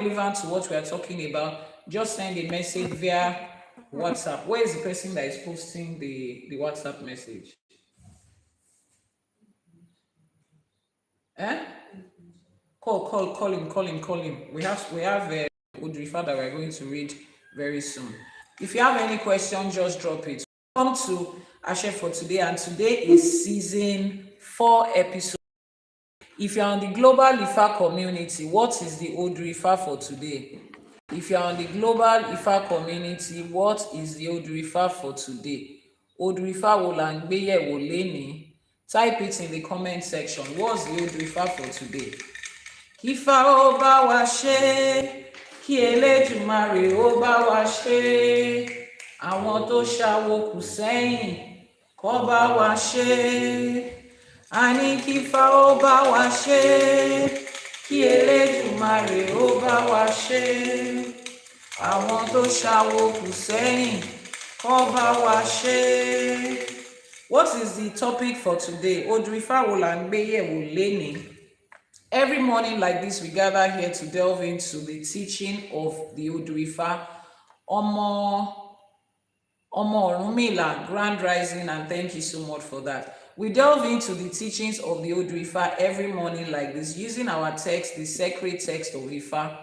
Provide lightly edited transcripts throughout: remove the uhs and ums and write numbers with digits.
relevant to what we are talking about, just send a message via WhatsApp. Where is the person that is posting the WhatsApp message? Call him. We have Odù Ifá that we're going to read very soon. If you have any question, just drop it. Welcome to ԻΣΕΕΣΕ for today, and today is season 4, episode. If you're on the global Ifá community, what is the Odù Ifá for today? If you're on the global Ifá community, what is the Odù Ifá for today? Odù Ifá wo la ń gbé yẹ̀wò lénìí? Type it in the comment section. What's the Odù Ifá for today? Kífá ó bá wa ṣe, kí Elédùmarè ó bá wa ṣe, àwọn tó ṣàwo kù sẹ́yìn kó bá wa ṣe. A ní kífá ó bá wa ṣe, kí Elédùmarè ó bá wa ṣe, àwọn tó ṣàwo kù sẹ́yìn kó bá wa ṣe. What is the topic for today? Odù Ifá wo la ń gbé yẹ̀wò lénìí? Every morning like this, we gather here to delve into the teaching of the Odù Ifá. Ọmọ Ọ̀rúnmìlà, Grand Rising, and thank you so much for that. We delve into the teachings of the Odù Ifá every morning like this, using our text, the sacred text of Ifá.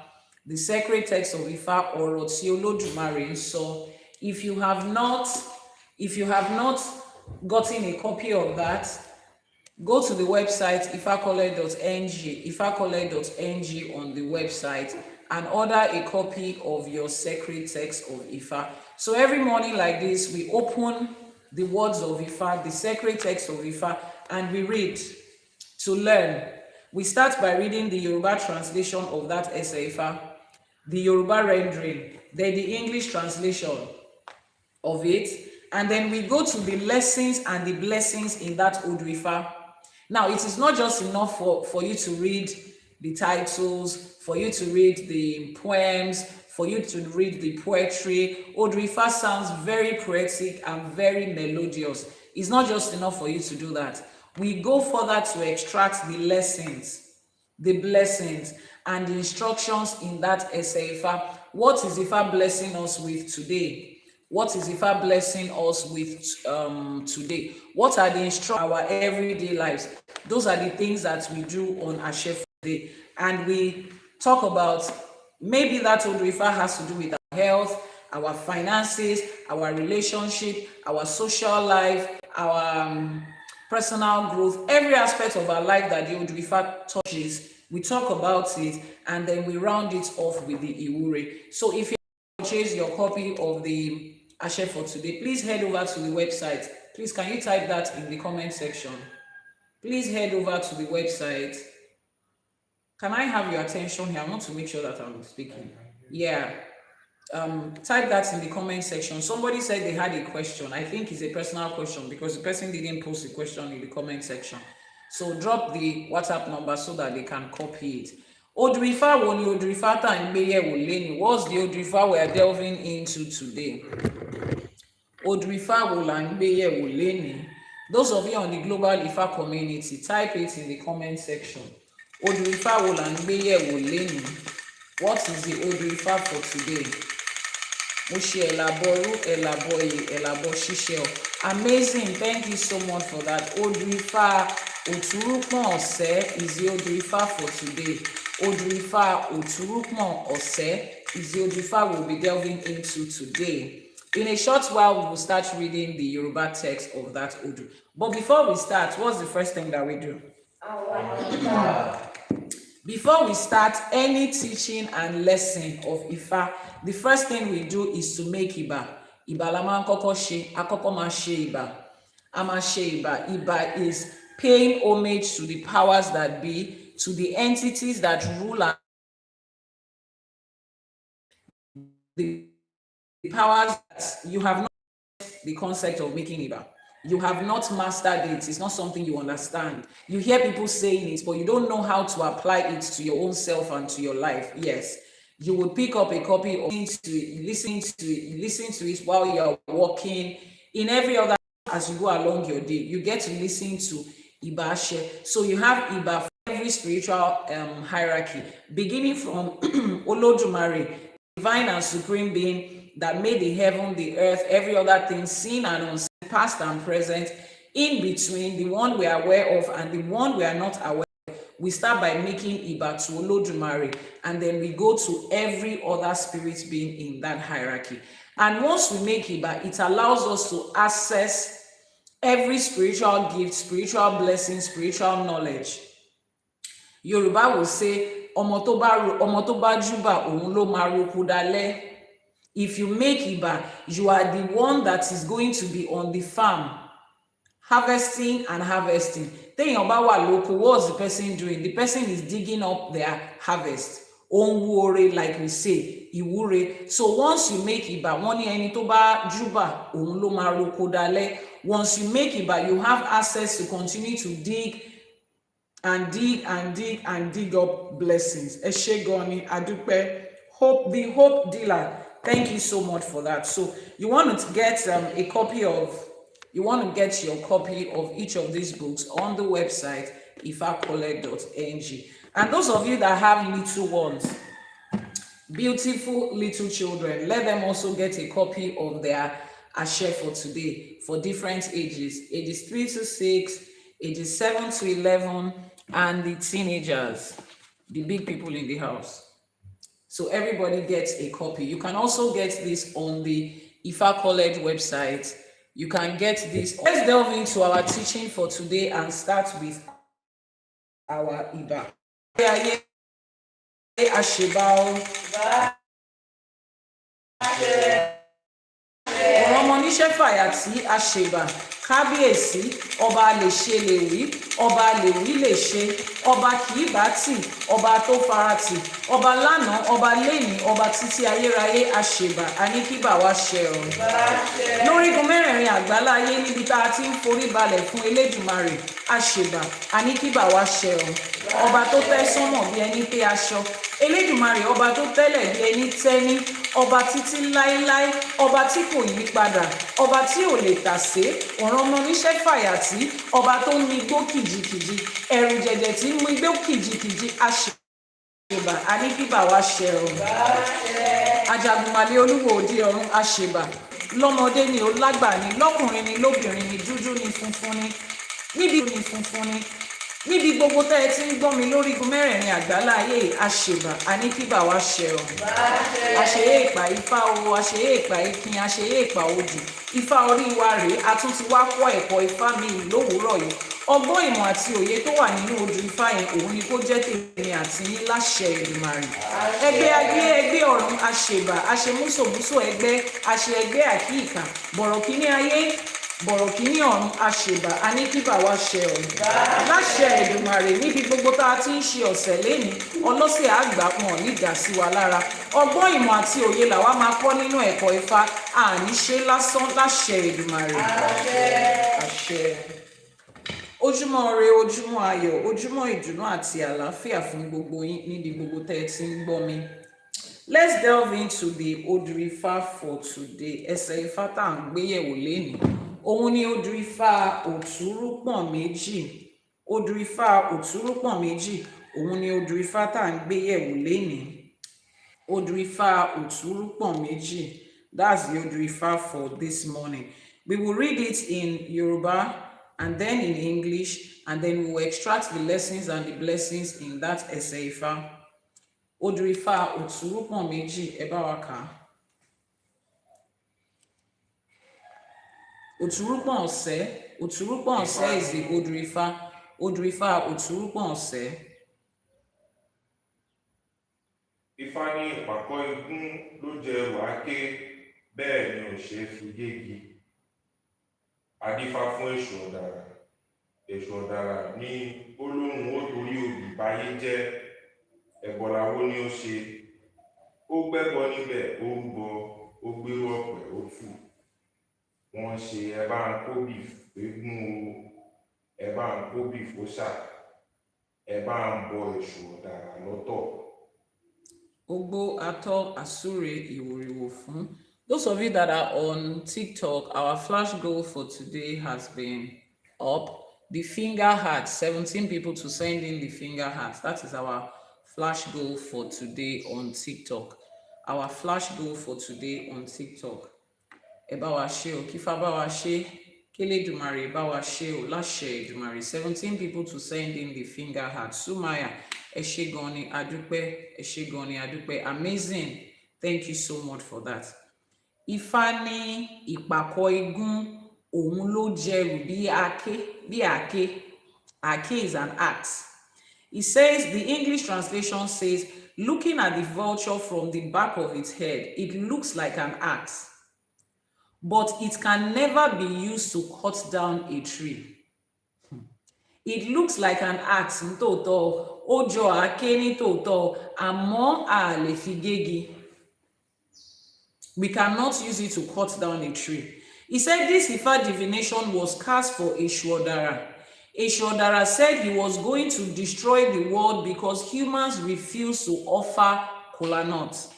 The sacred text of Ifá, ọ̀rọ̀ tí Olódùmarè ń sọ. If you have not gotten a copy of that, go to the website ifakole.ng on the website and order a copy of your sacred text of Ifá. So every morning like this, we open the words of Ifá, the sacred text of Ifá, and we read to learn. We start by reading the Yoruba translation of that essay Ifá, the Yoruba rendering, then the English translation of it, and then we go to the lessons and the blessings in that Odù Ifá. Now, it is not just enough for you to read the titles, for you to read the poems, for you to read the poetry. Odù Ifá sounds very poetic and very melodious. It's not just enough for you to do that. We go further to extract the lessons, the blessings, and the instructions in that essay Ifá. What is Ifá blessing us with today? What is Ifá blessing us with today? What are the instructions for our everyday lives? Those are the things that we do on ԻΣΕΕΣΕ for today. And we talk about maybe that Odù Ifá has to do with our health, our finances, our relationship, our social life, our personal growth, every aspect of our life that the Odù Ifá touches. We talk about it and then we round it off with the Iwure. So if you purchase your copy of the ΙΣΕΕΣΕ for today, please head over to the website. Please, can you type that in the comment section? Please head over to the website. Can I have your attention here? I want to make sure that I'm speaking. Yeah. Type that in the comment section. Somebody said they had a question. I think it's a personal question because the person didn't post the question in the comment section. So drop the WhatsApp number so that they can copy it. Odù Ifá wo ni Odù Ifá tá ń gbé yẹ̀wò lénìí? What's the Odù Ifá we are delving into today? Odù Ifá wo la ń gbé yẹ̀wò lénìí? Those of you on the global Ifá community, type it in the comment section. Odù Ifá wo la ń gbé yẹ̀wò lénìí? What is the Odù Ifá for today? Mo ṣe Àbọrú, Àbọyè, Àbọṣíṣẹ. Amazing, thank you so much for that. Odù Ifá Oturupon is the Odù Ifá for today. Odù Ifá Oturupon is the Odù Ifá we'll be delving into today. In a short while, we will start reading the Yoruba text of that Odù. But before we start, what's the first thing that we do? Before we start any teaching and lesson of Ifá, the first thing we do is to make Iba. Iba la máa ń kọ́kọ́ ṣe, a kọ́kọ́ máa ṣe Iba. A máa ṣe Iba. Iba is paying homage to the powers that be, to the entities that rule and the powers that you have not the concept of making Iba. You have not mastered it. It's not something you understand. You hear people saying it, but you don't know how to apply it to your own self and to your life. Yes, you would pick up a copy of it, listen to it while you're walking. In every other, as you go along your day, you get to listen to Iba. So you have Iba for every every spiritual hierarchy, beginning from Olódùmarè, divine and supreme being that made the heaven, the earth, every other thing, seen and unseen, past and present, in between, the one we are aware of and the one we are not aware of. We start by making Iba to Olódùmarè, and then we go to every other spirit being in that hierarchy. And once we make Iba, it allows us to access every spiritual gift, spiritual blessing, spiritual knowledge. Yoruba will say, ọmọ tó bá júbà òun ló máa roko dalẹ́. If you make Iba, you are the one that is going to be on the farm, harvesting and harvesting. Téèyàn bá wà lóko, what's the person doing? The person is digging up their harvest. Onwore, like we say, ìwúre. So once you make Iba, wọ́n ní ẹni tó bá júbà òun ló máa roko dalẹ́. Once you make Iba, you have access to continue to dig and dig and dig and dig up blessings. Ẹ ṣé gan ni, adúpẹ́. Hope, the hope dealer. Thank you so much for that. So you want to get a copy of, you want to get your copy of each of these books on the website ifacollect.ng. And those of you that have little ones, beautiful little children, let them also get a copy of their Ashe for today for different ages, ages 3 to 6, ages 7 to 11, and the teenagers, the big people in the house. So everybody gets a copy. You can also get this on the Ifa College website. You can get this. Let's delve into our teaching for today and start with our Iba. Ọmọníṣẹ́ fàyàtì àṣèbà, kábíyèsí, ọba lè ṣe lè wí, ọba lè wí lè ṣe, ọba kì í bá tì, ọba tó faratì, ọba lánàá, ọba lénìí, ọba títí ayérayé àṣèbà, àníkíbà wá ṣẹ ọ̀run. Lórígun mẹ́rẹ̀ẹ̀rin àgbáláyé níbi tá a ti ń forí balẹ̀ fún Elédùmarè, àṣèbà, àníkíbà wá ṣẹ ọ̀run. Ọba tó tẹ́ sánmọ̀ bí ẹni tẹ́ aṣọ, Elédùmarè ọba tó tẹ́lẹ̀ bí ẹni tẹ́ní, ọba títí láéláé, ọba tí kò yí padà, ọba tí ò lè tàsé, ọ̀ràn ọmọ oníṣẹ́ fàyàtì, ọba tó ń mi igbó kìjikìji, ẹ̀rù jẹ̀jẹ̀ tí ń mú igbó kìjikìji, àṣèbà, àníkíbà wá ṣẹ ọ̀run. Ajagunmalé olúwo òde ọ̀run, àṣèbà, lọ́mọdé ni ó lágbà ni, lọ́kùnrin ni lóbìnrin ni, dúdú ni funfun ni, níbi gbogbo tẹ́ ẹ ti ń gbọ́ mi lórígun mẹ́rẹ̀ẹ̀rin àgbáláyé, àṣèbà, àníkíbà wá ṣẹ ọ̀run. Àṣeyé ìpà Ifá o, àṣeyé ìpà Ikin, àṣeyé ìpà Odù. Ifá orí wa rèé, a tún ti wá kọ́ ẹ̀kọ́ Ifá mi lówùúrọ̀ yìí. Ọgbọ́n ìmọ̀ àti òye tó wà nínú Odù Ifá yẹn, òun ni kó jẹ́ tèmi àti yín láṣẹ Èdùmàrè. Ẹgbẹ́ ayé, ẹgbẹ́ ọ̀run, àṣèbà, àṣemúsòmúsò ẹgbẹ́, àṣẹ ẹgbẹ́ àkíyìkà, bọ̀rọ̀ kíní ayé, bọ̀rọ̀ kíní ọ̀run, àṣèbà, àníkíbà wá ṣẹ ọ̀run. Láṣẹ Èdùmàrè, níbi gbogbo tá a ti ń ṣe ọ̀sẹ̀ lénìí, ọlọ́sẹ̀ àgbà wọn ní ìdá sí wa lára. Ọgbọ́n ìmọ̀ àti òye làwa máa kọ́ nínú ẹ̀kọ́ Ifá, àní ṣe lásán láṣẹ Èdùmàrè. Àṣẹ. Ojúmọ́ ire, ojúmọ́ ayọ̀, ojúmọ́ ìdùnnú àti àlàáfíà fún gbogbo yín níbi gbogbo tẹ́ ẹ ti ń gbọ́ mi. Let's delve into the Odù Ifá for today. Ẹsẹ̀ Ifá tá à ń gbéyẹ̀wò lénìí. Òun ni Odù Ifá Òtúrúpọ̀n méjì. Odù Ifá Òtúrúpọ̀n méjì. Òun ni Odù Ifá tá à ń gbéyẹ̀wò lénìí. Odù Ifá Òtúrúpọ̀n méjì. That's the Odù Ifá for this morning. We will read it in Yoruba and then in English, and then we will extract the lessons and the blessings in that Ẹsẹ̀ Ifá. Odù Ifá Òtúrúpọ̀n méjì, ẹ bá wa kà á. Oturupon ọ̀sẹ̀. Oturupon ọ̀sẹ̀ is the Odù Ifá. Odù Ifá Oturupon ọ̀sẹ̀. Ifá ní ìpàkọ́ igún ló jẹ wàáké, bẹ́ẹ̀ ni ò ṣe fi gégi. Adífá fún èṣù ọ̀dàrà. Èṣù ọ̀dàrà ní olóhùn ó torí òbí báyé jẹ́, ẹ̀bọ̀láwó ni ó ṣe. Ó gbẹ́bọ níbẹ̀, ó ń bọ, ó gbérú ọ̀pẹ̀, ó tù. Wọ́n ṣe ẹ̀bá ń kóbì fégún o, ẹ̀bá ń kóbì fóṣà, ẹ̀bá ń bọ èṣù ọ̀dàrà lọ́tọ̀. Ogbo Ato Asure Iworiwo fún. Those of you that are on TikTok, our flash goal for today has been up. the finger heart, 17 people to send in the finger heart. That is our flash goal for today on TikTok. Our flash goal for today on TikTok. Ebawa she o, Kifa bawa she, Elédùmarè bawa she o, Láṣẹ Èdùmàrè. 17 people to send in the finger heart. Sumaya, ẹ ṣé gan ni, adúpẹ́, ẹ ṣé gan ni, adúpẹ́. Amazing. Thank you so much for that. Ifá ní ìpàkọ́ igun, òun ló jẹrù bí àáké. Àáké is an axe. It says, the English translation says, looking at the vulture from the back of its head, it looks like an axe, but it can never be used to cut down a tree. It looks like an axe nítòótọ́, ó jọ àáké nítòótọ́, àmọ́ a lè fi gégi. We cannot use it to cut down a tree. He said this Ifá divination was cast for Èṣù Ọ̀dàrà. Èṣù Ọ̀dàrà said he was going to destroy the world because humans refused to offer kola nuts.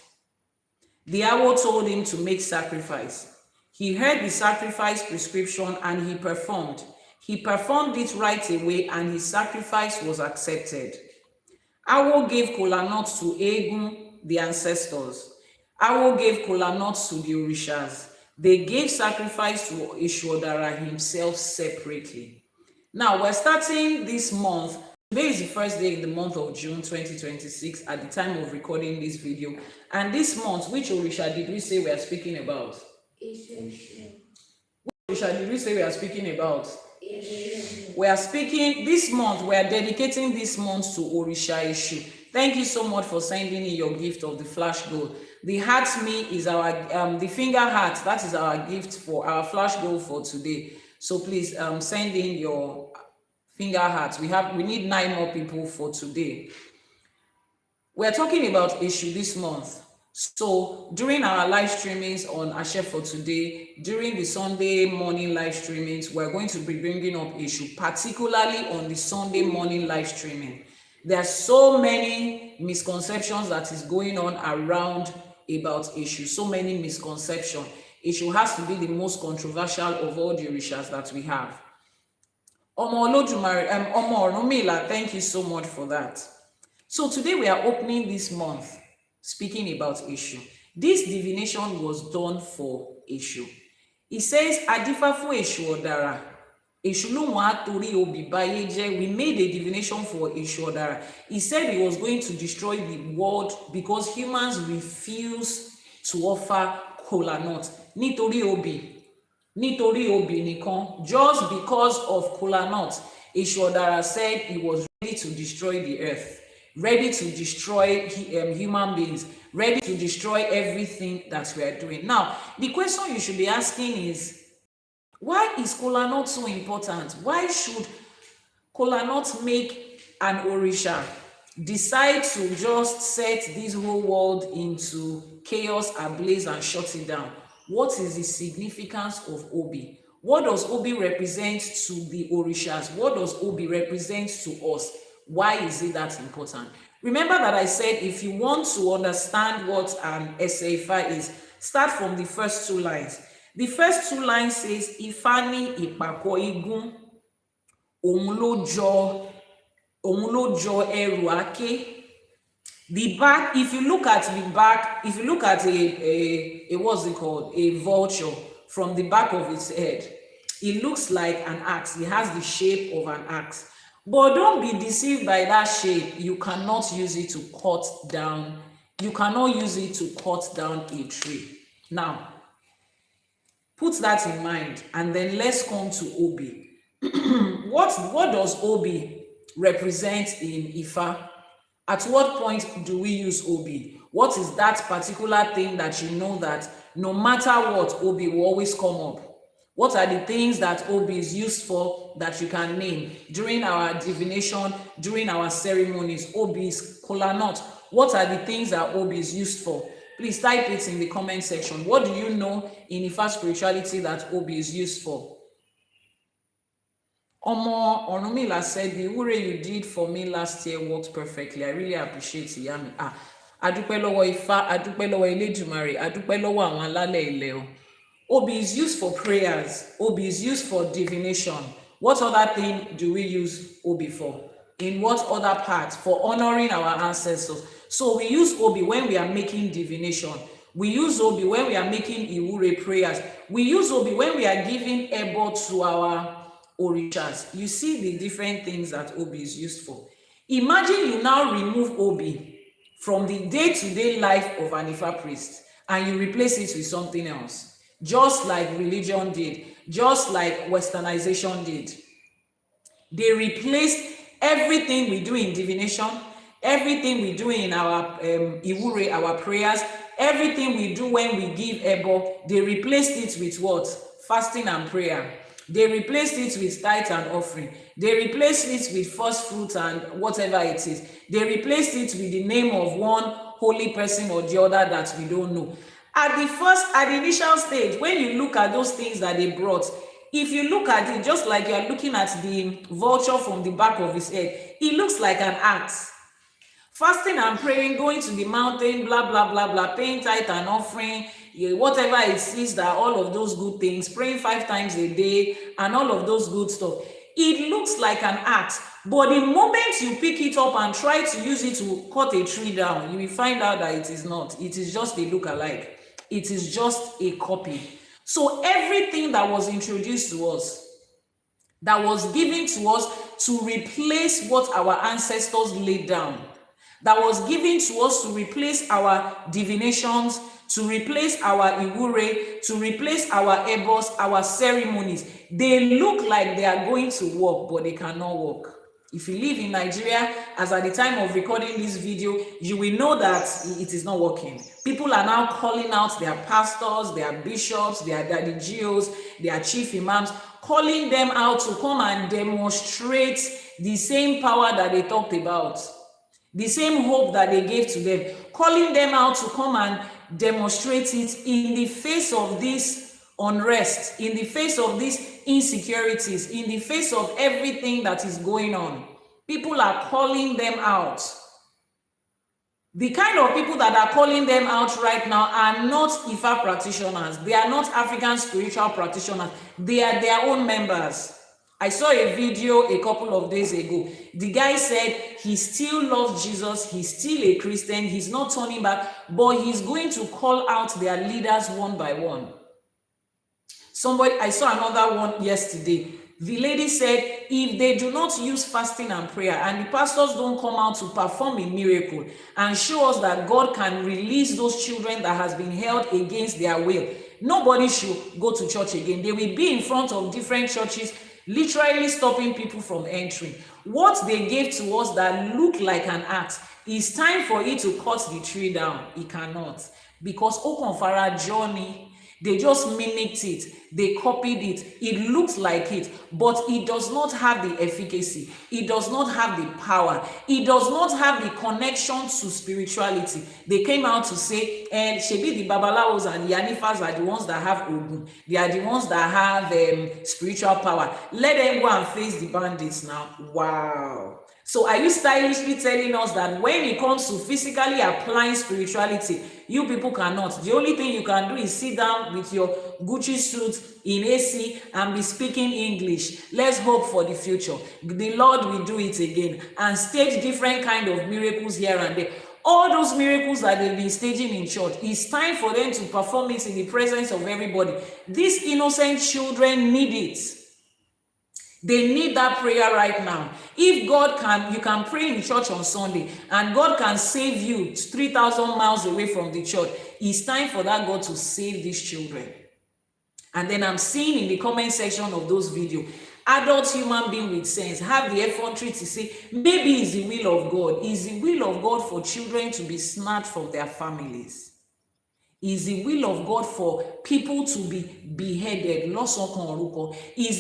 The Awo told him to make sacrifice. He heard the sacrifice prescription and he performed. He performed it right away and his sacrifice was accepted. Awo gave kola nuts to Egun, the ancestors. Awo gave kola nuts to the Orishas. They gave sacrifice to Èṣù Ọ̀dàrà himself separately. Now, we're starting this month. Today is the first day in the month of June 2026 at the time of recording this video. And this month, which Orisha did we say we are speaking about? ÌṢЭШE. Which Orisha did we say we are speaking about? We are speaking this month, we are dedicating this month to Orisha Eshu. Thank you so much for sending in your gift of the flash goal. The heart me is our the finger heart. That is our gift for our flash goal for today. So please send in your finger hearts. We need 9 more people for today. We're talking about Eshu this month. So during our live streamings on Ashe for today, during the Sunday morning live streamings, we're going to be bringing up Eshu, particularly on the Sunday morning live streaming. There are so many misconceptions that is going on around about Eshu, so many misconceptions. Eshu has to be the most controversial of all the Orishas that we have. Omo Olódùmarè, Omo Ọ̀rúnmìlà, thank you so much for that. So today we are opening this month speaking about Eshu. This divination was done for Eshu. It says, Adífá fún Èṣù Ọ̀dàrà. Èṣù lóhùn á torí obì báyé jẹ́. We made a divination for Èṣù Ọ̀dàrà. He said he was going to destroy the world because humans refuse to offer kola nut. Nítorí obì nìkan, just because of kola nut, Èṣù Ọ̀dàrà said he was ready to destroy the earth, ready to destroy human beings, ready to destroy everything that we are doing. Now, the question you should be asking is, why is kola nut so important? Why should kola nut make an Orisha decide to just set this whole world into chaos, ablaze, and shut it down? What is the significance of Obi? What does Obi represent to the Orishas? What does Obi represent to us? Why is it that important? Remember that I said if you want to understand what an Ifá is, start from the first 2 lines. The first 2 lines says, Ifá ní ìpàkọ́ igun, òun ló jọ ẹrù àáké. The back, if you look at the back, if you look at a what's it called? A vulture from the back of its head, it looks like an axe. It has the shape of an axe. But don't be deceived by that shape. You cannot use it to cut down. You cannot use it to cut down a tree. Now, put that in mind, and then let's come to Obi. What does Obi represent in Ifá? At what point do we use Obi? What is that particular thing that you know that no matter what, Obi will always come up? What are the things that Obi is used for that you can name? During our divination, during our ceremonies, Obi is kola nut. What are the things that Obi is used for? Please type it in the comment section. What do you know in Ifá spirituality that Obi is used for? Omo Ọ̀rúnmìlà said, the wure you did for me last year worked perfectly. I really appreciate Iyami. Adúpẹ́ lọ́wọ́ Ifá, adúpẹ́ lọ́wọ́ Elédùmarè, adúpẹ́ lọ́wọ́ àwọn alálẹ̀ ilẹ̀ o. Obi is used for prayers. Obi is used for divination. What other thing do we use Obi for? In what other part? For honoring our ancestors. So we use Obi when we are making divination. We use Obi when we are making Iwure prayers. We use Obi when we are giving Ebo to our orishas. You see the different things that Obi is used for. Imagine you now remove Obi from the day-to-day life of an Ifa priest and you replace it with something else, just like religion did, just like westernization did. They replaced everything we do in divination, everything we do in our Iwure, our prayers, everything we do when we give Ebo, they replaced it with what? Fasting and prayer. They replaced it with tithe and offering. They replaced it with first fruits and whatever it is. They replaced it with the name of one holy person or the other that we don't know. At the initial stage, when you look at those things that they brought, if you look at it, just like you are looking at the vulture from the back of his head, it looks like an axe. Fasting and praying, going to the mountain, blah, blah, blah, blah, paying tithe and offering, whatever it is, that all of those good things, praying 5 times a day, and all of those good stuff. It looks like an axe, but the moment you pick it up and try to use it to cut a tree down, you will find out that it is not. It is just a look-alike. It is just a copy. So everything that was introduced to us, that was given to us to replace what our ancestors laid down, that was given to us to replace our divinations, to replace our Iwure, to replace our Ebos, our ceremonies. They look like they are going to work, but they cannot work. If you live in Nigeria, as at the time of recording this video, you will know that it is not working. People are now calling out their pastors, their bishops, their daddy geos, their chief imams, calling them out to come and demonstrate the same power that they talked about, the same hope that they gave to them, calling them out to come and demonstrate it in the face of this unrest, in the face of these insecurities, in the face of everything that is going on. People are calling them out. The kind of people that are calling them out right now are not Ifa practitioners. They are not African spiritual practitioners. They are their own members. I saw a video a couple of days ago. The guy said he still loves Jesus. He's still a Christian. He's not turning back, but he's going to call out their leaders one by one. I saw another one yesterday. The lady said, if they do not use fasting and prayer and the pastors don't come out to perform a miracle and show us that God can release those children that has been held against their will, nobody should go to church again. They will be in front of different churches, literally stopping people from entering. What they gave to us that looked like an axe, it's time for it to cut the tree down. It cannot. Because Okonfara journey, they just mimicked it. They copied it. It looks like it, but it does not have the efficacy. It does not have the power. It does not have the connection to spirituality. They came out to say, and Shebi the Babalawos and the Iyanifas are the ones that have Odù. They are the ones that have spiritual power. Let them go and face the bandits now. Wow. So are you stylishly telling us that when it comes to physically applying spirituality, you people cannot? The only thing you can do is sit down with your Gucci suit in AC and be speaking English. Let's hope for the future. The Lord will do it again and stage different kind of miracles here and there. All those miracles that they've been staging in church, it's time for them to perform it in the presence of everybody. These innocent children need it. They need that prayer right now. If God can, you can pray in church on Sunday and God can save you 3,000 miles away from the church. It's time for that God to save these children. And then I'm seeing in the comment section of those videos, adult human being with sense have the effrontery to say, maybe it's the will of God. It's the will of God for children to be snatched from their families. Is the will of God for people to be beheaded? Is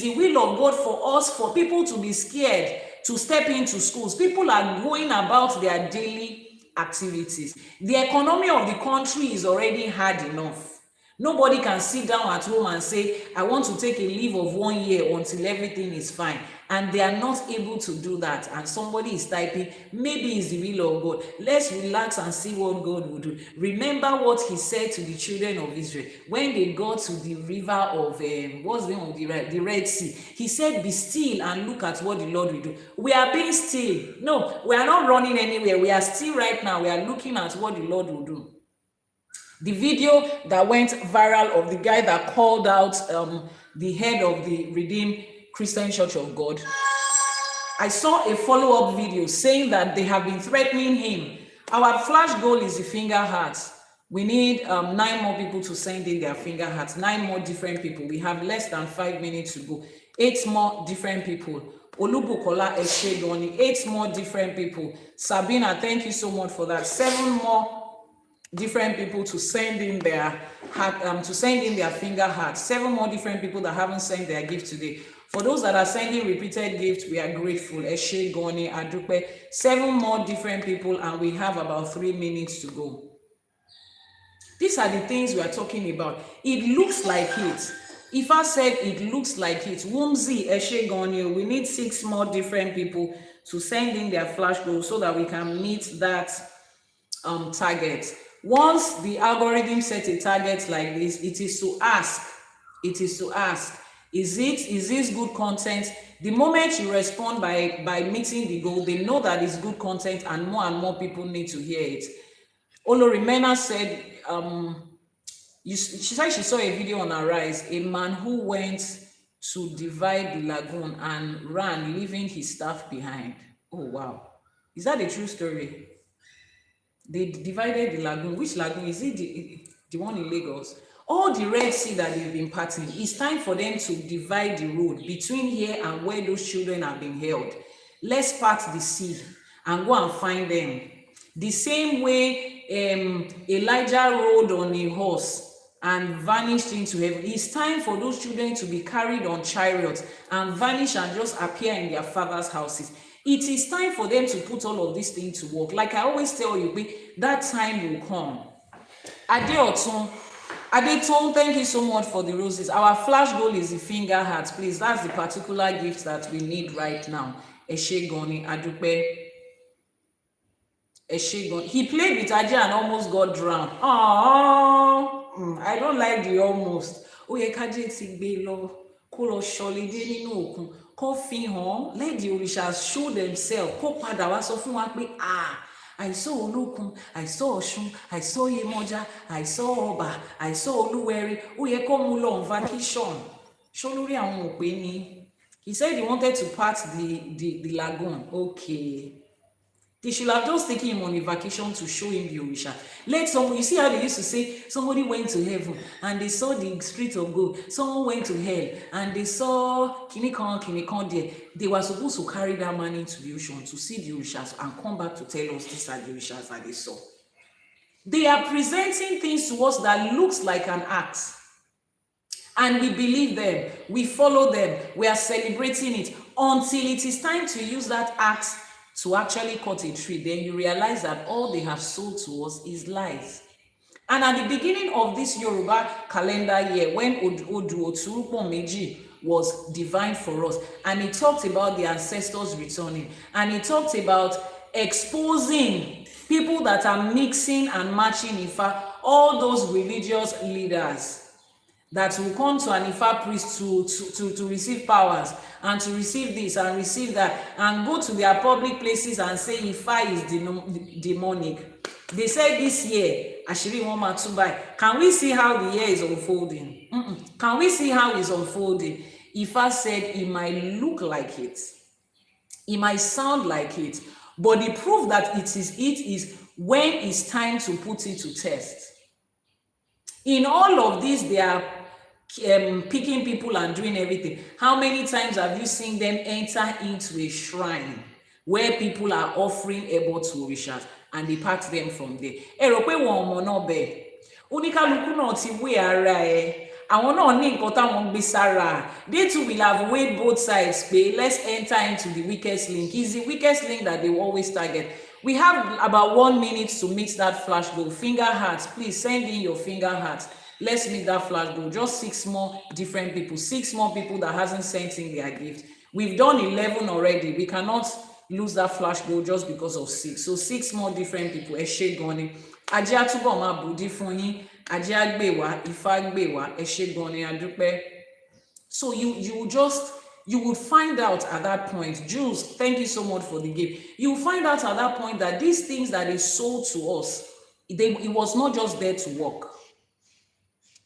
the will of God for us, for people to be scared to step into schools? People are going about their daily activities. The economy of the country is already hard enough. Nobody can sit down at home and say, I want to take a leave of 1 year until everything is fine. And they are not able to do that. And somebody is typing, maybe it's the will of God. Let's relax and see what God will do. Remember what he said to the children of Israel when they got to the river of, what's the name of the Red Sea? He said, be still and look at what the Lord will do. We are being still. No, we are not running anywhere. We are still right now. We are looking at what the Lord will do. The video that went viral of the guy that called out the head of the Redeemed Christian Church of God, I saw a follow-up video saying that they have been threatening him. Our flash goal is the finger hearts. We need 9 more people to send in their finger hearts, 9 more different people. We have less than 5 minutes to go. 8 more different people. Olubukola Eshegoni, 8 more different people. Sabina, thank you so much for that. 7 more different people to send in their heart, to send in their finger hearts. 7 more different people that haven't sent their gift today. For those that are sending repeated gifts, we are grateful. Eshe, Goni, Adupe. 7 more different people, and we have about 3 minutes to go. These are the things we are talking about. It looks like it. Ifa said it looks like it. Wumzi, Eshe, Goni, we need 6 more different people to send in their flash goals so that we can meet that target. Once the algorithm sets a target like this, it is to ask. It is to ask. Is this good content? The moment you respond by meeting the goal, they know that it's good content and more people need to hear it. Olorimena said, she said she saw a video on Arise, a man who went to divide the lagoon and ran, leaving his staff behind. Oh, wow. Is that a true story? They divided the lagoon. Which lagoon? Is it the one in Lagos? All the Red Sea that they've been parting, it's time for them to divide the road between here and where those children have been held. Let's part the sea and go and find them. The same way Elijah rode on a horse and vanished into heaven. It's time for those children to be carried on chariots and vanish and just appear in their father's houses. It is time for them to put all of these things to work. Like I always tell you, that time will come. Adeotun, thank you so much for the roses. Our flash goal is the finger hearts, please. That's the particular gift that we need right now. Eshegoni, Adupe. Eshegoni. He played with Aja and almost got drowned. Oh, I don't like the almost. Oye kaje ti gbe lo, ko lo solide nínú òkun. Coffee home, let the orishas show themselves. I saw Olukun, I saw Oshun, I saw Yemoja, I saw Oba, I saw Oluweri. Oye komulo on vacation. Sholuri àwọn òpè ni. He said he wanted to part the lagoon. Okay. They should have just taken him on a vacation to show him the Orisha. Let someone, you see how they used to say, somebody went to heaven and they saw the street of gold. Someone went to hell and they saw Kinikon there. They were supposed to carry that man into the ocean to see the Orishas and come back to tell us these are the Orishas that they saw. They are presenting things to us that looks like an act. And we believe them, we follow them, we are celebrating it until it is time to use that act to actually cut a tree. Then you realize that all they have sold to us is lies. And at the beginning of this Yoruba calendar year, when Oturupon Meji was divined for us, and he talked about the ancestors returning, and he talked about exposing people that are mixing and matching Ifa, all those religious leaders that will come to an Ifa priest to receive powers and to receive this and receive that and go to their public places and say Ifa is demonic. They said this year, Ashiri Woma Tubai. Can we see how the year is unfolding? Can we see how it's unfolding? Ifa said it might look like it. It might sound like it. But the proof that it is when it's time to put it to test. In all of this, they are picking people and doing everything. How many times have you seen them enter into a shrine where people are offering ebo to orishas and they part them from there? Ero pe won mo na be onikaluku na ti we ara e àwọn náà ní nǹkan táwọn gbé sára. They too will have weighed both sides. Pay, let's enter into the weakest link. It's the weakest link that they always target. We have about 1 minute to meet that flash goal. Finger hearts, please send in your finger hearts. let's meet that flash goal. Just 6 more different people, 6 more people that hasn't sent in their gift. We've done 11 already. We cannot lose that flash goal just because of 6. So 6 more different people. Ẹ ṣé gan ni. Ajé á túbọ̀ máa bùdí fún yín. Ajé á gbè wá, Ifá gbè wá. Ẹ ṣé gan ni, a dúpẹ́. So you would find out at that point, Jules, thank you so much for the gift. You will find out at that point that these things that is sold to us, it was not just there to work.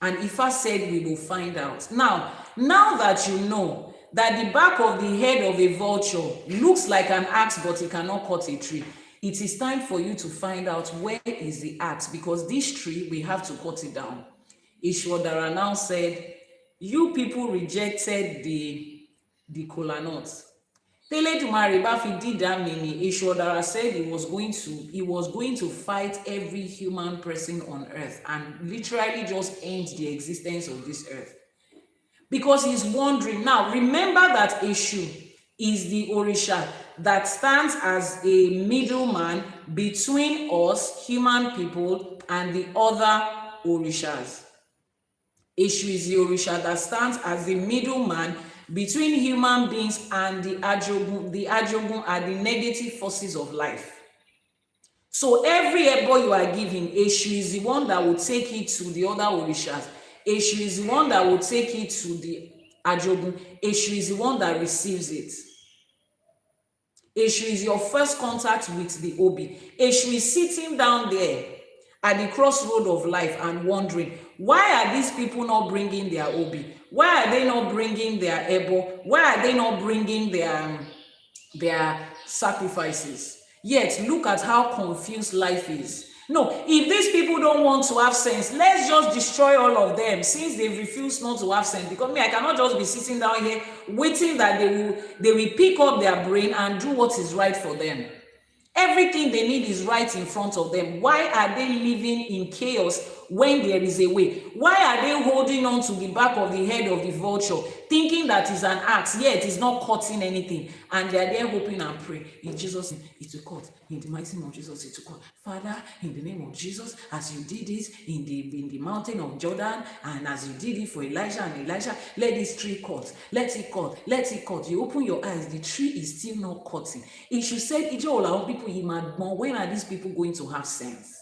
And Ifa said we will find out. Now that you know that the back of the head of a vulture looks like an axe, but it cannot cut a tree, it is time for you to find out where is the axe, because this tree, we have to cut it down. Ishwadara now said, you people rejected the kola nuts. Elédùmarè bá fi dídá mi ni. Ishwadara said he was going to fight every human person on earth and literally just end the existence of this earth. Because he's wondering. Now, remember that Eshu is the Orisha that stands as a middleman between us, human people, and the other Orishas. Eshu is the Orisha that stands as the middleman between human beings and the Ajogun are the negative forces of life. So every ebo you are giving, Eshu is the one that will take it to the other Orishas. Eshu is the one that will take it to the Ajogun. Eshu is the one that receives it. Eshu is your first contact with the Obi. Eshu is sitting down there at the crossroad of life and wondering, why are these people not bringing their Obi? Why are they not bringing their Ebo? Why are they not bringing their sacrifices? Yet, look at how confused life is. No, if these people don't want to have sense, let's just destroy all of them, since they refuse not to have sense. Because I cannot just be sitting down here waiting that they will pick up their brain and do what is right for them. Everything they need is right in front of them. Why are they living in chaos when there is a way? Why are they holding on to the back of the head of the vulture, thinking that it's an axe, yet it's not cutting anything? And they are there hoping and praying. In Jesus' name, it will cut. In the mighty name of Jesus, it will cut. Father, in the name of Jesus, as you did it in the mountain of Jordan, and as you did it for Elijah and Elisha, let this tree cut. Let it cut. Let it cut. You open your eyes, the tree is still not cutting. If you said, when are these people going to have sense?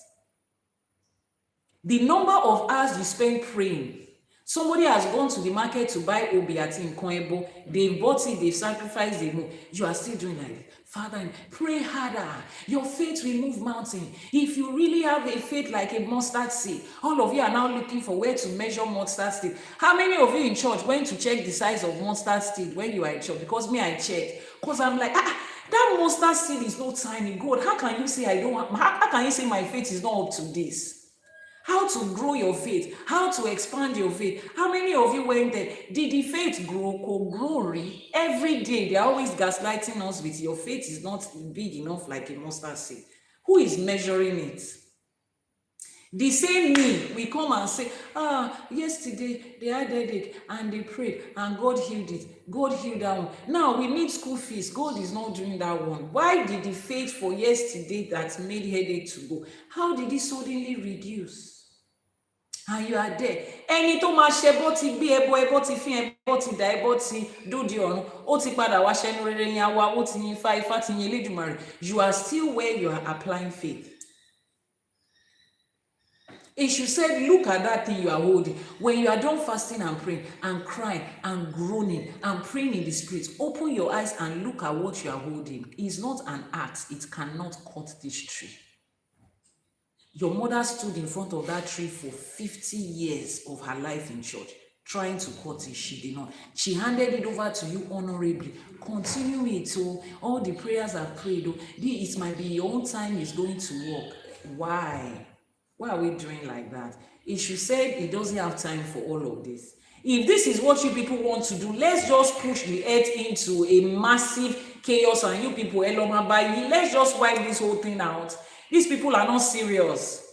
The number of hours you spend praying. Somebody has gone to the market to buy Obi at Nkoebo. They bought it, they sacrificed, they move. You are still doing like, Father, pray harder. Your faith will move mountain. If you really have a faith like a mustard seed, all of you are now looking for where to measure mustard seed. How many of you in church went to check the size of mustard seed when you are in church? Because me, I checked. Because I'm like, that mustard seed is not tiny. God, how can you say I don't have, how can you say my faith is not up to this? How to grow your faith, how to expand your faith. How many of you went there? Did the faith grow? Every day they are always gaslighting us with your faith is not big enough like a mustard seed. Who is measuring it? The same me, we come and say, yesterday they had headache and they prayed and God healed it. God healed that one. Now we need school fees. God is not doing that one. Why did the faith for yesterday that made headache to go? How did it suddenly reduce? And you are there. Ẹni tó máa ṣe bó ti gbé ẹbọ ti fi ẹbọ ti dà ẹbọ ti dóde ọ̀run ó ti padà wá ṣẹnu rere ní àwa ó ti yin Ifá ti yin Elédùmarè. You are still where you are applying faith. If you said, look at that thing you are holding. When you are done fasting and praying and crying and groaning and praying in the spirit, open your eyes and look at what you are holding. It's not an axe. It cannot cut this tree. Your mother stood in front of that tree for 50 years of her life in church, trying to cut it. She did not. She handed it over to you honorably. Continue it. So all the prayers I've prayed, it might be your own time is going to work. Why? Why are we doing like that? If you said it doesn't have time for all of this. If this is what you people want to do, let's just push the earth into a massive chaos and you people, let's just wipe this whole thing out. These people are not serious.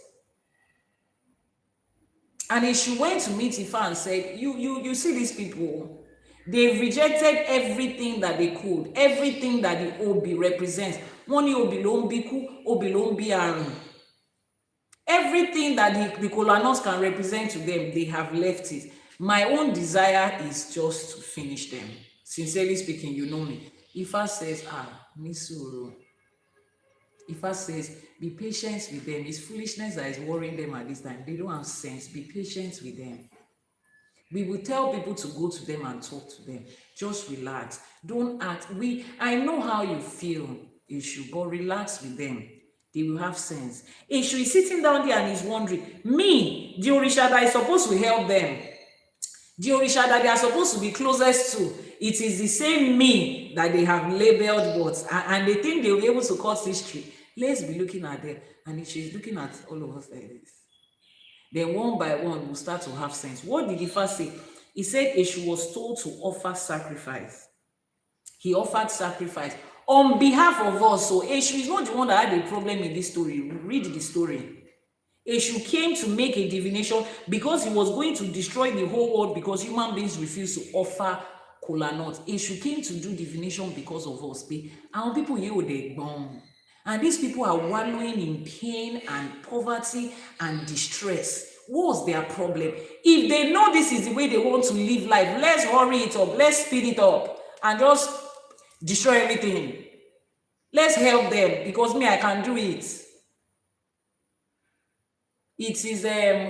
And if she went to meet Ifa and said, you see these people, they've rejected everything that they could, everything that the Obi represents. One Obi ló ń bí kú, Obi ló ń bí àrùn. Everything that the kola nut can represent to them, they have left it. My own desire is just to finish them. Sincerely speaking, you know me. Ifa says, Nisuru. Ifa says, be patient with them. It's foolishness that is worrying them at this time. They don't have sense. Be patient with them. We will tell people to go to them and talk to them. Just relax. Don't act. I know how you feel, Eshu, but relax with them. They will have sense. Eshu is sitting down there and is wondering, me, the Orisha that is supposed to help them, the Orisha that they are supposed to be closest to, it is the same me that they have labeled what, and they think they will be able to cut this tree. Let's be looking at them, and she's looking at all of us like this. Then one by one, we'll start to have sense. What did Ifa say? He said Eshu was told to offer sacrifice. He offered sacrifice on behalf of us. So Eshu is not the one that had a problem in this story. Read the story. Eshu came to make a divination because he was going to destroy the whole world because human beings refused to offer kola nut. Eshu came to do divination because of us. And people here, they bomb. And these people are wallowing in pain and poverty and distress. What's their problem? If they know this is the way they want to live life, let's hurry it up. Let's speed it up and just destroy everything. Let's help them because me, I can do it. It is,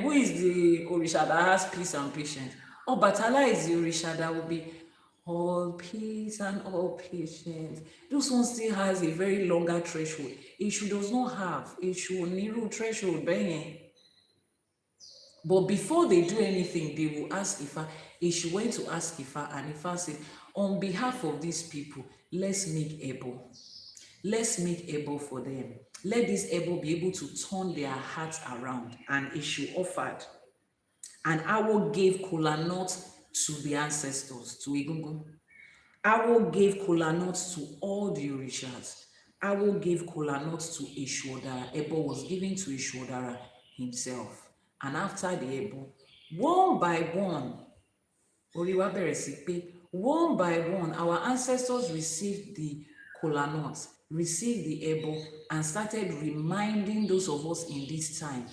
who is the Orisha that has peace and patience? Obatala is the Orisha that will be all peace and all patience. This one still has a very longer threshold. Eshu does not have. Eshu Niru threshold. But before they do anything, they will ask Ifa. Eshu went to ask Ifa, and Ifa said, on behalf of these people, let's make Ebo. Let's make Ebo for them. Let this Ebo be able to turn their hearts around. And Eshu offered. And Awo gave kola nut to the ancestors, to Egungun. Awo gave kola nuts to all the Orishas. Awo gave kola nuts to Eshu Odara. Ebo was given to Eshu Odara himself. And after the Ebo, one by one, Oriwa Beresipe, one by one, our ancestors received the kola nuts, received the Ebo, and started reminding those of us in this time,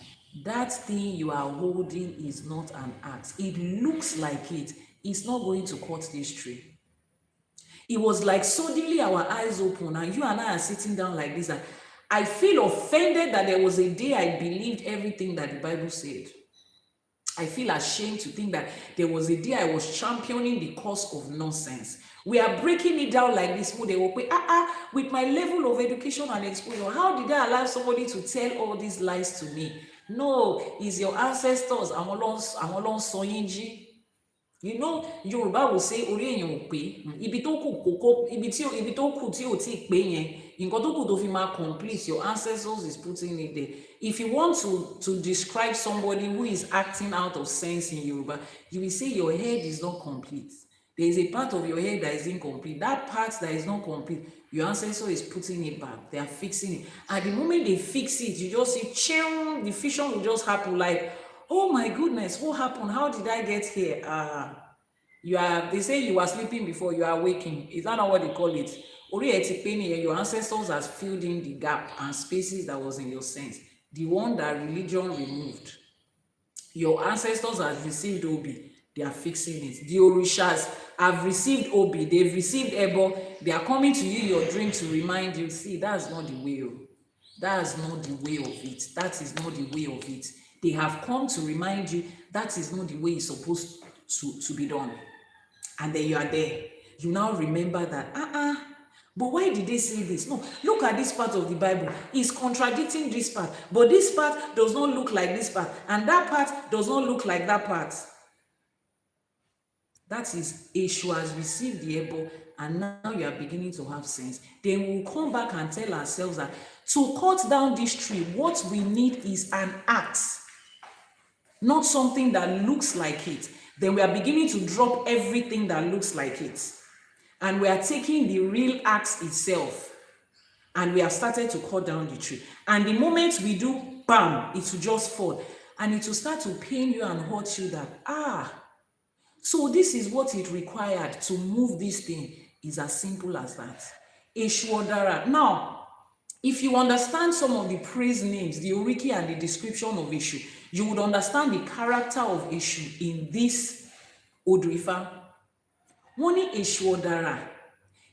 that thing you are holding is not an axe. It looks like it. It's not going to cut this tree. It was like suddenly our eyes open, and you and I are sitting down like this, and I feel offended that there was a day I believed everything that the Bible said. I feel ashamed to think that there was a day I was championing the cause of nonsense. We are breaking it down like this. With my level of education and exposure, how did I allow somebody to tell all these lies to me? No, it's your ancestors. You know, Yoruba will say, Ori eyan o pe, ibi tó kù tí o ti pé yẹn, nǹkan tó kù tó fi máa complete, your ancestors is putting it there. If you want to describe somebody who is acting out of sense in Yoruba, you will say your head is not complete. There is a part of your head that is incomplete. That part that is not complete, your ancestor is putting it back. They are fixing it. At the moment they fix it, you just see, ching, the fission will just happen like, oh my goodness, what happened? How did I get here? They say you were sleeping before you are waking. Is that not what they call it? Your ancestors has filled in the gap and spaces that was in your sense. The one that religion removed. Your ancestors have received Obi. They are fixing it. The Orishas have received Obi. They've received Ebo. They are coming to you, your dream, to remind you, see, that's not the way. That's not the way of it. That is not the way of it. They have come to remind you that is not the way it's supposed to be done. And then you are there. You now remember that, but why did they say this? No, look at this part of the Bible. It's contradicting this part. But this part does not look like this part. And that part does not look like that part. That is, Eshu has received the Ebo, and now you are beginning to have sense. Then we'll come back and tell ourselves that to cut down this tree, what we need is an axe. Not something that looks like it. Then we are beginning to drop everything that looks like it. And we are taking the real axe itself. And we have started to cut down the tree. And the moment we do, bam, it will just fall. And it will start to pain you and hurt you that, so this is what it required to move this thing. Is as simple as that. Eshu Odara. Now, If you understand some of the praise names, the oriki and the description of Eshu, you would understand the character of Eshu in this Odù Ifá. Wọ́n ní Eshu Ọ̀dàrà.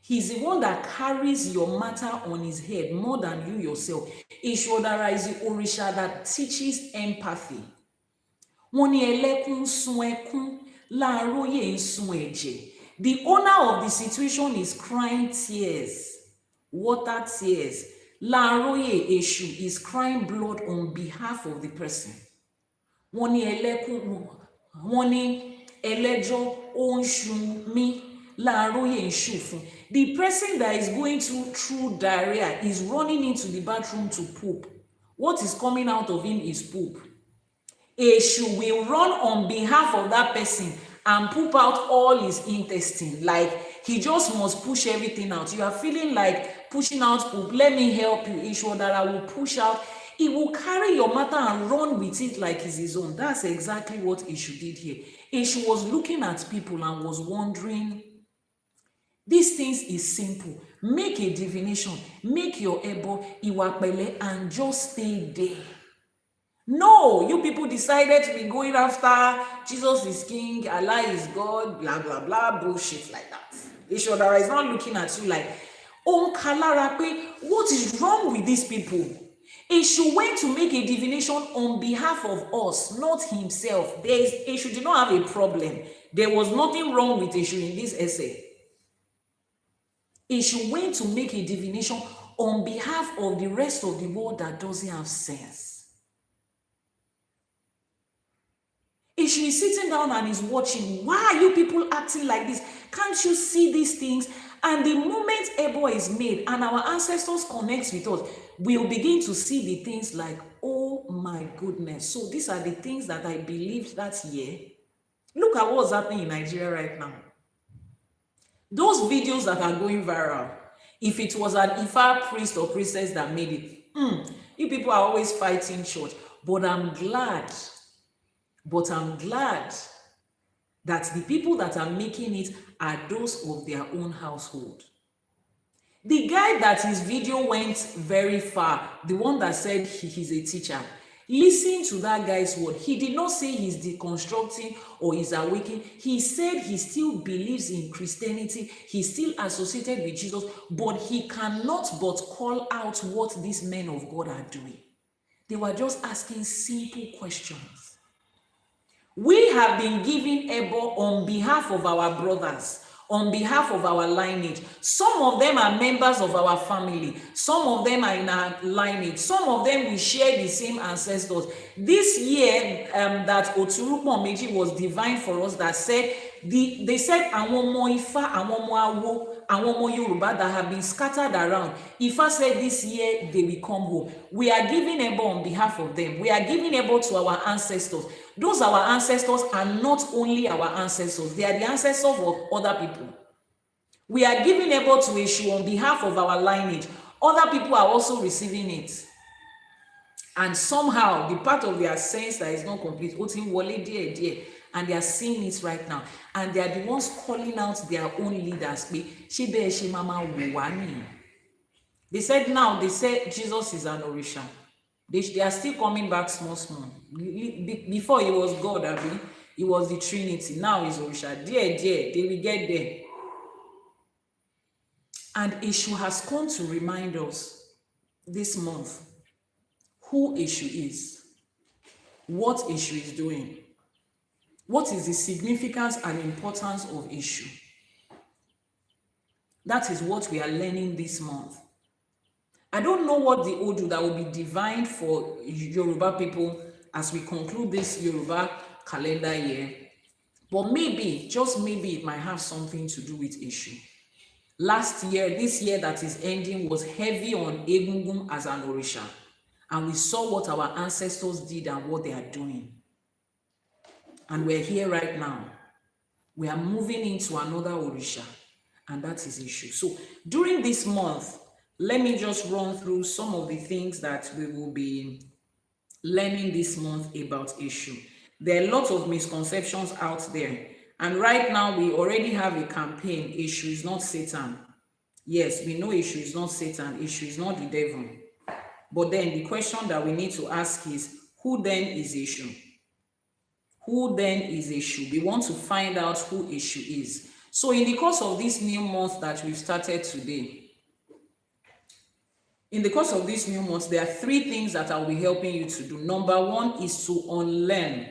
He's the one that carries your matter on his head more than you yourself. Eshu Ọ̀dàrà is the Orisha that teaches empathy. Wọ́n ní ẹlẹ́kún sun ẹkún, láàróyè ń sun ẹ̀jẹ̀. The owner of the situation is crying tears, water tears. Láàróyè Eshu is crying blood on behalf of the person. Wọ́n ní ẹlẹ́kún, wọ́n ní ẹlẹ́jọ́ ó ń ṣu mí, láàróyè ń ṣù fún. The person that is going through diarrhea is running into the bathroom to poop. What is coming out of him is poop. Eshu will run on behalf of that person and poop out all his intestine. Like he just must push everything out. You are feeling like pushing out poop. Let me help you. Eshu Ọ̀dàrà will push out. He will carry your matter and run with it like it's his own. That's exactly what Eshu did here. Eshu was looking at people and was wondering, these things is simple. Make a divination, make your ebo, iwapele, and just stay there. No, you people decided to be going after Jesus is king, Allah is God, blah, blah, blah, bullshit like that. Eshu Ọ̀dàrà is not looking at you like, oh, Kalarape, what is wrong with these people? Eshu went to make a divination on behalf of us, not himself. Eshu did not have a problem. There was nothing wrong with Eshu in this essay. Eshu went to make a divination on behalf of the rest of the world that doesn't have sense. Eshu is sitting down and is watching. Why are you people acting like this? Can't you see these things? And the moment Ebo is made and our ancestors connect with us, we'll begin to see the things like, oh my goodness. So these are the things that I believed that year. Look at what's happening in Nigeria right now. Those videos that are going viral, if it was an Ifa priest or priestess that made it, you people are always fighting short. But I'm glad that the people that are making it are those of their own household. The guy that his video went very far, the one that said he's a teacher, listen to that guy's word. He did not say he's deconstructing or he's awakening. He said he still believes in Christianity. He's still associated with Jesus, but he cannot but call out what these men of God are doing. They were just asking simple questions. We have been giving Ebo on behalf of our brothers, on behalf of our lineage. Some of them are members of our family. Some of them are in our lineage. Some of them we share the same ancestors. This year that Oturupon was divine for us, that said, they said, àwọn Ifá, àwọn Awo, àwọn Yoruba that have been scattered around. Ifá said this year they will come home. We are giving Ebo on behalf of them. We are giving Ebo to our ancestors. Those our ancestors are not only our ancestors, they are the ancestors of other people. We are giving Ebo to Eshu on behalf of our lineage. Other people are also receiving it. And somehow, the part of their sense that is not complete, and they are seeing it right now. And they are the ones calling out their own leaders. They said now, they said Jesus is an Orisha. They are still coming back small. Before he was God, he was the Trinity. Now he's Orisha. They will get there. And Eshu has come to remind us this month who Eshu is, what Eshu is doing, what is the significance and importance of Eshu. That is what we are learning this month. I don't know what the Odu that will be divine for Yoruba people as we conclude this Yoruba calendar year, but maybe, just maybe, it might have something to do with Eshu. Last year, this year that is ending was heavy on Egungun as an Orisha, and we saw what our ancestors did and what they are doing. And we're here right now. We are moving into another Orisha, and that is Eshu. So during this month, let me just run through some of the things that we will be learning this month about Eshu. There are lots of misconceptions out there. And right now, we already have a campaign, Eshu is not Satan. Yes, we know Eshu is not Satan, Eshu is not the devil. But then the question that we need to ask is, who then is Eshu? Who then is Eshu? We want to find out who Eshu is. So in the course of this new month that we've started today, there are 3 things that I'll be helping you to do. Number 1 is to unlearn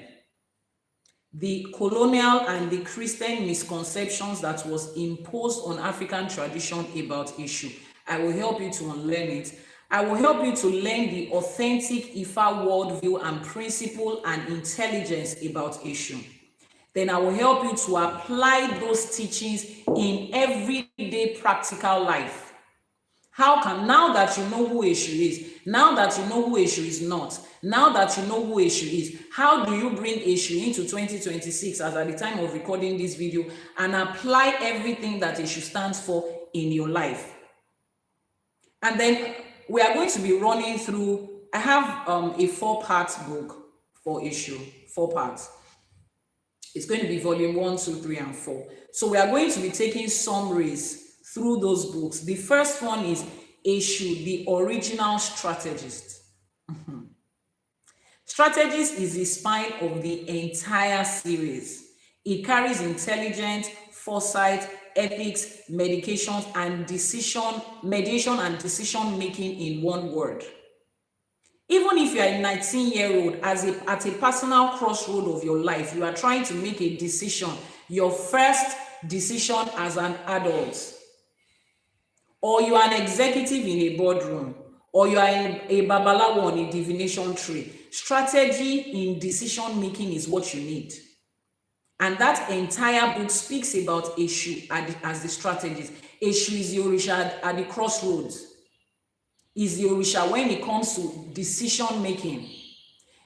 the colonial and the Christian misconceptions that was imposed on African tradition about Eshu. I will help you to unlearn it. I will help you to learn the authentic Ifa worldview and principle and intelligence about Eshu. Then I will help you to apply those teachings in everyday practical life. How can, now that you know who Eshu is, now that you know who Eshu is not, now that you know who Eshu is, how do you bring Eshu into 2026 as at the time of recording this video and apply everything that Eshu stands for in your life? And then we are going to be running through, I have a 4-part book for Eshu, 4 parts. It's going to be volume 1, 2, 3, and 4. So we are going to be taking summaries through those books. The first one is Eshu, the original strategist. Strategist is the spine of the entire series. It carries intelligence, foresight, ethics, mediation and decision making in one word. Even if you are a 19-year-old at a personal crossroad of your life, you are trying to make a decision, your first decision as an adult, or you are an executive in a boardroom, or you are a babalawo on a divination tree, strategy in decision making is what you need. And that entire book speaks about Eshu as the strategist. Eshu is the Orisha at the crossroads. Is the Orisha when it comes to decision making.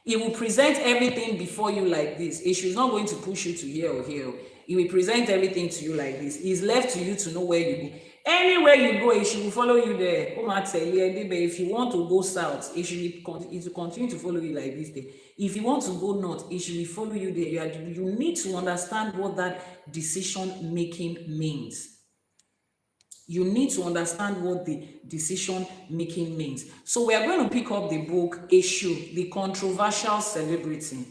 It will present everything before you like this. Eshu is not going to push you to here or here. It will present everything to you like this. It's left to you to know where you go. Anywhere you go, Eshu will follow you there. If you want to go south, Eshu will continue to follow you like this. If you want to go north, Eshu will follow you there. You need to understand what that decision making means. You need to understand what the decision making means. So we are going to pick up the book Eshu, the Controversial Celebrity.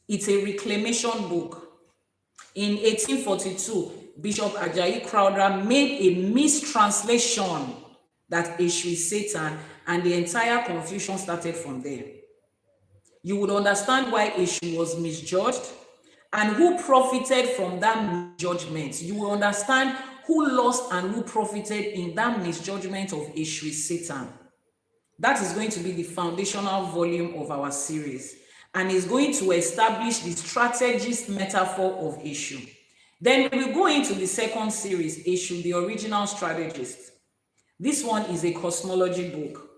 It's a reclamation book. In 1842, Bishop Ajayi Crowther made a mistranslation that Eshu is Satan, and the entire confusion started from there. You would understand why Eshu was misjudged and who profited from that misjudgment. You will understand who lost and who profited in that misjudgment of Eshu is Satan. That is going to be the foundational volume of our series, and is going to establish the strategist metaphor of Eshu. Then we will go into the second series, Eshu, the original strategist. This one is a cosmology book.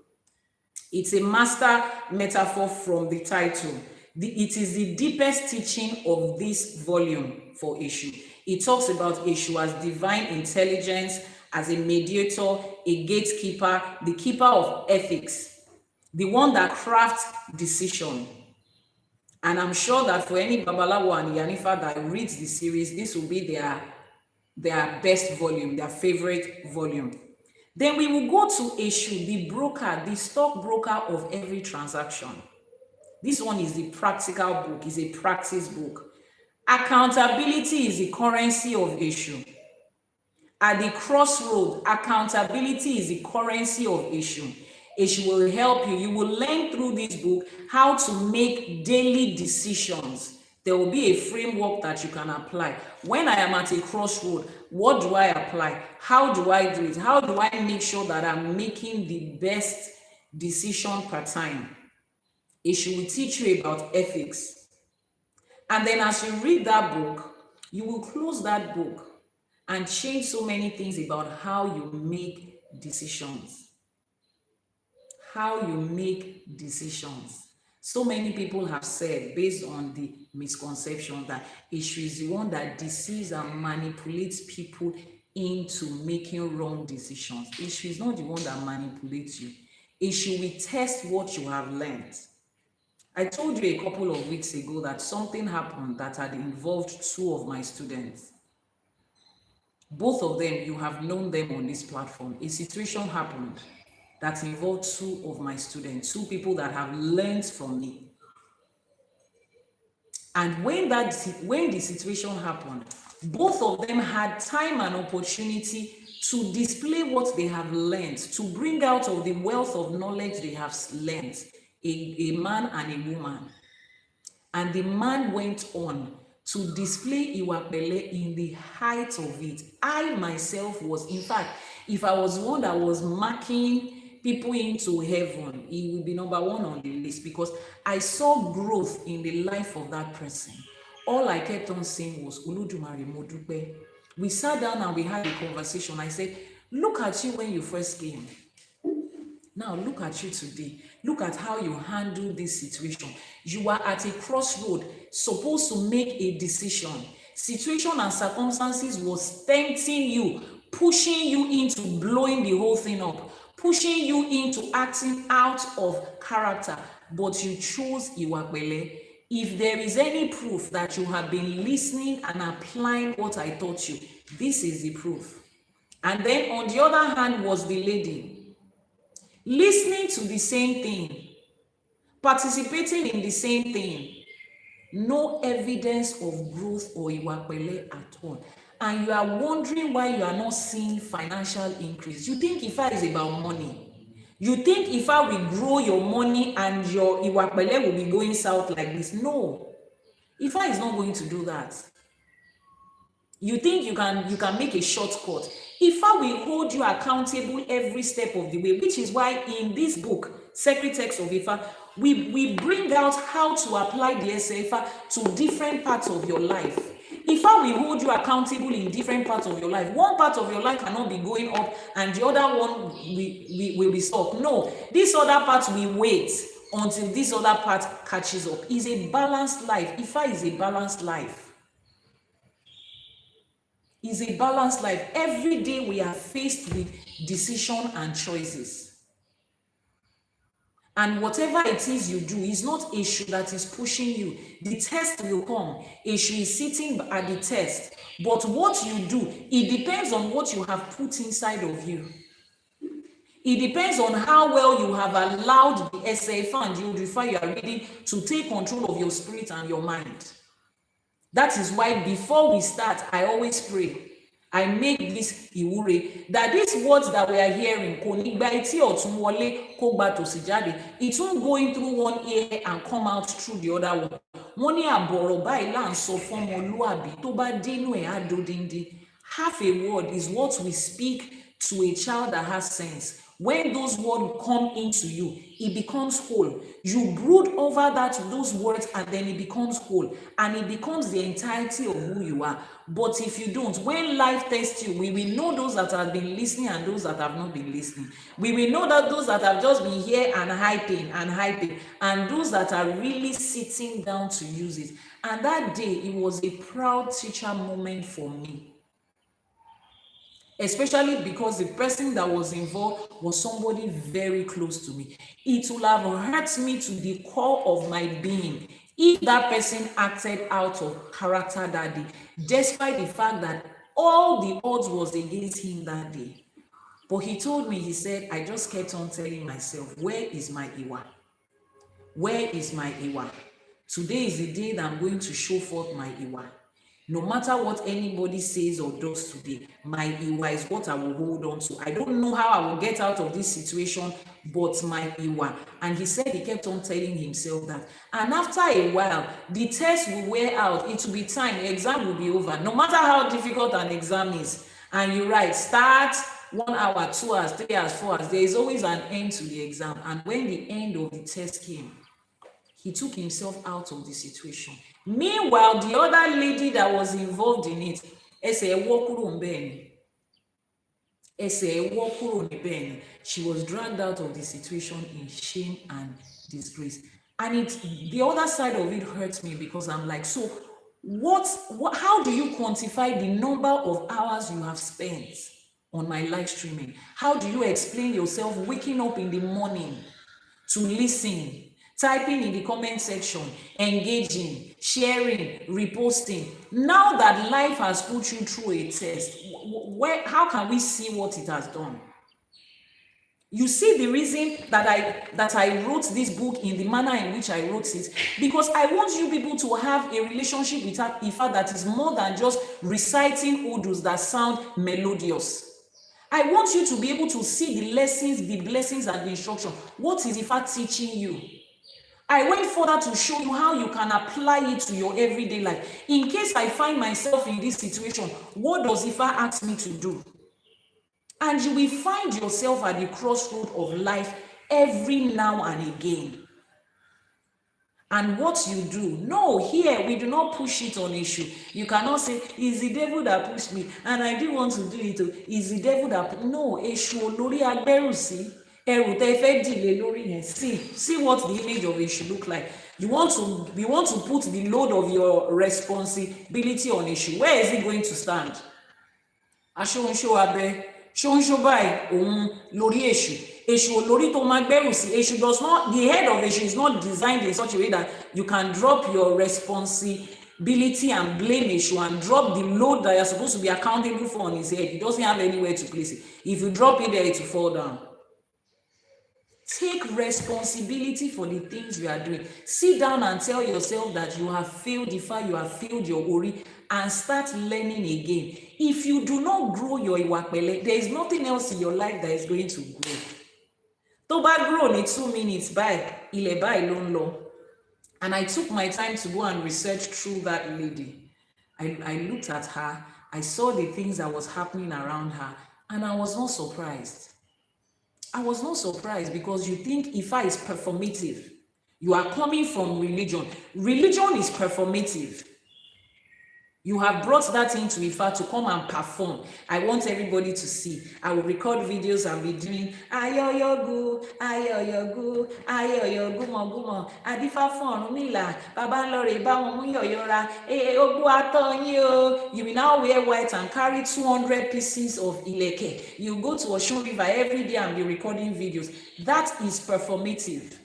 It's a master metaphor from the title. It is the deepest teaching of this volume for Eshu. It talks about Eshu as divine intelligence, as a mediator, a gatekeeper, the keeper of ethics, the one that crafts decision. And I'm sure that for any Babalawo and Iyanifa that reads the series, this will be their best volume, their favorite volume. Then we will go to Eshu, the broker, the stockbroker of every transaction. This one is the practical book, is a practice book. Accountability is the currency of Eshu. At the crossroad, accountability is the currency of Eshu. Eshu will help you. You will learn through this book how to make daily decisions. There will be a framework that you can apply. When I am at a crossroad, what do I apply? How do I do it? How do I make sure that I'm making the best decision per time? Eshu will teach you about ethics. And then as you read that book, you will close that book and change so many things about how you make decisions. How you make decisions. So many people have said, based on the misconception, that Eshu is the one that deceives and manipulates people into making wrong decisions. Eshu is not the one that manipulates you. Eshu will test what you have learned. I told you a couple of weeks ago that something happened that had involved 2 of my students. Both of them, you have known them on this platform. A situation happened that involved two of my students, two people that have learned from me. And when the situation happened, both of them had time and opportunity to display what they have learned, to bring out of the wealth of knowledge they have learned, a man and a woman. And the man went on to display Iwapele in the height of it. I myself was, in fact, if I was one that was marking people into heaven, he will be number one on the list, because I saw growth in the life of that person. All I kept on saying was, Olódùmarè mo dúpẹ́. We sat down and we had a conversation. I said, look at you when you first came. Now look at you today. Look at how you handle this situation. You are at a crossroad, supposed to make a decision. Situation and circumstances was tempting you, pushing you into blowing the whole thing up, pushing you into acting out of character, but you chose Iwapele. If there is any proof that you have been listening and applying what I taught you, this is the proof. And then on the other hand was the lady, listening to the same thing, participating in the same thing, no evidence of growth or Iwapele at all. And you are wondering why you are not seeing financial increase. You think Ifa is about money. You think Ifa will grow your money and your Iwapele will be going south like this. No, Ifa is not going to do that. You think you can make a shortcut. Ifa will hold you accountable every step of the way, which is why in this book, Sacred Text of Ifa, we bring out how to apply the Ifa to different parts of your life. Ifa will hold you accountable in different parts of your life. One part of your life cannot be going up and the other one will be stuck. No, this other part will wait until this other part catches up. It's a balanced life. Ifa is a balanced life. It's a balanced life. Every day we are faced with decision and choices. And whatever it is you do is not issue that is pushing you. The test will come. Issue is sitting at the test. But what you do, it depends on what you have put inside of you. It depends on how well you have allowed the Ifa and the Odù Ifá you are reading to take control of your spirit and your mind. That is why before we start, I always pray. I make this ìwúre that these words that we are hearing, it won't go in through one ear and come out through the other one. Wọ́n ní àbọ̀rọ̀ báyìí là ń sọ fún ọmọlúàbí tó bá dénú ẹ̀ á dodindi. Half a word is what we speak to a child that has sense. When those words come into you, it becomes whole. You brood over those words and then it becomes whole. And it becomes the entirety of who you are. But if you don't, when life tests you, we will know those that have been listening and those that have not been listening. We will know that those that have just been here and hyping, and those that are really sitting down to use it. And that day, it was a proud teacher moment for me. Especially because the person that was involved was somebody very close to me. It would have hurt me to the core of my being if that person acted out of character that day, despite the fact that all the odds was against him that day. But he told me, he said, I just kept on telling myself, where is my Iwa? Where is my Iwa? Today is the day that I'm going to show forth my Iwa. No matter what anybody says or does today, my Iwa is what I will hold on to. I don't know how I will get out of this situation, but my Iwa. And he said he kept on telling himself that. And after a while, the test will wear out. It will be time. The exam will be over. No matter how difficult an exam is. And you write, start 1 hour, 2 hours, 3 hours, 4 hours. There is always an end to the exam. And when the end of the test came, he took himself out of the situation. Meanwhile, the other lady that was involved in it, she was dragged out of the situation in shame and disgrace. And the other side of it hurts me because I'm like, so how do you quantify the number of hours you have spent on my live streaming? How do you explain yourself waking up in the morning to listen, typing in the comment section, engaging, sharing, reposting. Now that life has put you through a test, how can we see what it has done? You see the reason that I wrote this book in the manner in which I wrote it, because I want you people to have a relationship with Ifa that is more than just reciting odus that sound melodious. I want you to be able to see the lessons, the blessings, and the instruction. What is Ifa teaching you? I went further to show you how you can apply it to your everyday life. In case I find myself in this situation, what does Ifa ask me to do? And you will find yourself at the crossroad of life every now and again. And what you do, no, here we do not push it on issue. You cannot say, it's the devil that pushed me, and I didn't want to do it. It's the devil that, no, Eshu olórí agbẹ́rù sí, ẹrù tẹ́ fẹ́ dìlé lórí yẹn. See what the image of Eshu look like. We want to put the load of your responsibility on Eshu. Where is it going to stand? Aṣóhunṣó abẹ, ṣóhunṣó báyìí, òun lórí Eshu. Eshu olórí tó máa gbẹ́rù sí. Eshu does not, the head of Eshu is not designed in such a way that you can drop your responsibility and blame Eshu and drop the load that you're supposed to be accountable for on his head. He doesn't have anywhere to place it. If you drop it there, it will fall down. Take responsibility for the things you are doing. Sit down and tell yourself that you have failed Ifa, you have failed your Ori, and start learning again. If you do not grow your Iwapele, there is nothing else in your life that is going to grow. Tó bá grow in 2 minutes by ilẹ̀ báyìí ló ń lọ. And I took my time to go and research through that lady. I looked at her, I saw the things that was happening around her, and I was not surprised. I was not surprised, because you think Ifa is performative. You are coming from religion. Religion is performative. You have brought that into Ifa to come and perform. I want everybody to see. I will record videos and be doing ayoyogu, ayoyogu, ayoyogu mogumo, adifa fun Ọ̀rúnmìlà, baba lore ba won mu yoyora, ogu ato yin o. You will now wear white and carry 200 pieces of ileke. You go to Osun River every day and be recording videos. That is performative.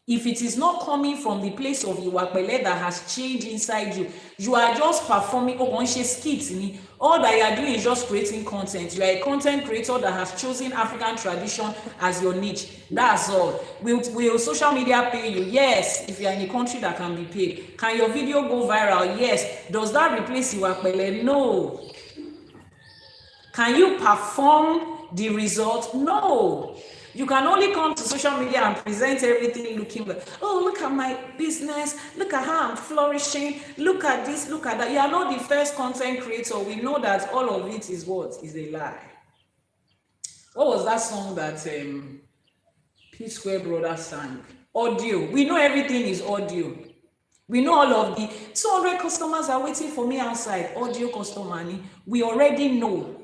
If it is not coming from the place of Iwapele that has changed inside you, you are just performing skits. All that you are doing is just creating content. You are a content creator that has chosen African tradition as your niche. That's all. Will social media pay you? Yes, if you are in a country that can be paid. Can your video go viral? Yes. Does that replace Iwapele? No. Can you perform the result? No. You can only come to social media and present everything looking like, oh, look at my business, look at how I'm flourishing, look at this, look at that. You are not the first content creator. We know that all of it is what? Is a lie. What was that song that P Square Brothers sang? Audio. We know everything is audio. We know all of the 200 customers are waiting for me outside. Audio customer. We already know.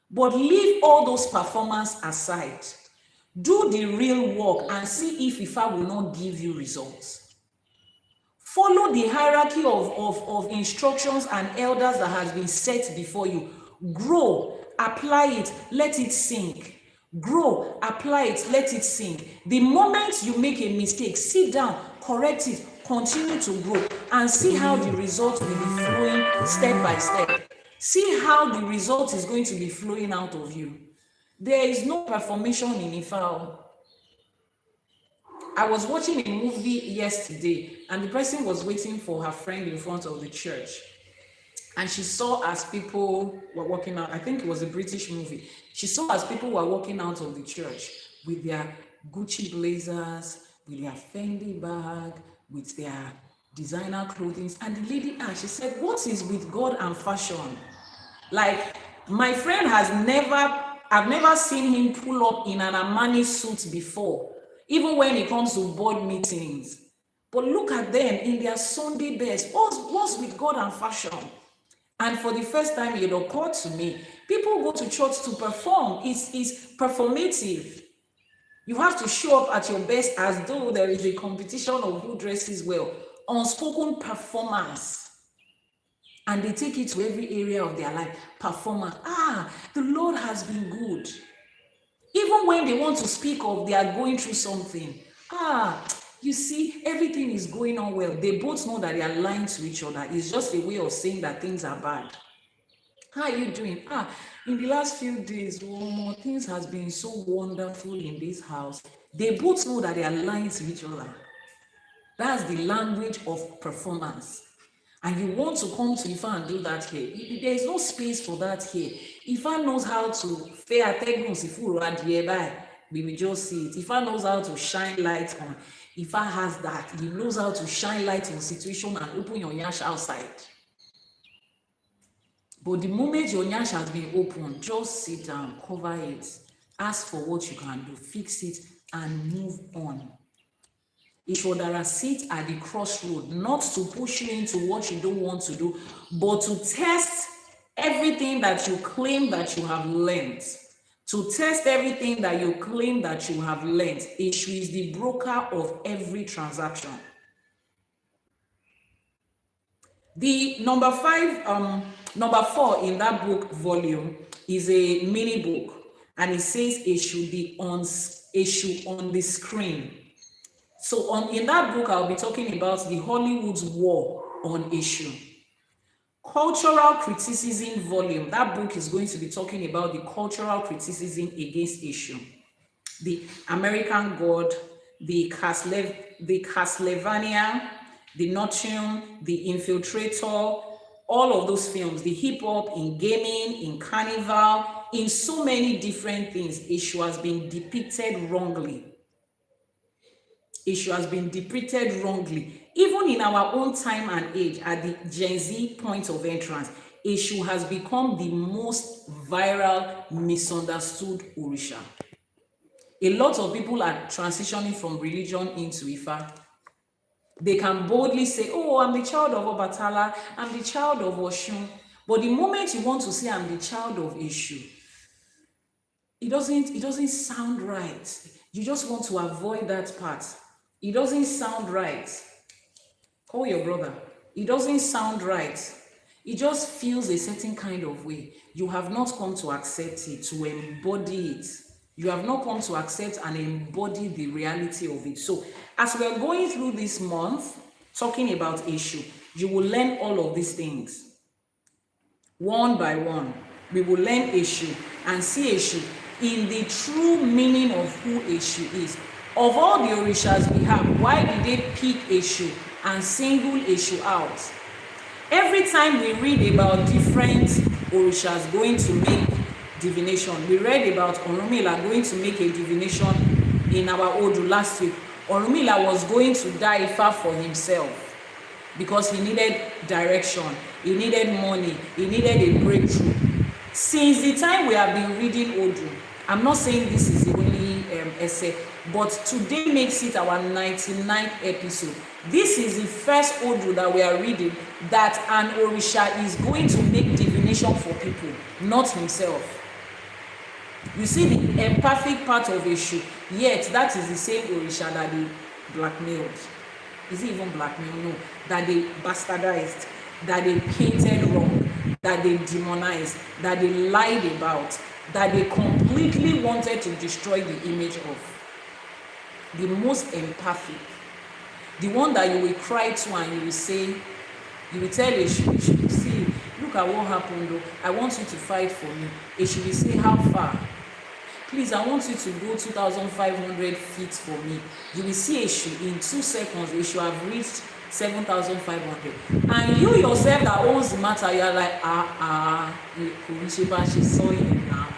But leave all those performance aside. Do the real work and see if Ifa will not give you results. Follow the hierarchy of instructions and elders that has been set before you. Grow, apply it, let it sink. Grow, apply it, let it sink. The moment you make a mistake, sit down, correct it, continue to grow, and see how the result will be flowing step by step. See how the result is going to be flowing out of you. There is no performation in Ifa. I was watching a movie yesterday, and the person was waiting for her friend in front of the church. And she saw as people were walking out, I think it was a British movie. She saw as people were walking out of the church with their Gucci blazers, with their Fendi bag, with their designer clothing. And the lady asked, she said, what is with God and fashion? Like, my friend I've never seen him pull up in an Armani suit before, even when it comes to board meetings. But look at them in their Sunday best. What's with God and fashion? And for the first time, it occurred to me, people go to church to perform. It's performative. You have to show up at your best as though there is a competition of who dresses well. Unspoken performance. And they take it to every area of their life. Performance. The Lord has been good. Even when they want to speak of they are going through something. You see, everything is going on well. They both know that they are lying to each other. It's just a way of saying that things are bad. How are you doing? In the last few days, things has been so wonderful in this house. They both know that they are lying to each other. That's the language of performance. And you want to come to Ifa and do that here. There is no space for that here. Ifa knows how to fair we will just see it. Ifa knows how to shine light on. Ifa has that. He knows how to shine light on situation and open your nyash outside. But the moment your nyash has been opened, just sit down, cover it, ask for what you can do, fix it, and move on. Ishodara sit at the crossroad, not to push you into what you don't want to do, but to test everything that you claim that you have learned. To test everything that you claim that you have learned. Ishu is the broker of every transaction. The number 4 in that book volume is a mini book, and it says Ishu on the screen. So in that book, I'll be talking about the Hollywood's war on Ishu. Cultural criticism volume, that book is going to be talking about the cultural criticism against Ishu. The American God, the Castlevania, the Nocturne, the Infiltrator, all of those films, the hip hop, in gaming, in carnival, in so many different things, Ishu has been depicted wrongly. Issue has been depicted wrongly. Even in our own time and age, at the Gen Z point of entrance, Issue has become the most viral, misunderstood Orisha. A lot of people are transitioning from religion into Ifa. They can boldly say, oh, I'm the child of Obatala, I'm the child of Oshun. But the moment you want to say I'm the child of Issue, it doesn't sound right. You just want to avoid that part. It doesn't sound right. Call your brother. It doesn't sound right. It just feels a certain kind of way. You have not come to accept it, to embody it. You have not come to accept and embody the reality of it. So as we are going through this month, talking about Issue, you will learn all of these things. One by one, we will learn Issue and see Issue in the true meaning of who Issue is. Of all the Orishas we have, why did they pick Issue and single Issue out? Every time we read about different Orishas going to make divination, we read about Orunmila going to make a divination in our Odù last week. Orunmila was going to die Ifa for himself because he needed direction, he needed money, he needed a breakthrough. Since the time we have been reading Odù, I'm not saying this is the only essay, but today makes it our 99th episode. This is the first Odù that we are reading that an Orisha is going to make divination for people, not himself. You see the empathic part of Issue, yet that is the same Orisha that they blackmailed. Is it even blackmail? No. That they bastardized, that they painted wrong, that they demonized, that they lied about, that they completely wanted to destroy the image of. The most empathic, the one that you will cry to and you will say, you will tell Issue, see, look at what happened though. I want you to fight for me. Issue will say, how far? Please, I want you to go 2,500 feet for me. You will see Issue in 2 seconds. Issue have reached 7,500. And you yourself that owns the matter, you are like, she saw it now.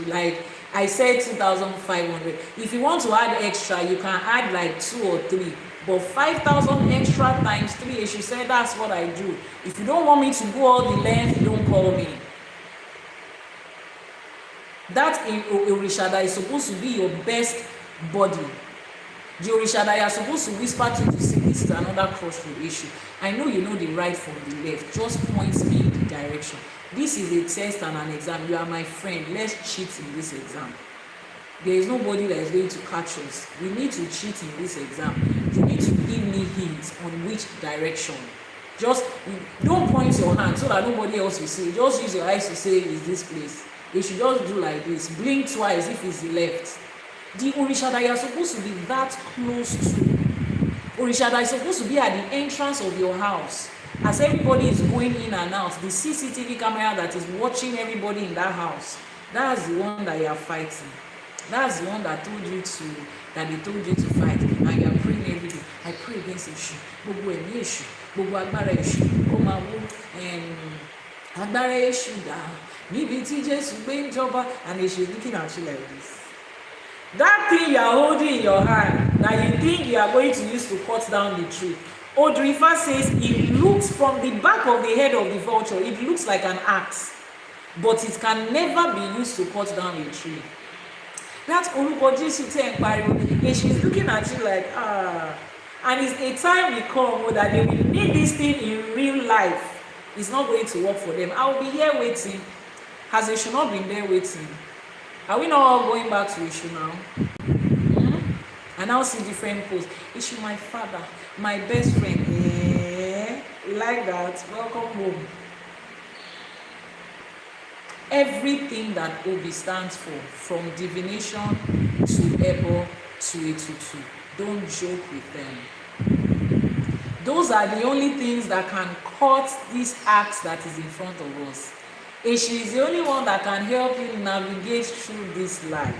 Like I said 2,500. If you want to add extra, you can add like 2 or 3. But 5,000 extra times 3, Issue said, that's what I do. If you don't want me to go all the length, don't call me. That Orisha that is supposed to be your best body. The Orisha that you are supposed to whisper to say, this is another crossroad Issue. I know you know the right from the left. Just point me in the direction. This is a test and an exam. You are my friend. Let's cheat in this exam. There is nobody that is going to catch us. We need to cheat in this exam. You need to give me hints on which direction. Just don't point your hand so that nobody else will see. Just use your eyes to say, is this place? You should just do like this. Blink twice if it's the left. The Orisha that you are supposed to be that close to. Orisha that is supposed to be at the entrance of your house. As everybody is going in and out, the CCTV camera that is watching everybody in that house, that's the one that you are fighting. That's the one that they told you to fight, and you are praying every day. I pray against issue. Gbogbo ẹ̀mí èṣù, gbogbo agbára èṣù, kó máa wó agbára èṣù dà. Níbi tí Jésù gbé ń jọba, and èṣù is looking at you like this. That thing you are holding in your hand that you think you are going to use to cut down the tree, Odù Ifá says it looks from the back of the head of the vulture, it looks like an axe, but it can never be used to cut down a tree. That's orúkọ Jésù tẹ́ ń pariwo, and she's looking at you like, and it's a time will come that they will need this thing in real life. It's not going to work for them. I will be here waiting. Has they should not been there waiting? Are we not all going back to issue now? I now see different posts. Issue, my father, my best friend. Like that. Welcome home. Everything that Obi stands for, from divination to Ebo to Etutu, don't joke with them. Those are the only things that can cut this axe that is in front of us. She is the only one that can help you navigate through this life.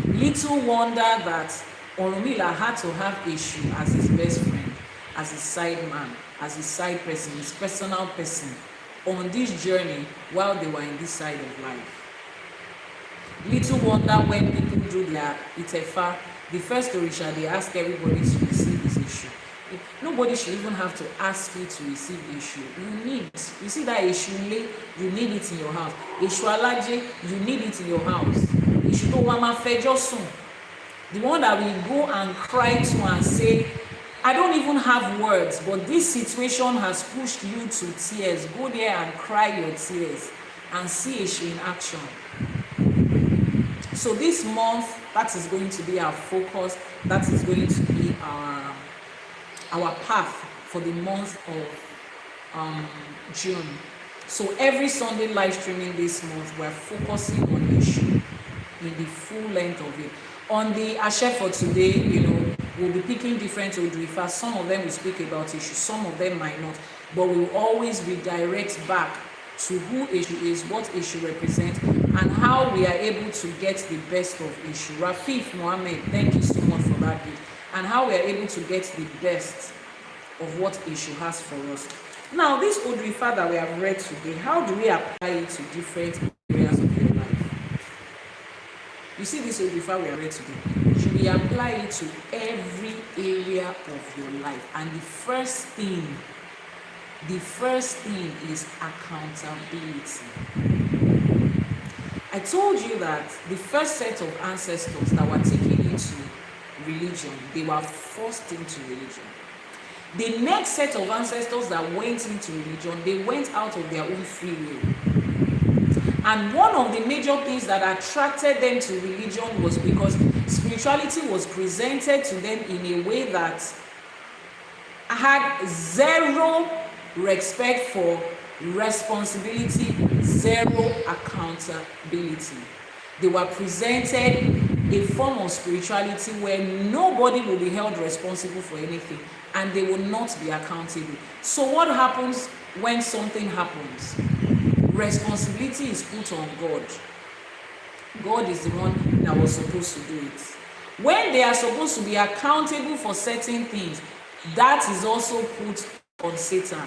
Little wonder that Orunmila had to have Eshu as his best friend, as his side man, as his side person, his personal person, on this journey while they were in this side of life. Little wonder when people do their Itefa, the first Orisha, they ask everybody to receive this issue. Nobody should even have to ask you to receive issue. You see that issue, you need it in your house. Issue alaje, you need it in your house. Issue to wama fejo soon. The one that we go and cry to and say, I don't even have words, but this situation has pushed you to tears. Go there and cry your tears and see issue in action. So this month, that is going to be our focus. That is going to be our path for the month of June. So every Sunday live streaming this month, we're focusing on issue in the full length of it. On the Ashe for today, we'll be picking different Odù Ifá. Some of them will speak about issue, some of them might not, but we'll always redirect back to who issue is, what issue represents, and how we are able to get the best of issue. Rafif Mohammed, thank you so much for that gift. And how we are able to get the best of what issue has for us. Now, this Odù Ifá that we have read today, how do we apply it to different areas of your life? You see this Odù Ifá we have read today, should we apply it to every area of your life? And the first thing is accountability. I told you that the first set of ancestors that were taken into religion, they were forced into religion. The next set of ancestors that went into religion, they went out of their own free will. And one of the major things that attracted them to religion was because spirituality was presented to them in a way that had zero respect for responsibility, zero accountability. They were presented a form of spirituality where nobody will be held responsible for anything and they will not be accountable. So what happens when something happens? Responsibility is put on God. God is the one that was supposed to do it. When they are supposed to be accountable for certain things, that is also put on Satan.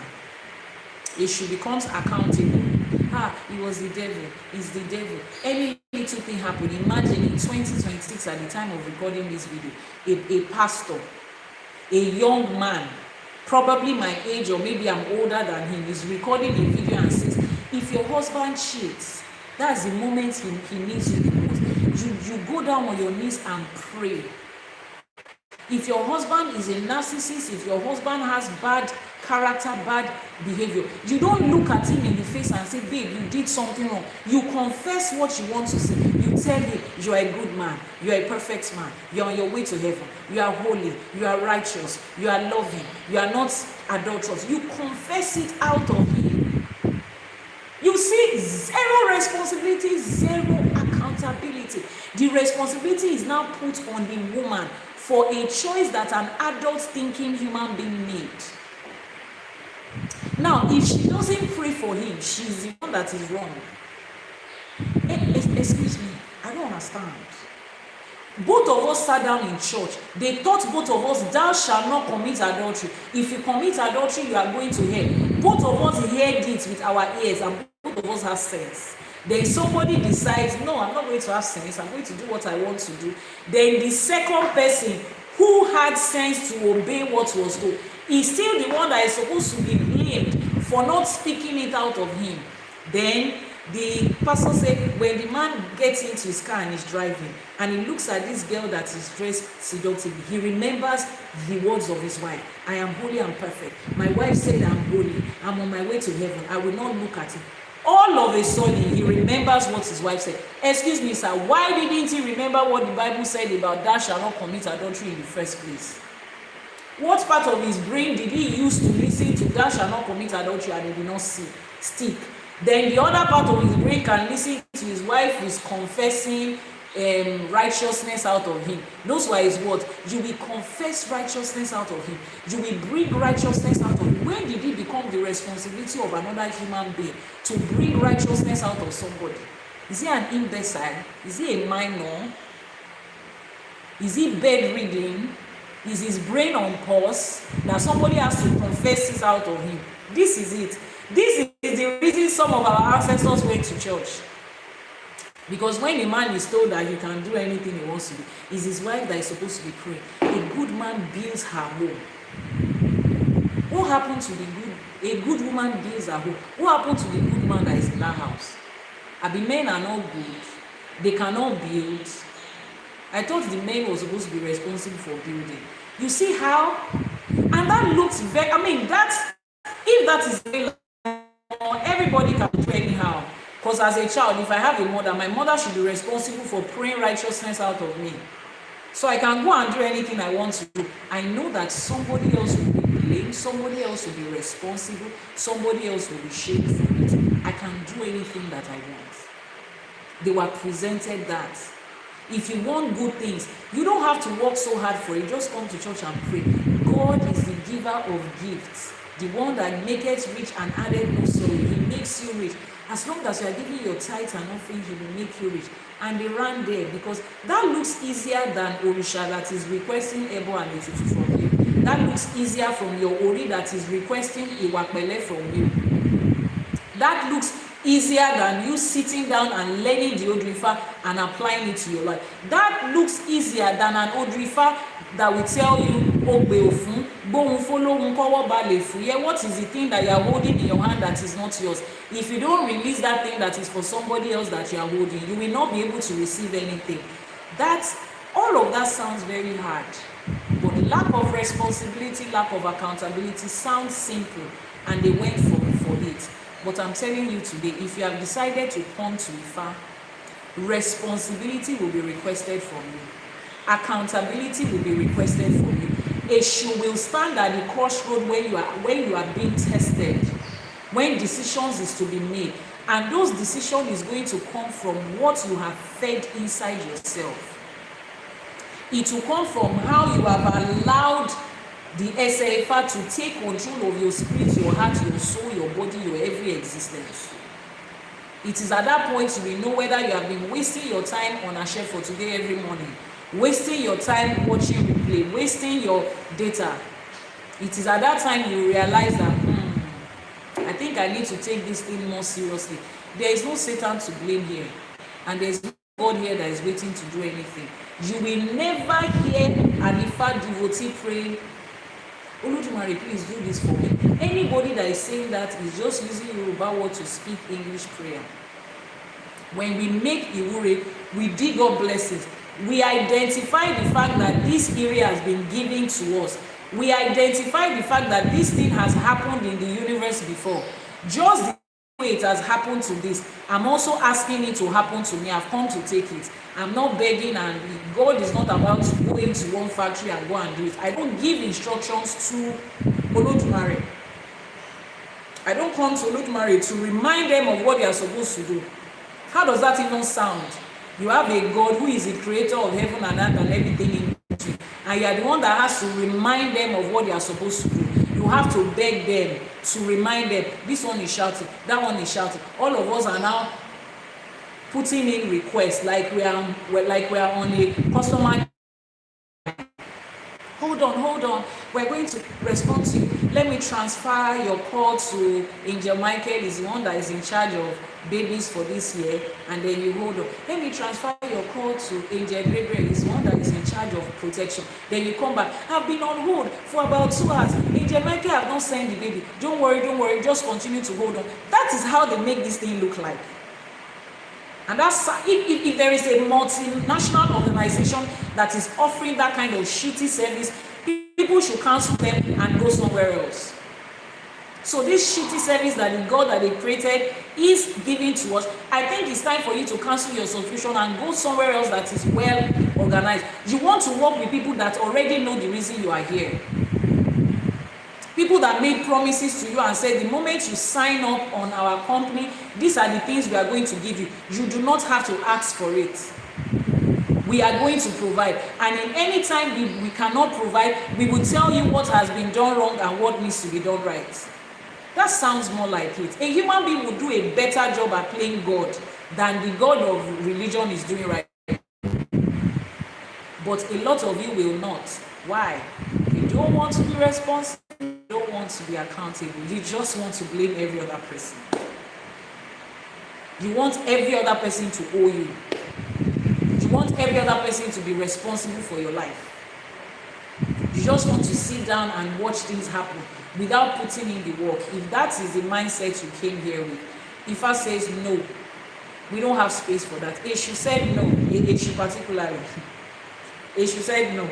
Issue becomes accountable. It was the devil. It's the devil. Any little thing happened. Imagine in 2026, at the time of recording this video, a pastor, a young man, probably my age or maybe I'm older than him, is recording a video and says, if your husband cheats, that's the moment he needs you the most. You go down on your knees and pray. If your husband is a narcissist, if your husband has bad character, bad behavior, you don't look at him in the face and say, babe, you did something wrong. You confess what you want to say. You tell him, you are a good man, you are a perfect man, you are on your way to heaven, you are holy, you are righteous, you are loving, you are not adulterous. You confess it out of him. You see, zero responsibility, zero accountability. The responsibility is now put on the woman for a choice that an adult thinking human being made. Now, if she doesn't pray for him, she's the one that is wrong. Excuse me, I don't understand. Both of us sat down in church. They taught both of us, thou shalt not commit adultery. If you commit adultery, you are going to hell. Both of us heard it with our ears, and both of us have sense. Then somebody decides, no, I'm not going to have sense, I'm going to do what I want to do. Then the second person who had sense to obey what was told is still the one that is supposed to be blamed for not speaking it out of him. Then the pastor said, when the man gets into his car and is driving, and he looks at this girl that is dressed seductively, he remembers the words of his wife. I am holy and perfect. My wife said I'm holy. I'm on my way to heaven. I will not look at it. All of a sudden, he remembers what his wife said. Excuse me, sir, why didn't he remember what the Bible said about thou shalt not commit adultery in the first place? What part of his brain did he use to listen to thou shalt not commit adultery and he did not stick? Then the other part of his brain can listen to his wife is confessing righteousness out of him. Those were his words. You will confess righteousness out of him. You will bring righteousness out of him. When did it become the responsibility of another human being to bring righteousness out of somebody? Is he an imbecile? Is he a minor? Is he bedridden? Is his brain on pause that somebody has to confess this out of him? This is it. This is the reason some of our ancestors went to church. Because when a man is told that he can do anything he wants to do, it's his wife that is supposed to be praying. A good man builds her home. What happened to the good? A good woman builds her home. What happened to the good man that is in that house? The men are not good. They cannot build. I thought the men were supposed to be responsible for building. You see how? And that looks very, if that is very long, everybody can do anyhow. Because as a child, if I have a mother, my mother should be responsible for praying righteousness out of me. So I can go and do anything I want to do. I know that somebody else will be blamed, somebody else will be responsible, somebody else will be shamed for it. I can do anything that I want. They were presented that. If you want good things, you don't have to work so hard for it. Just come to church and pray. God is the giver of gifts, the one that maketh rich and addeth no sorrow. He makes you rich. As long as you are giving your tithe and offering, he will make you rich. And they ran there because that looks easier than Orisha that is requesting Ebo and Etutu from you. That looks easier from your Ori that is requesting Iwapele from you. That looks easier than you sitting down and learning the Odù Ifá and applying it to your life. That looks easier than an Odù Ifá that will tell you, Ogbe ofun, bohun folohun kowo bale fu. Yeah, what is the thing that you are holding in your hand that is not yours? If you don't release that thing that is for somebody else that you are holding, you will not be able to receive anything. All of that sounds very hard. But lack of responsibility, lack of accountability sounds simple, and they went for it. But I'm telling you today, if you have decided to come to Ifá, responsibility will be requested from you. Accountability will be requested from you. Eshu will stand at the crossroad when you are being tested, when decisions is to be made. And those decisions is going to come from what you have fed inside yourself. It will come from how you have allowed the Esefa to take control of your spirit, your heart, your soul, your body, your every existence. It is at that point you will know whether you have been wasting your time on a chef for today every morning, wasting your time watching replay, wasting your data. It is at that time you realize that I think I need to take this thing more seriously. There is no Satan to blame here, and there is no God here that is waiting to do anything. You will never hear an Ifá devotee praying, Olódùmarè, please do this for me. Anybody that is saying that is just using Yoruba word to speak English prayer. When we make Iwure, we dig up blessings. We identify the fact that this area has been given to us. We identify the fact that this thing has happened in the universe before. Just the way it has happened to this, I'm also asking it to happen to me. I've come to take it. I'm not begging, and God is not about to go into one factory and go and do it. I don't give instructions to Olódùmarè. I don't come to Olódùmarè to remind them of what they are supposed to do. How does that even sound? You have a God who is the creator of heaven and earth and everything in between, and you are the one that has to remind them of what they are supposed to do. You have to beg them to remind them. This one is shouting, that one is shouting. All of us are now putting in requests like we are on a customer. Hold on, we're going to respond to you. Let me transfer your call to Angel Michael, is the one that is in charge of babies for this year, and then you hold on. Let me transfer your call to Angel Gabriel, is the one that is in charge of protection. Then you come back. I've been on hold for about 2 hours. Angel Michael have not sent the baby. Don't worry, just continue to hold on. That is how they make this thing look like. And that's if there is a multinational organization that is offering that kind of shitty service, people should cancel them and go somewhere else. So this shitty service that the God that they created is giving to us, I think it's time for you to cancel your subscription and go somewhere else that is well organized. You want to work with people that already know the reason you are here. People that made promises to you and said, the moment you sign up on our company, these are the things we are going to give you. You do not have to ask for it. We are going to provide. And in any time we cannot provide, we will tell you what has been done wrong and what needs to be done right. That sounds more like it. A human being will do a better job at playing God than the God of religion is doing right. But a lot of you will not. Why? You don't want to be responsible. You don't want to be accountable. You just want to blame every other person. You want every other person to owe you. You want every other person to be responsible for your life. You just want to sit down and watch things happen without putting in the work. If that is the mindset you came here with, Ifa says no. We don't have space for that. Eshu said no. Eshu particularly. Eshu said no.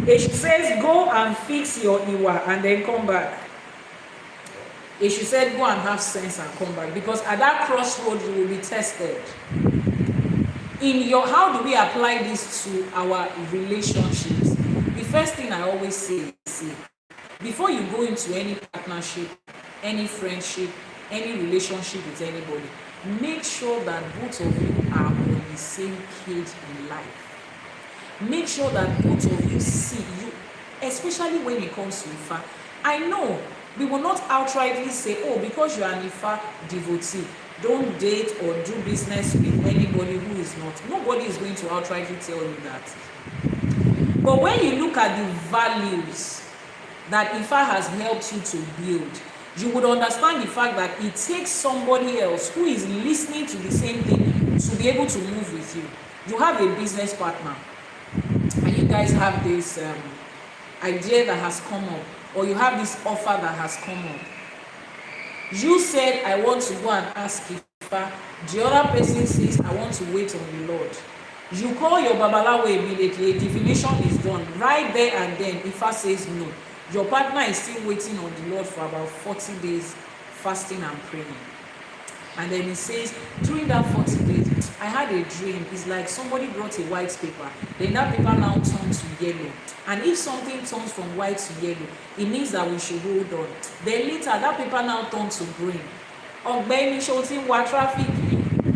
Eshu says go and fix your Iwa and then come back. Eshu said go and have sense and come back, because at that crossroad you will be tested. How do we apply this to our relationships? The first thing I always say is, before you go into any partnership, any friendship, any relationship with anybody, make sure that both of you are on the same page in life. Make sure that both of you see you, especially when it comes to Ifa. I know we will not outrightly say, oh, because you are an Ifa devotee, don't date or do business with anybody who is not. Nobody is going to outrightly tell you that. But when you look at the values that Ifa has helped you to build, you would understand the fact that it takes somebody else who is listening to the same thing to be able to move with you. You have a business partner, and you guys have this idea that has come up, or you have this offer that has come up. You said, I want to go and ask Ifa. The other person says, I want to wait on the Lord. You call your Babalawo immediately, a divination is done. Right there and then, Ifa says no. Your partner is still waiting on the Lord for about 40 days, fasting and praying. And then he says, during that 40 days, I had a dream. It's like somebody brought a white paper. Then that paper now turns to yellow. And if something turns from white to yellow, it means that we should hold on. Then later, that paper now turns to green. Ogbeni shouting, what traffic?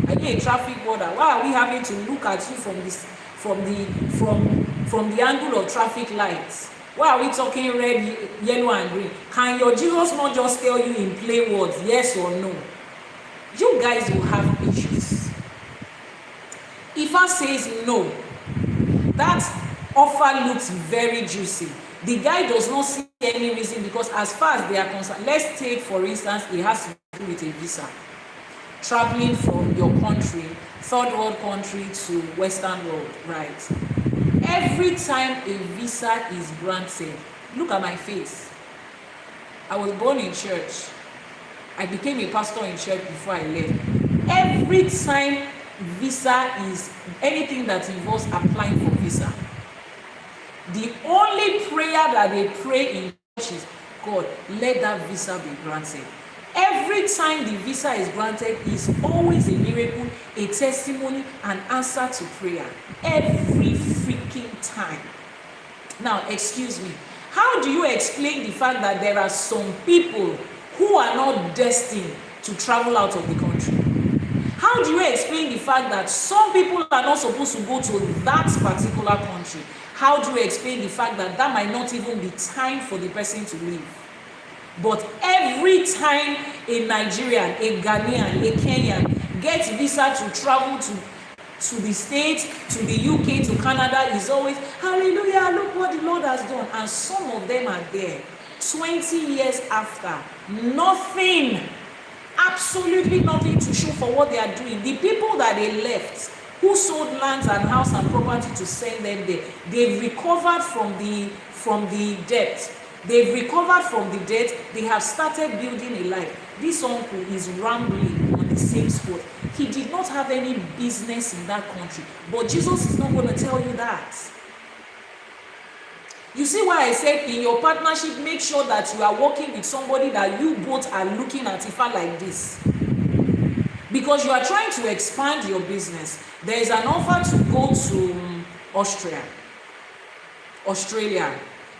Are you a traffic warden? Why are we having to look at you from the angle of traffic lights? Why are we talking red, yellow, and green? Can your Jesus not just tell you in plain words, yes or no? You guys will have issues. Ifa says no. That offer looks very juicy. The guy does not see any reason, because as far as they are concerned, let's take for instance, it has to do with a visa. Traveling from your country, third world country to Western world, right? Every time a visa is granted, look at my face. I was born in church. I became a pastor in church before I left. Every time visa is anything that involves applying for visa, the only prayer that they pray in church is, God, let that visa be granted. Every time the visa is granted is always a miracle, a testimony, an answer to prayer. Every freaking time. Now, excuse me. How do you explain the fact that there are some people who are not destined to travel out of the country? How How do you explain the fact that some people are not supposed to go to that particular country? How do you explain the fact that that might not even be time for the person to leave? But every time a Nigerian, a Ghanaian, a Kenyan gets visa to travel to the States, to the UK, to Canada, is always, hallelujah, look what the Lord has done. And some of them are there 20 years after, nothing, absolutely nothing to show for what they are doing. The people that they left, who sold lands and house and property to send them there, they've recovered from the debt. They've recovered from the debt. They have started building a life. This uncle is rambling on the same spot. He did not have any business in that country. But Jesus is not going to tell you that. You see why I said in your partnership, make sure that you are working with somebody that you both are looking at Ifa like this. Because you are trying to expand your business. There is an offer to go to Australia,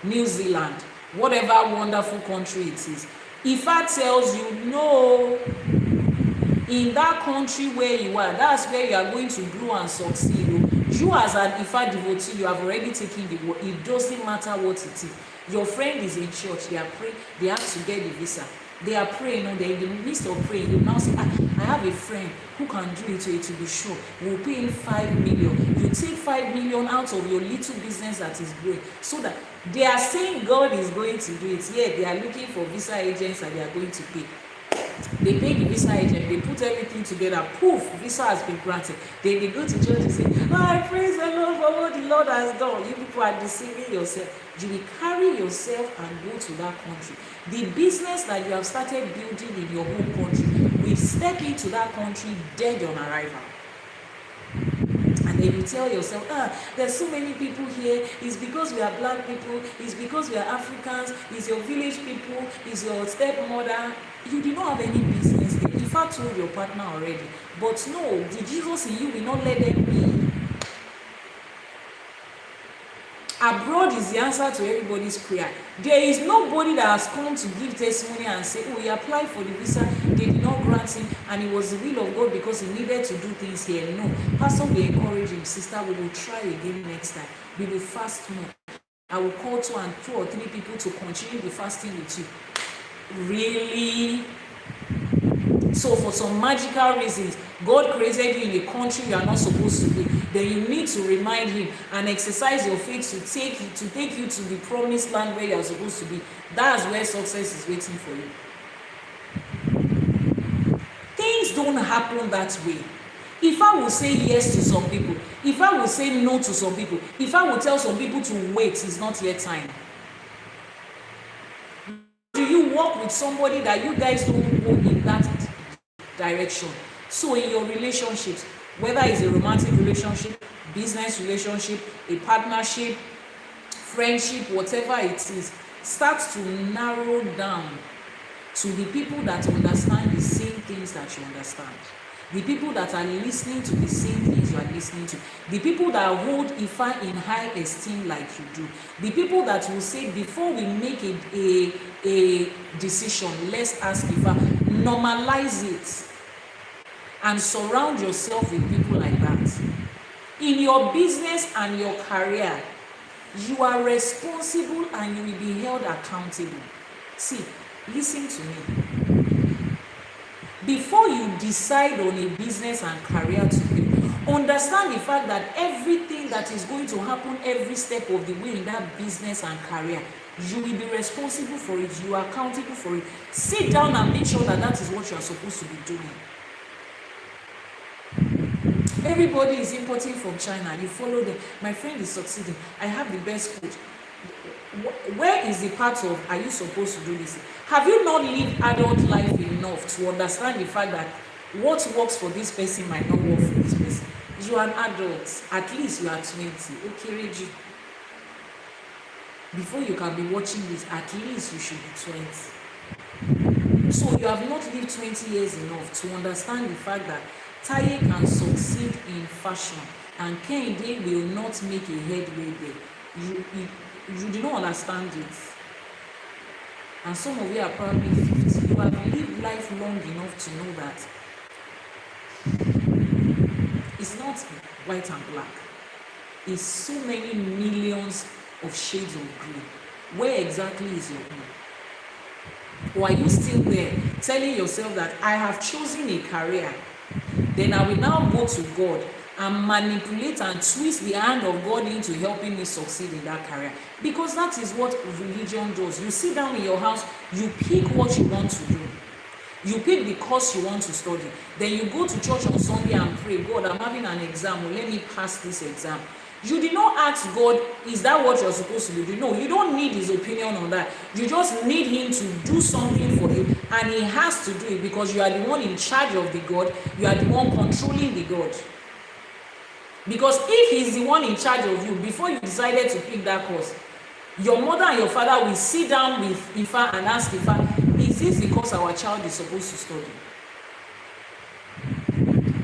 New Zealand, whatever wonderful country it is. Ifa tells you, no, in that country where you are, that's where you are going to grow and succeed. You as an Ifa devotee, you have already taken the word. It doesn't matter what it is. Your friend is in church, they are praying, they have to get the visa. They are praying, and they're in the midst of praying. You now say, I have a friend who can do it to be sure. We'll pay him 5 million. You take 5 million out of your little business that is growing. So that they are saying God is going to do it. Yeah, they are looking for visa agents and they are going to pay. They pay the visa agent, they put everything together, poof, visa has been granted. Then they go to church and say, I praise the Lord for what the Lord has done. You people are deceiving yourself. You will carry yourself and go to that country. The business that you have started building in your home country will step into that country dead on arrival. And then you tell yourself, there's so many people here. It's because we are black people. It's because we are Africans. It's your village people. It's your stepmother. You did not have any business there. If I told your partner already. But no, the Jesus in you will not let them be. Abroad is the answer to everybody's prayer. There is nobody that has come to give testimony and say, oh, he applied for the visa, they did not grant him, and it was the will of God because he needed to do things here. No. Pastor will encourage him, sister, we will try again next time. We will fast more. I will call 2 or 3 people to continue the fasting with you. Really? So for some magical reasons, God created you in a country you are not supposed to be. Then you need to remind him and exercise your faith to take you to the promised land where you are supposed to be. That's where success is waiting for you. Things don't happen that way. If I will say yes to some people, if I will say no to some people, if I will tell some people to wait, it's not yet time. Do you work with somebody that you guys don't go in that direction? So in your relationships, whether it's a romantic relationship, business relationship, a partnership, friendship, whatever it is, start to narrow down to the people that understand the same things that you understand. The people that are listening to the same things you are listening to. The people that hold Ifa in high esteem like you do. The people that will say, before we make a decision, let's ask Ifa. Normalize it. And surround yourself with people like that. In your business and your career, you are responsible and you will be held accountable. See, listen to me. Before you decide on a business and career to do, understand the fact that everything that is going to happen every step of the way in that business and career, you will be responsible for it. You are accountable for it. Sit down and make sure that that is what you are supposed to be doing. Everybody is importing from China. You follow them. My friend is succeeding. I have the best coach. Where is the part of, are you supposed to do this? Have you not lived adult life enough to understand the fact that what works for this person might not work for this person? You are an adult. At least you are 20. Okay, Reggie. Before you can be watching this, at least you should be 20. So you have not lived 20 years enough to understand the fact that Taye can succeed in fashion and Kehinde will not make a headway there. You do not understand it. And some of you are probably 50. You have lived life long enough to know that is not white and black. It's so many millions of shades of green. Where exactly is your own? Or are you still there telling yourself that I have chosen a career, then I will now go to God and manipulate and twist the hand of God into helping me succeed in that career? Because that is what religion does. You sit down in your house, you pick what you want to do. You pick the course you want to study. Then you go to church on Sunday and pray, God, I'm having an exam. Well, let me pass this exam. You did not ask God, is that what you're supposed to do? No, you don't need his opinion on that. You just need him to do something for you, and he has to do it because you are the one in charge of the God. You are the one controlling the God. Because if he's the one in charge of you, before you decided to pick that course, your mother and your father will sit down with Ifa and ask Ifa, is this the course our child is supposed to study?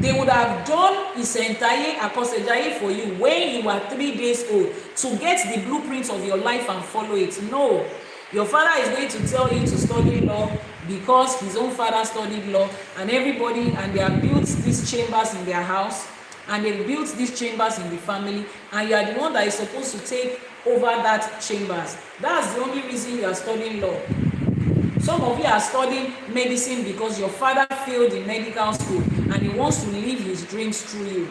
They would have done ÌṢẸШE Àkọsẹ̀jayé for you when you were 3 days old to get the blueprint of your life and follow it. No, your father is going to tell you to study law because his own father studied law, and everybody, and they have built these chambers in their house, and they've built these chambers in the family, and you are the one that is supposed to take over that chambers. That's the only reason you are studying law. Some of you are studying medicine because your father failed in medical school and he wants to live his dreams through you.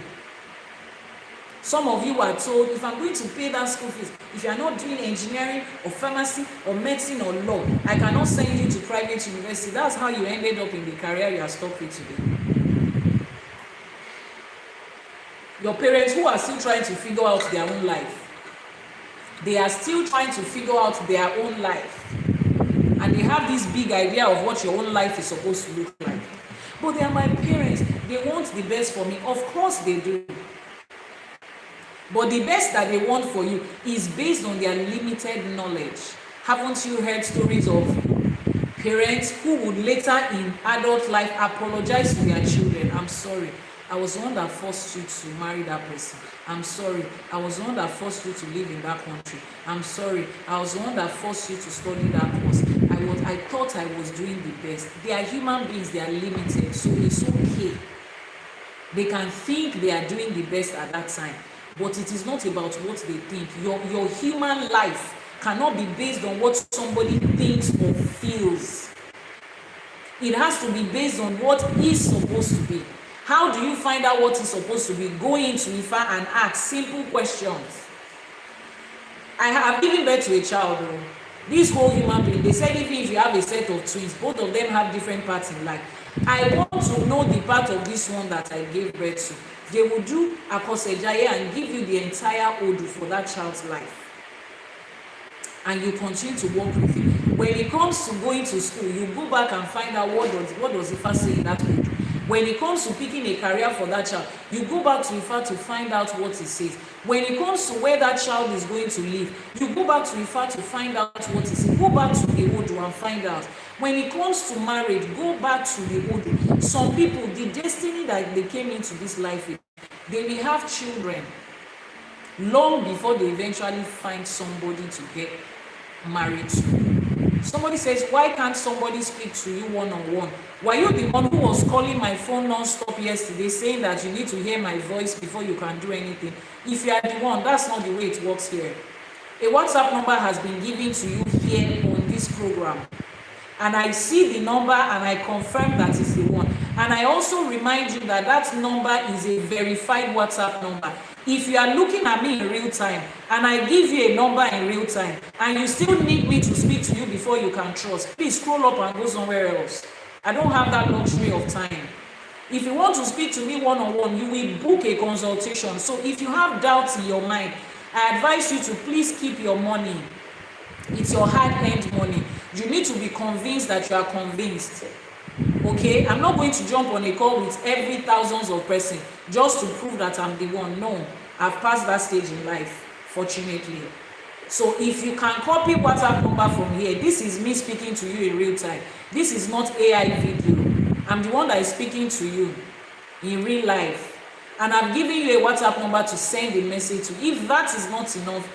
Some of you are told, if I'm going to pay that school fees, if you are not doing engineering or pharmacy or medicine or law, I cannot send you to private university. That's how you ended up in the career you are stuck with today. Your parents who are still trying to figure out their own life, they are still trying to figure out their own life. And they have this big idea of what your own life is supposed to look like. But they are my parents. They want the best for me. Of course they do. But the best that they want for you is based on their limited knowledge. Haven't you heard stories of parents who would later in adult life apologize to their children? I'm sorry, I was the one that forced you to marry that person. I'm sorry, I was the one that forced you to live in that country. I'm sorry, I was the one that forced you to study that course. I thought I was doing the best. They are human beings, they are limited, so it's okay. They can think they are doing the best at that time, but it is not about what they think. Your human life cannot be based on what somebody thinks or feels. It has to be based on what is supposed to be. How do you find out what is supposed to be? Go into Ifa and ask simple questions. I have given birth to a child. This whole human being, they said even if you have a set of twins, both of them have different parts in life. I want to know the part of this one that I gave birth to. They will do Àkọsẹ̀jayé and give you the entire Odù for that child's life. And you continue to work with it. When it comes to going to school, you go back and find out what does Ifa say in that Odù. When it comes to picking a career for that child, you go back to Ifa to find out what it says. When it comes to where that child is going to live, you go back to Ifa to find out what it says. Go back to the Odù and find out. When it comes to marriage, go back to the Odù. Some people, the destiny that they came into this life with, they will have children long before they eventually find somebody to get married to. Somebody says, why can't somebody speak to you one-on-one? Were you the one who was calling my phone non-stop yesterday saying that you need to hear my voice before you can do anything? If you are the one, that's not the way it works here. A WhatsApp number has been given to you here on this program. And I see the number and I confirm that it's the one. And I also remind you that that number is a verified WhatsApp number. If you are looking at me in real time and I give you a number in real time and you still need me to speak to you before you can trust, please scroll up and go somewhere else. I don't have that luxury of time. If you want to speak to me one-on-one, you will book a consultation. So if you have doubts in your mind, I advise you to please keep your money. It's your hard-earned money. You need to be convinced that you are convinced. Okay, I'm not going to jump on a call with every thousands of person just to prove that I'm the one. No, I've passed that stage in life, fortunately. So if you can copy WhatsApp number from here, this is me speaking to you in real time. This is not AI video. I'm the one that is speaking to you in real life. And I've given you a WhatsApp number to send a message to. If that is not enough,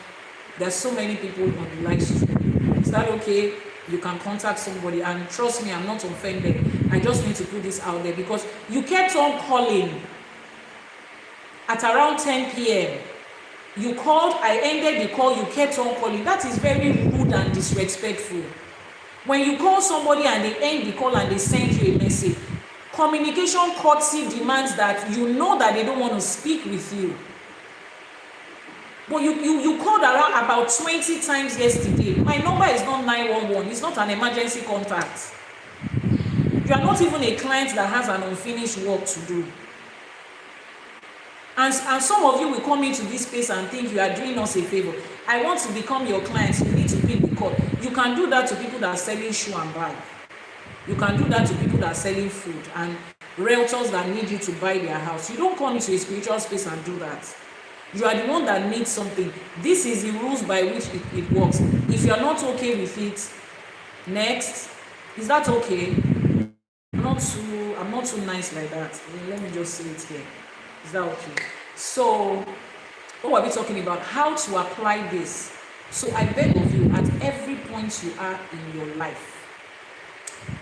there's so many people on the live stream. Is that okay? You can contact somebody, and trust me, I'm not offended. I just need to put this out there because you kept on calling. at around 10 p.m. You called, I ended the call, you kept on calling. That is very rude and disrespectful. When you call somebody and they end the call and they send you a message, communication courtesy demands that you know that they don't want to speak with you. But you called around about 20 times yesterday. My number is not 911. It's not an emergency contact. You are not even a client that has an unfinished work to do. And some of you will come into this space and think you are doing us a favor. I want to become your client. You need to pick the call. You can do that to people that are selling shoe and bag. You can do that to people that are selling food and realtors that need you to buy their house. You don't come into a spiritual space and do that. You are the one that needs something. This is the rules by which it works. If you are not okay with it, next. Is that okay? I'm not too nice like that. Let me just say it here. Is that okay? So, what are we talking about? How to apply this. So I beg of you, at every point you are in your life,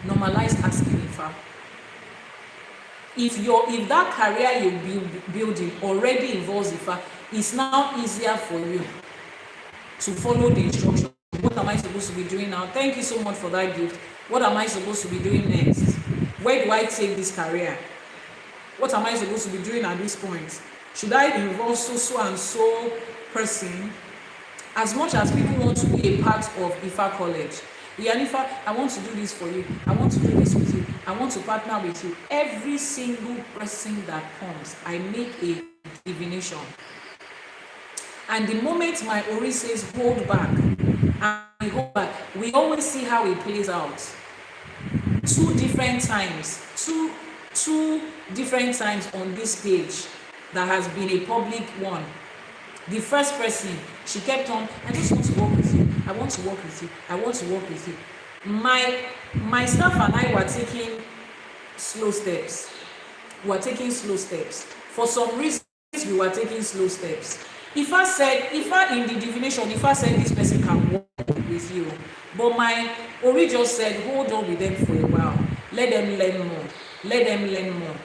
normalize asking Ifa. If that career you're building already involves Ifa, it's now easier for you to follow the instructions. What am I supposed to be doing now? Thank you so much for that gift. What am I supposed to be doing next? Where do I take this career? What am I supposed to be doing at this point? Should I involve so and so person? As much as people want to be a part of Ifa College, Iyanifa, I want to do this for you. I want to do this with you. I want to partner with you. Every single person that comes, I make a divination. And the moment my Ori says hold back, and we hold back, we always see how it plays out. Two different times on this page that has been a public one. The first person, she kept on, I just want to work with you. I want to work with you. I want to work with you. My staff and I were taking slow steps. We were taking slow steps. For some reasons, we were taking slow steps. Ifa in the divination, Ifa said this person can work with you. But my Ori just said, hold on with them for a while. Let them learn more. Let them learn more.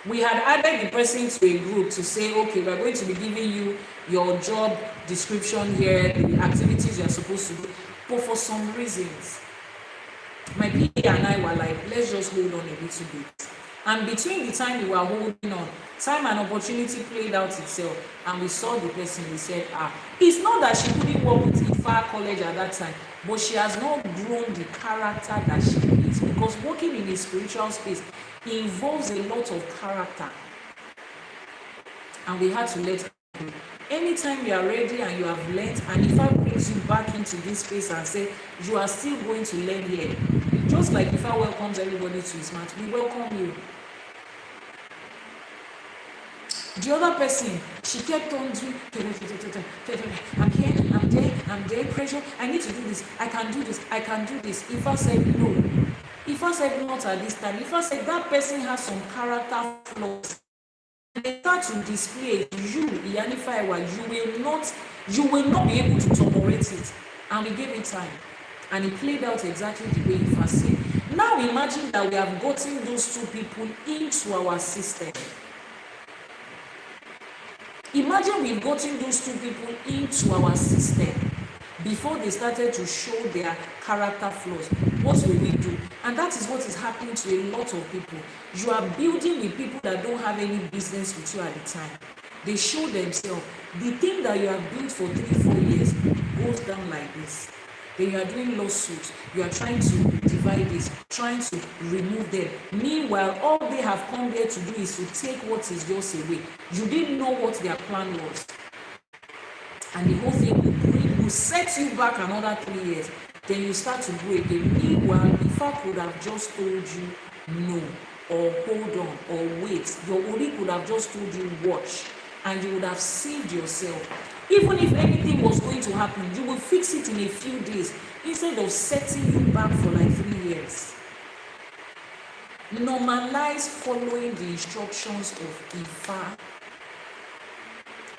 We had added the person to a group to say, okay, we're going to be giving you your job description here, the activities you're supposed to do. But for some reasons, my PA and I were like, let's just hold on a little bit. And between the time we were holding on, time and opportunity played out itself, and we saw the person. We said, it's not that she couldn't work with Ifa College at that time, but she has not grown the character that she is, because working in a spiritual space involves a lot of character, and we had to let go. Anytime you are ready and you have learned, and Ifa brings you back into this space and say you are still going to learn here, just like Ifa welcomes everybody to his mat, we welcome you. The other person, she kept on doing, I'm here, I'm there, pressure, I need to do this, I can do this, I can do this. Ifa said no. Ifa said not at this time. Ifa said that person has some character flaws. And they start to display you, Iyanifa Ewa, you will not be able to tolerate it. And we gave it time. And it played out exactly the way Ifa said. Now imagine that we have gotten those two people into our system. Imagine we've gotten those two people into our system before they started to show their character flaws. What will we do? And that is what is happening to a lot of people. You are building with people that don't have any business with you at the time. They show themselves. The thing that you have built for 3-4 years goes down like this. Then you are doing lawsuits. You are trying to divide this, trying to remove them. Meanwhile, all they have come there to do is to take what is yours away. You didn't know what their plan was. And the whole thing will set you back another 3 years. Then you start to go again. Meanwhile, Ifa could have just told you no, or hold on, or wait. Your Ori could have just told you watch, and you would have saved yourself. Even if anything was going to happen, you will fix it in a few days instead of setting you back for like 3 years. Normalize following the instructions of Ifa.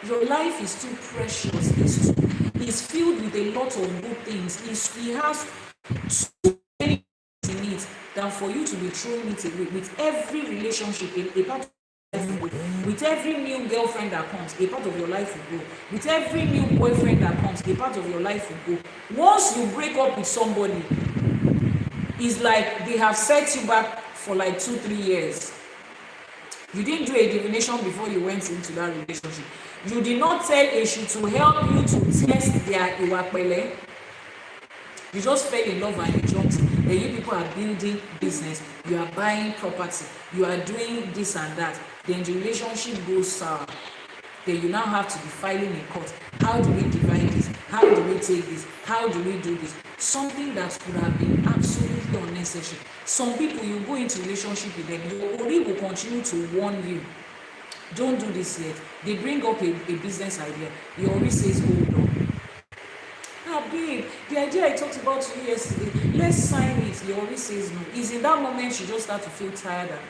Your life is too precious. It's filled with a lot of good things. It has so many things in it than for you to be throwing it away. With every relationship, a part of everyone. will go. With every new girlfriend that comes, a part of your life will go. With every new boyfriend that comes, a part of your life will go. Once you break up with somebody, it's like they have set you back for like 2-3 years. You didn't do a divination before you went into that relationship. You did not tell Eshu to help you to test their iwapele. You just fell in love and you jumped. Then you people are building business. You are buying property. You are doing this and that. Then the relationship goes sour. Then you now have to be filing in court. How do we divide this? How do we take this? How do we do this? Something that could have been absolutely unnecessary. Some people, you go into relationship with them, your Ori will continue to warn you. Don't do this yet. They bring up a business idea. Your Ori says, hold on. Ah, babe, the idea I talked about to you yesterday, let's sign it. Your Ori says no. Is in that moment you just start to feel tired and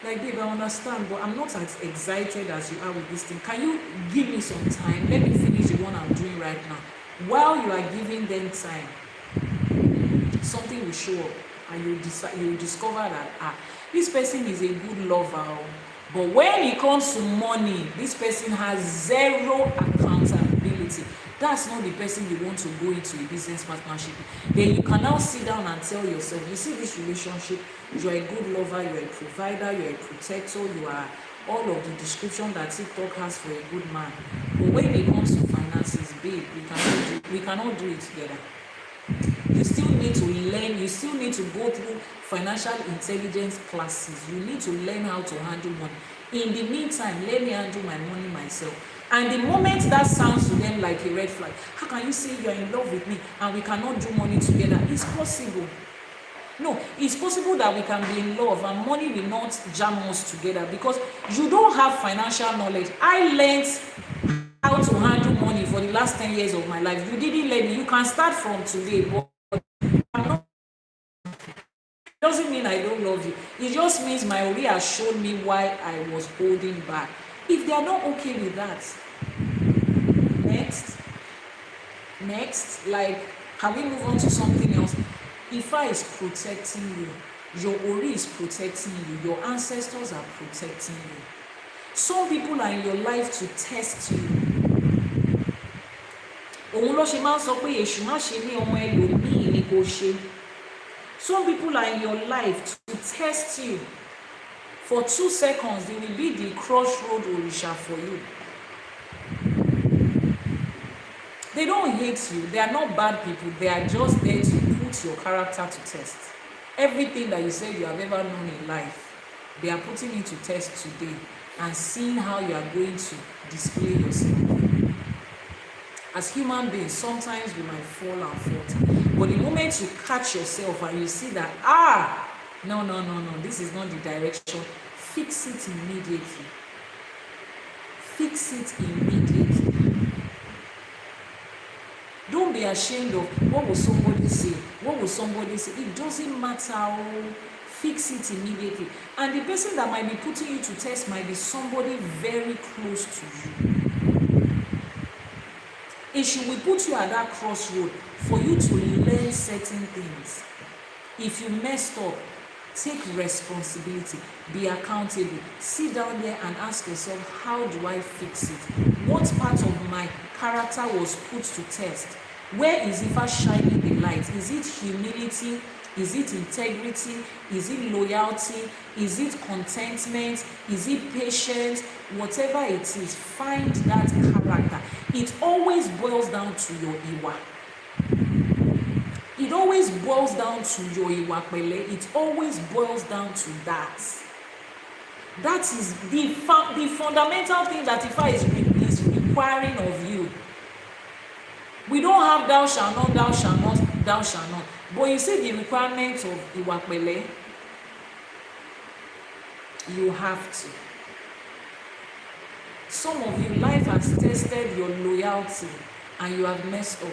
like, babe, I understand, but I'm not as excited as you are with this thing. Can you give me some time? Let me finish the one I'm doing right now. While you are giving them time, something will show up and you will discover that, this person is a good lover. But when it comes to money, this person has zero accountability. That's not the person you want to go into a business partnership. Then you can now sit down and tell yourself, you see this relationship, you are a good lover, you are a provider, you are a protector, you are all of the description that TikTok has for a good man. But when it comes to finances, babe, we cannot do it together. You still need to learn, you still need to go through financial intelligence classes. You need to learn how to handle money. In the meantime, let me handle my money myself. And the moment that sounds to them like a red flag, how can you say you are in love with me and we cannot do money together? It's possible. No, it's possible that we can be in love and money will not jam us together because you don't have financial knowledge. I learned how to handle money for the last 10 years of my life. You didn't learn it. You can start from today, but it doesn't mean I don't love you. It just means my Ori has shown me why I was holding back. If they are not okay with that, next, like, can we move on to something else? Ifa is protecting you. Your Ori is protecting you. Your ancestors are protecting you. Some people are in your life to test you. Some people are in your life to test you. For 2 seconds, they will be the crossroad Orisha for you. They don't hate you. They are not bad people. They are just there to put your character to test. Everything that you say you have ever known in life, they are putting it to test today and seeing how you are going to display yourself. As human beings, sometimes we might fall and falter. But the moment you catch yourself and you see that, no, this is not the direction, fix it immediately. Fix it immediately. Don't be ashamed of what will somebody say. What will somebody say? It doesn't matter. Fix it immediately. And the person that might be putting you to test might be somebody very close to you. It will put you at that crossroad for you to learn certain things. If you messed up, take responsibility, be accountable, sit down there and ask yourself, how do I fix it? What part of my character was put to test? Where is Ifa shining the light? Is it humility? Is it integrity? Is it loyalty? Is it contentment? Is it patience? Whatever it is, find that character. It always boils down to your Iwa. It always boils down to your Iwapele. It always boils down to that. That is the fundamental thing that Ifa is requiring of you. We don't have thou shalt not, thou shalt not, thou shalt not. But you see the requirements of Iwapele, you have to. Some of you, life has tested your loyalty and you have messed up.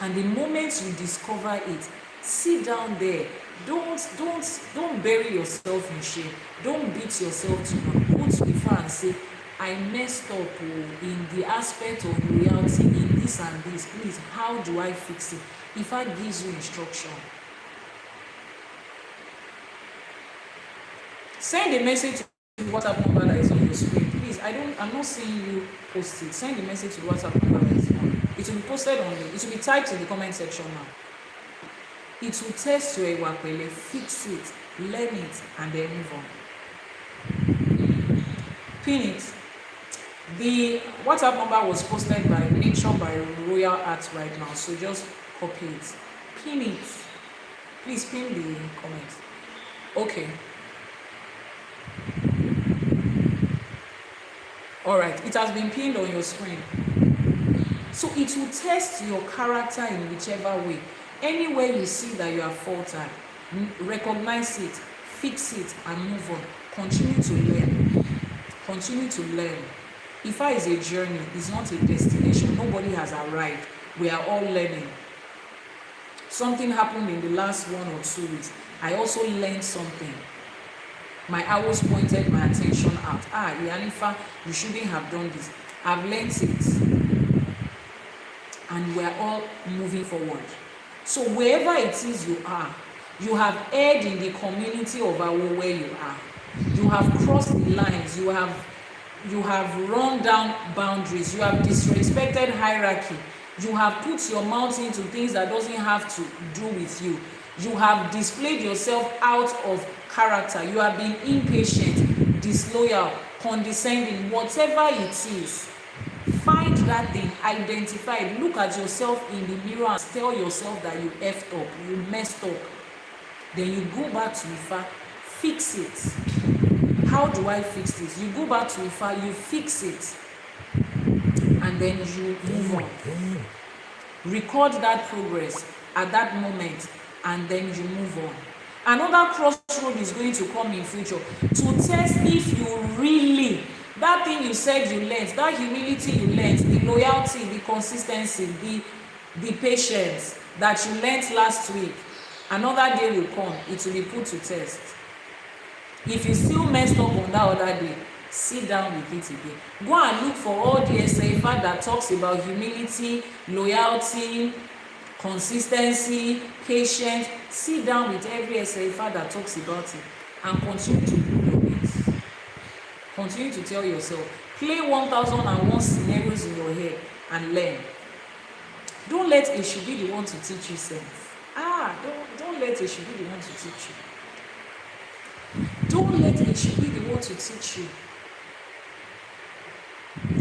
And the moment you discover it, sit down there. Don't bury yourself in shame. Don't beat yourself too much. Go to Ifa and say, I messed up in the aspect of loyalty in this and this. Please, how do I fix it? Ifa gives you instruction. Send a message to the WhatsApp number that is on your screen. Please, I'm not seeing you post it. Send a message to the WhatsApp number that is on. It will be posted on it will be typed in the comment section now. It will test your Ewa Pele, fix it, learn it, and then move on. Pin it. The WhatsApp number was posted by Nature by Royal Arts right now, so just copy it. Pin it. Please pin the comment. Okay. All right, it has been pinned on your screen. So it will test your character in whichever way. Anywhere you see that you are faltered, recognize it, fix it, and move on. Continue to learn. Continue to learn. Ifa is a journey, it's not a destination. Nobody has arrived. We are all learning. Something happened in the last 1 or 2 weeks. I also learned something. My owls pointed my attention out. Iyanifa, you shouldn't have done this. I've learned it. And we're all moving forward. So wherever it is you are, you have erred in the community of Awo where you are. You have crossed the lines. You have run down boundaries. You have disrespected hierarchy. You have put your mouth into things that doesn't have to do with you. You have displayed yourself out of character. You have been impatient, disloyal, condescending, whatever it is. Find that thing, identify it, look at yourself in the mirror and tell yourself that you effed up, you messed up. Then you go back to Ifa, fix it. How do I fix this? You go back to Ifa, you fix it, and then you move on. Record that progress at that moment, and then you move on. Another crossroad is going to come in future to test if you really, that thing you said you learned, that humility you learned, the loyalty, the consistency, the patience that you learned last week, another day will come, it will be put to test. If you still messed up on that other day, sit down with it again. Go and look for all the ﷺ that talks about humility, loyalty, consistency, patience. Sit down with every ﷺ that talks about it and continue to do your best. Continue to tell yourself. Play 1001 scenarios in your head and learn. Don't let Eshu be the one to teach you sense. Don't let Eshu be the one to teach you. Don't let Eshu be the one to teach you.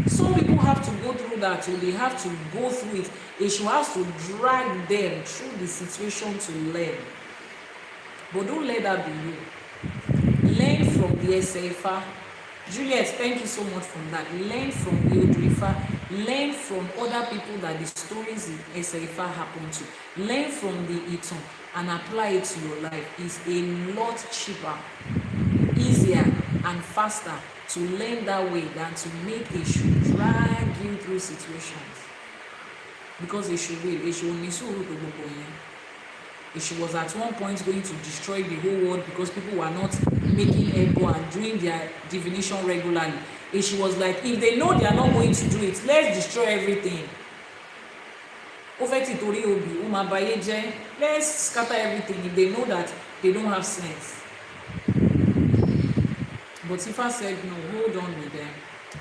Some people have to go through that, or they have to go through it. Eshu has to drag them through the situation to learn. But don't let that be you. Learn from the ﷺ. Juliet, thank you so much for that. Learn from the Odù Ifá. Learn from other people that the stories in ﷺ happen to. Learn from the Itan and apply it to your life. It's a lot cheaper, easier, and faster to learn that way than to make Eshu drag you through situations. Because Eshu was at one point going to destroy the whole world because people were not making ego and doing their divination regularly. Eshu was like, if they know they are not going to do it, let's destroy everything. Let's scatter everything if they know that they don't have sense. But Ifa said, no, hold on with them.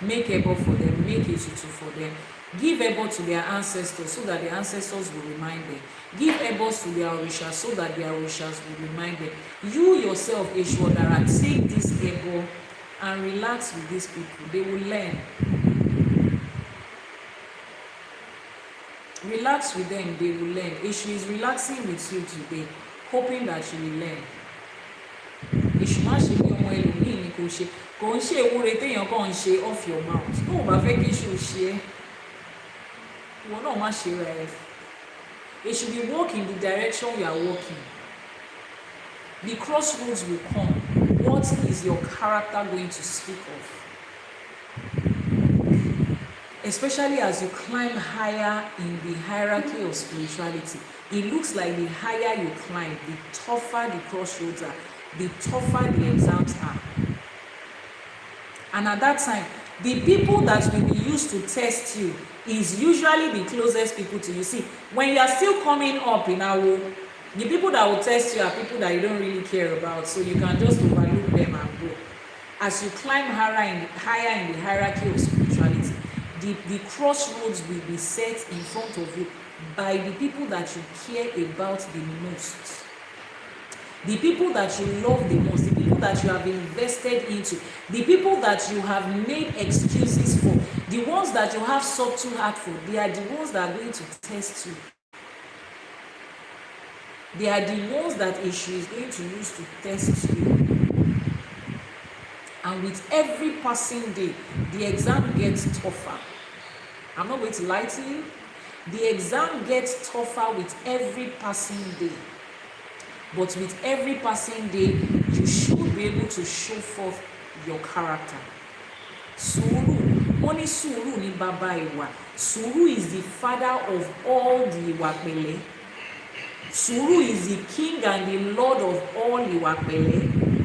Make ebo for them, make etutu for them. Give ebo to their ancestors so that their ancestors will remind them. Give ebos to their orishas so that their orishas will remind them. You yourself, Eshwadara, take this ebo and relax with these people. They will learn. Relax with them, they will learn. Eshu is relaxing with you today, hoping that you will learn. Eshu ma ṣe bí ọmọ ẹlòmíì ni kò ṣe. Kò ń ṣe ewúre téèyàn kàn ń ṣe off your mouth. Tó o bá fẹ́ kí Eshu ṣe é, ìwọ náà má ṣe rẹ̀. It should be walk in the direction you are walking. The crossroads will come. What is your character going to speak of? Especially as you climb higher in the hierarchy of spirituality. It looks like the higher you climb, the tougher the crossroads are, the tougher the exams are. And at that time, the people that will be used to test you is usually the closest people to you. See, when you are still coming up in Awo, the people that will test you are people that you don't really care about, so you can just overlook them and go. as you climb higher in the hierarchy of spirituality, the crossroads will be set in front of you by the people that you care about the most, the people that you love the most, the people that you have invested into, the people that you have made excuses for, the ones that you have subtle heart for. They are the ones that are going to test you. They are the ones that Ishu is going to use to test you. And with every passing day, the exam gets tougher. I'm not going to lie to you. The exam gets tougher with every passing day. But with every passing day, you should be able to show forth your character. Sùúrù, only sùúrù ni baba ìwà. Sùúrù is the father of all the ìwà. Sùúrù is the king and the lord of all ìwà.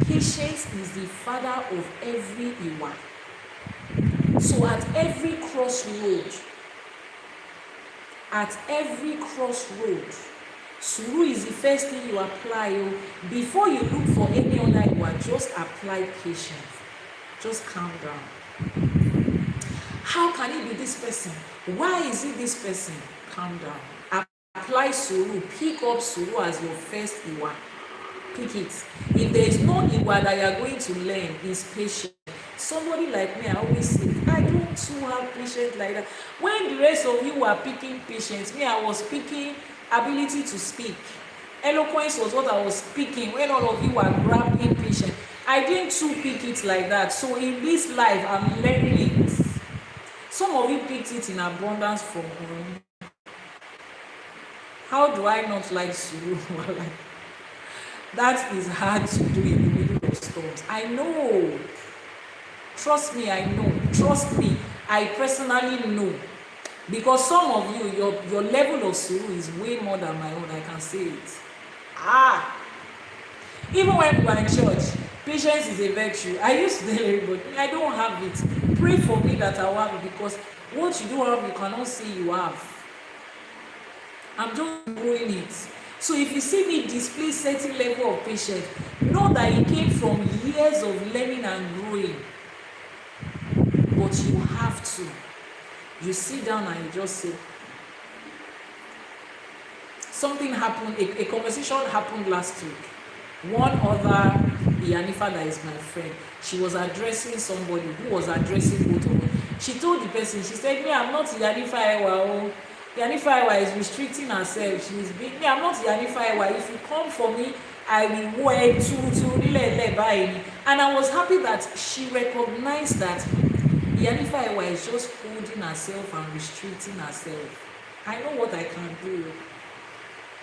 Patience is the father of every ìwà. So at every crossroad, sùúrù is the first thing you apply. Before you look for any other ìwà, just apply patience. Just calm down. How can it be this person? Why is it this person? Calm down. Apply sùúrù. Pick up sùúrù as your first ìwà. Pick it. If there is no ìwà that you are going to learn, is patience. Somebody like me, I always say, I don't too have patience like that. When the rest of you were picking patience, me, I was picking ability to speak. Eloquence was what I was speaking when all of you were grabbing patience. I didn't too pick it like that. So in this life, I'm learning it. Some of you picked it in abundance from home. How do I not like sùúrù? That is hard to do in the middle of storms. I know. Trust me, I know. Trust me, I personally know. Because some of you, your level of sùúrù is way more than my own. I can say it. Even when we are in church, patience is a virtue. I used to tell everybody, I don't have it. Pray for me that I will have it, because what you don't have, you cannot say you have. I'm just growing it. So if you see me display certain level of patience, know that it came from years of learning and growing. But you have to. You sit down and you just say, something happened, a conversation happened last week. One other Iyanifa that is my friend, she was addressing somebody who was addressing both of them. She told the person, she said, me, I'm not Iyanifa Ewa. Iyanifa Ewa is restricting herself. She is being, me, I'm not Iyanifa Ewa. If you come for me, I will work to. And I was happy that she recognized that Iyanifa Ewa is just holding herself and restricting herself. I know what I can do.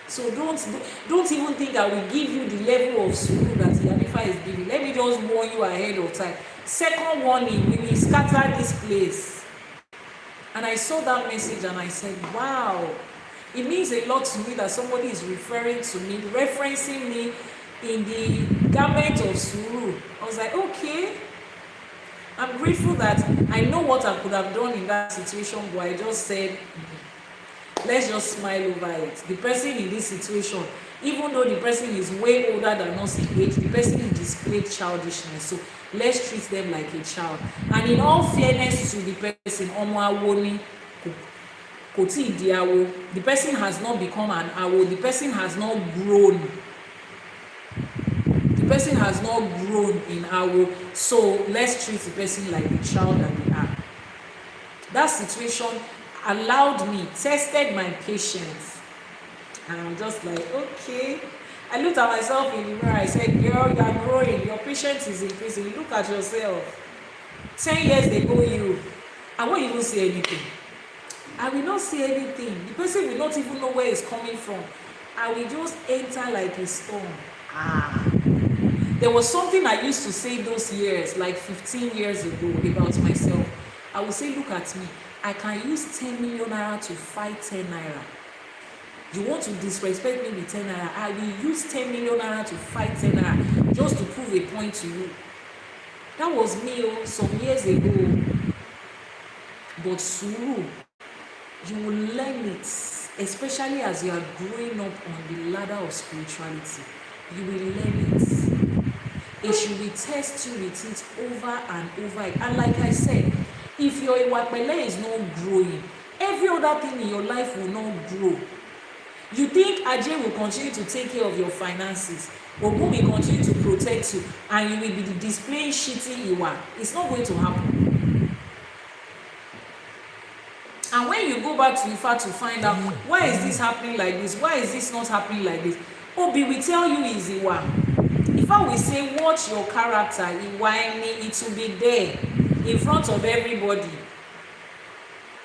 So don't even think I will give you the level of sùúrù that Iyanifa is giving. Let me just warn you ahead of time. Second warning, we will scatter this place. And I saw that message and I said, wow, it means a lot to me that somebody is referring to me, referencing me in the garment of sùúrù. I was like, okay. I'm grateful that I know what I could have done in that situation, but I just said, let's just smile over it. The person in this situation, even though the person is way older than us in age, the person displayed childishness. So let's treat them like a child. And in all fairness to the person, the person has not become an awo. The person has not grown. The person has not grown in awo. So let's treat the person like the child that they are. That situation allowed me, tested my patience. And I'm just like, okay. I looked at myself in the mirror. I said, girl, you are growing. Your patience is increasing. Look at yourself. 10 years ago, I won't even say anything. I will not say anything. The person will not even know where it's coming from. I will just enter like a storm. There was something I used to say those years, like 15 years ago, about myself. I would say, look at me. I can use 10 million naira to fight 10 naira. You want to disrespect me with 10 naira? I will use 10 million naira to fight 10 naira just to prove a point to you. That was me some years ago. But sùúrù, you will learn it, especially as you are growing up on the ladder of spirituality. You will learn it. it should be test you with it over and over. And like I said, if your Iwapele is not growing, every other thing in your life will not grow. You think Ajay will continue to take care of your finances, Ogun will continue to protect you, and you will be displaying shitty Iwa. It's not going to happen. And when you go back to Ifa to find out, why is this happening like this? Why is this not happening like this? Obi will tell you is Iwa. Ifa will say, watch your character, Iwaini, it will be there in front of everybody.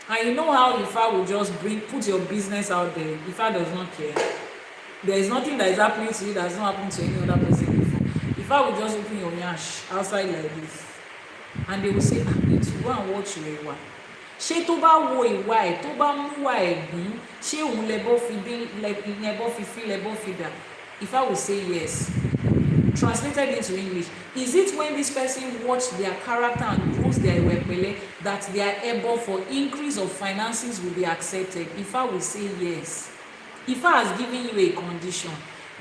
And you know how Ifa will just put your business out there. Ifa does not care. There is nothing that is happening to you that has not happened to any other person before. Ifa will just open your nyash outside like this. And they will say, need to go and watch your Iwa. Ṣé tó bá wo ìwà ẹ̀, tó bá mú wà ẹ̀gún, ṣé òun lẹ́bọ́ fi fi lẹ́bọ́ fi dà? Ifa will say yes. Translated into English, is it when this person watch their character and grows their Iwepele that their ebo for increase of finances will be accepted? Ifa will say yes. Ifa has given you a condition.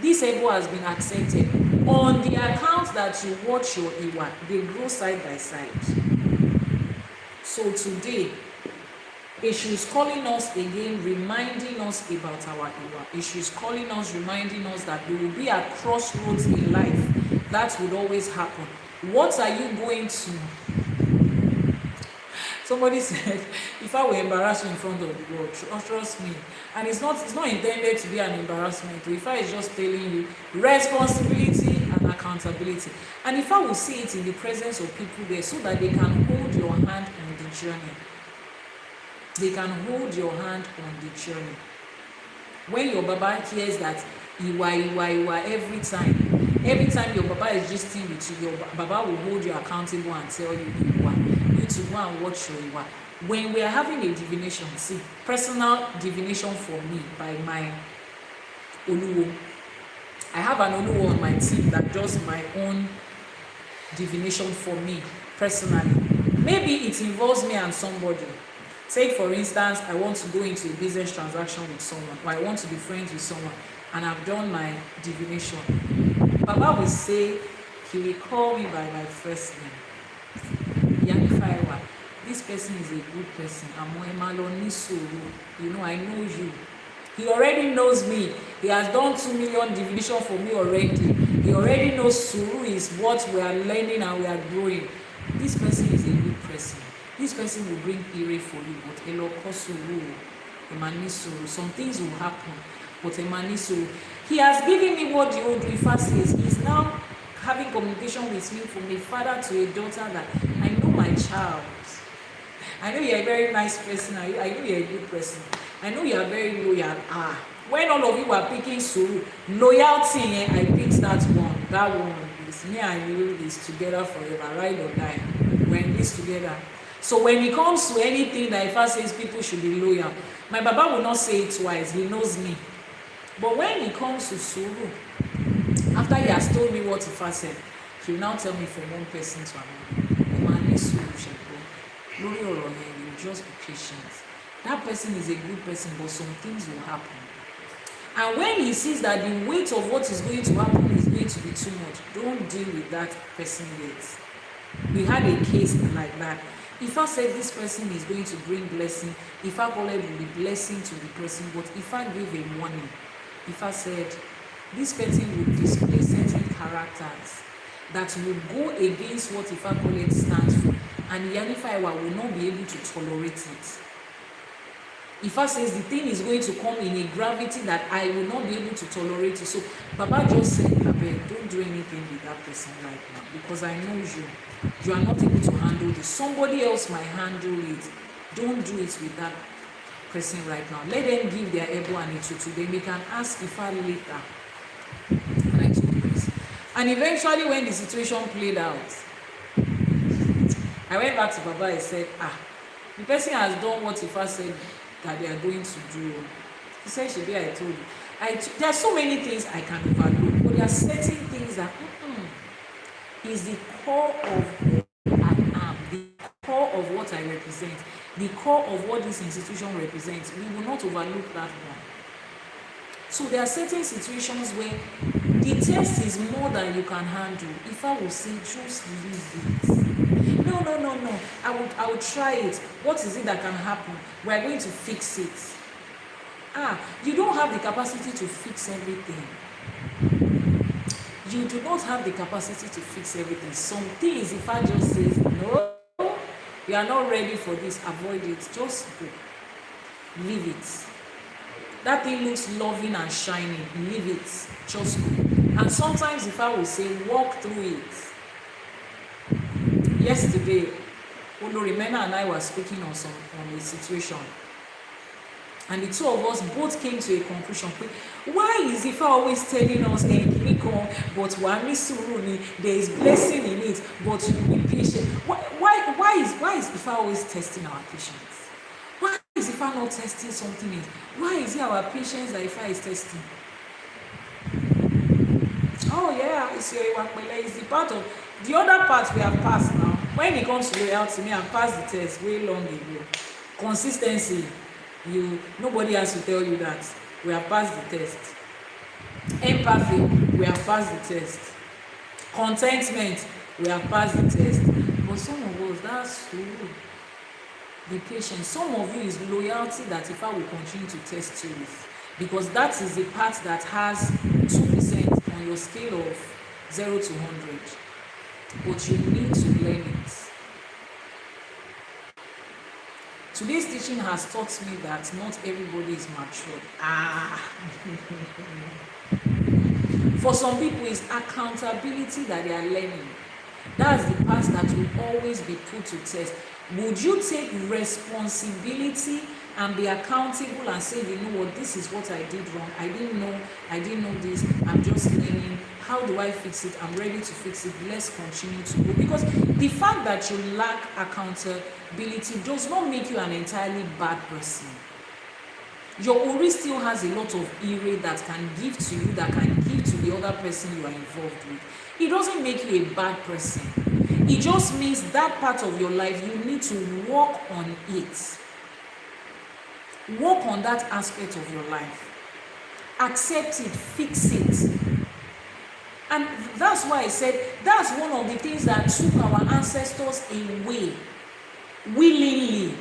This ebo has been accepted. On the account that you watch your Iwa, they grow side by side. So today, Eshu is calling us again, reminding us about our Iwa. Eshu is calling us, reminding us that we will be at crossroads in life. That would always happen. What are you going to? Somebody said, if I were embarrassed in front of the world, trust me. And it's not intended to be an embarrassment. If I is just telling you responsibility and accountability. And if I will see it in the presence of people there so that they can hold your hand on the journey. They can hold your hand on the journey. When your Baba hears that Iwa every time your Baba is gisting with you, your Baba will hold you accountable and tell you Iwa. You need to go and watch your Iwa. When we are having a divination, see, personal divination for me by my Oluwo. I have an Oluwo on my team that does my own divination for me personally. Maybe it involves me and somebody. Say, for instance, I want to go into a business transaction with someone, or I want to be friends with someone, and I've done my divination. Baba will say, he will call me by my first name. Iyanifa Ewa, this person is a good person. You know, I know you. He already knows me. He has done 2 million divination for me already. He already knows Suru is what we are learning and we are growing. This person is a good person. This person will bring ire for you, but some things will happen, but he has given me what the Odù Ifá says. He's now having communication with me from a father to a daughter that I know my child. I know you're a very nice person. I know you're a good person. I know you're very loyal. When all of you were picking Suru, loyalty, I picked that one. That one is me and you is together forever, ride or die. We're in this together. So when it comes to anything that Ifa says people should be loyal, my Baba will not say it twice. He knows me. But when it comes to Suru, after he has told me what Ifa said, he will now tell me from one person to another. You just be patient. That person is a good person, but some things will happen. And when he sees that the weight of what is going to happen is going to be too much, don't deal with that person yet. We had a case like that. Ifa said this person is going to bring blessing. Ifa called will be blessing to the person, but Ifa gave a warning. Ifa said this person will display certain characters that will go against what Ifa called stands for, and Iyanifa Ewa will not be able to tolerate it. Ifa says the thing is going to come in a gravity that I will not be able to tolerate it. So Baba just said, Abel, don't do anything with that person right now, because I know you. You are not able to handle this. Somebody else might handle it. Don't do it with that person right now. Let them give their ebo and itutu. Then we can ask Ifa later. And I took this. And eventually when the situation played out, I went back to Baba and said, the person has done what Ifa said that they are going to do. He said, Shebi, I told you. There are so many things I can overlook, but there are certain things that is the core of who I am, the core of what I represent, the core of what this institution represents. We will not overlook that one. So there are certain situations where the test is more than you can handle, if I will say just leave it. No, I would try it. What is it that can happen? We are going to fix it. You don't have the capacity to fix everything. You do not have the capacity to fix everything. Some things, if I just say, no, you are not ready for this, avoid it, just go. Leave it. That thing looks loving and shining, leave it, just go. And sometimes, if I will say, walk through it. Yesterday, Olorumena and I were speaking on a situation. And the two of us both came to a conclusion. Why is Ifa always telling us, but there is blessing in it, but you be patient? Why is Ifa always testing our patience? Why is Ifa not testing something else? Why is it our patience that Ifa is testing? Oh yeah, it's the part of the other part we have passed now. When it comes to loyalty, me, I've passed the test way long ago. Consistency. Nobody has to tell you that. We have passed the test. Empathy, we have passed the test. Contentment, we have passed the test. But some of us, that's true. Be patient. Some of you is loyalty that if I will continue to test you with, because that is the part that has 2% on your scale of 0 to 100. But you need to learn it. Today's teaching has taught me that not everybody is mature. For some people, it's accountability that they are learning. That's the part that will always be put to test. Would you take responsibility and be accountable and say, you know what, this is what I did wrong. I didn't know this. I'm just learning. How do I fix it? I'm ready to fix it. Let's continue to go. Because the fact that you lack accountability does not make you an entirely bad person. Your Ori still has a lot of ire that can give to you, that can give to the other person you are involved with. It doesn't make you a bad person. It just means that part of your life, you need to work on it. Work on that aspect of your life. Accept it, fix it. And that's why I said that's one of the things that took our ancestors away willingly.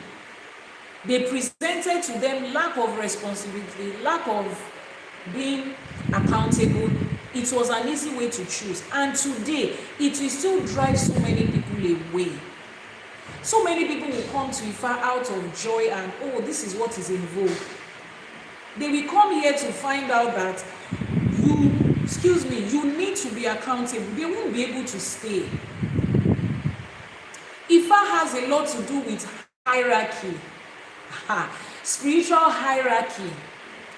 They presented to them lack of responsibility, lack of being accountable. It was an easy way to choose. And today, it will still drive so many people away. So many people will come to Ifa out of joy and, oh, this is what is in vogue. They will come here to find out that you need to be accountable. They won't be able to stay. Ifa has a lot to do with hierarchy. Spiritual hierarchy.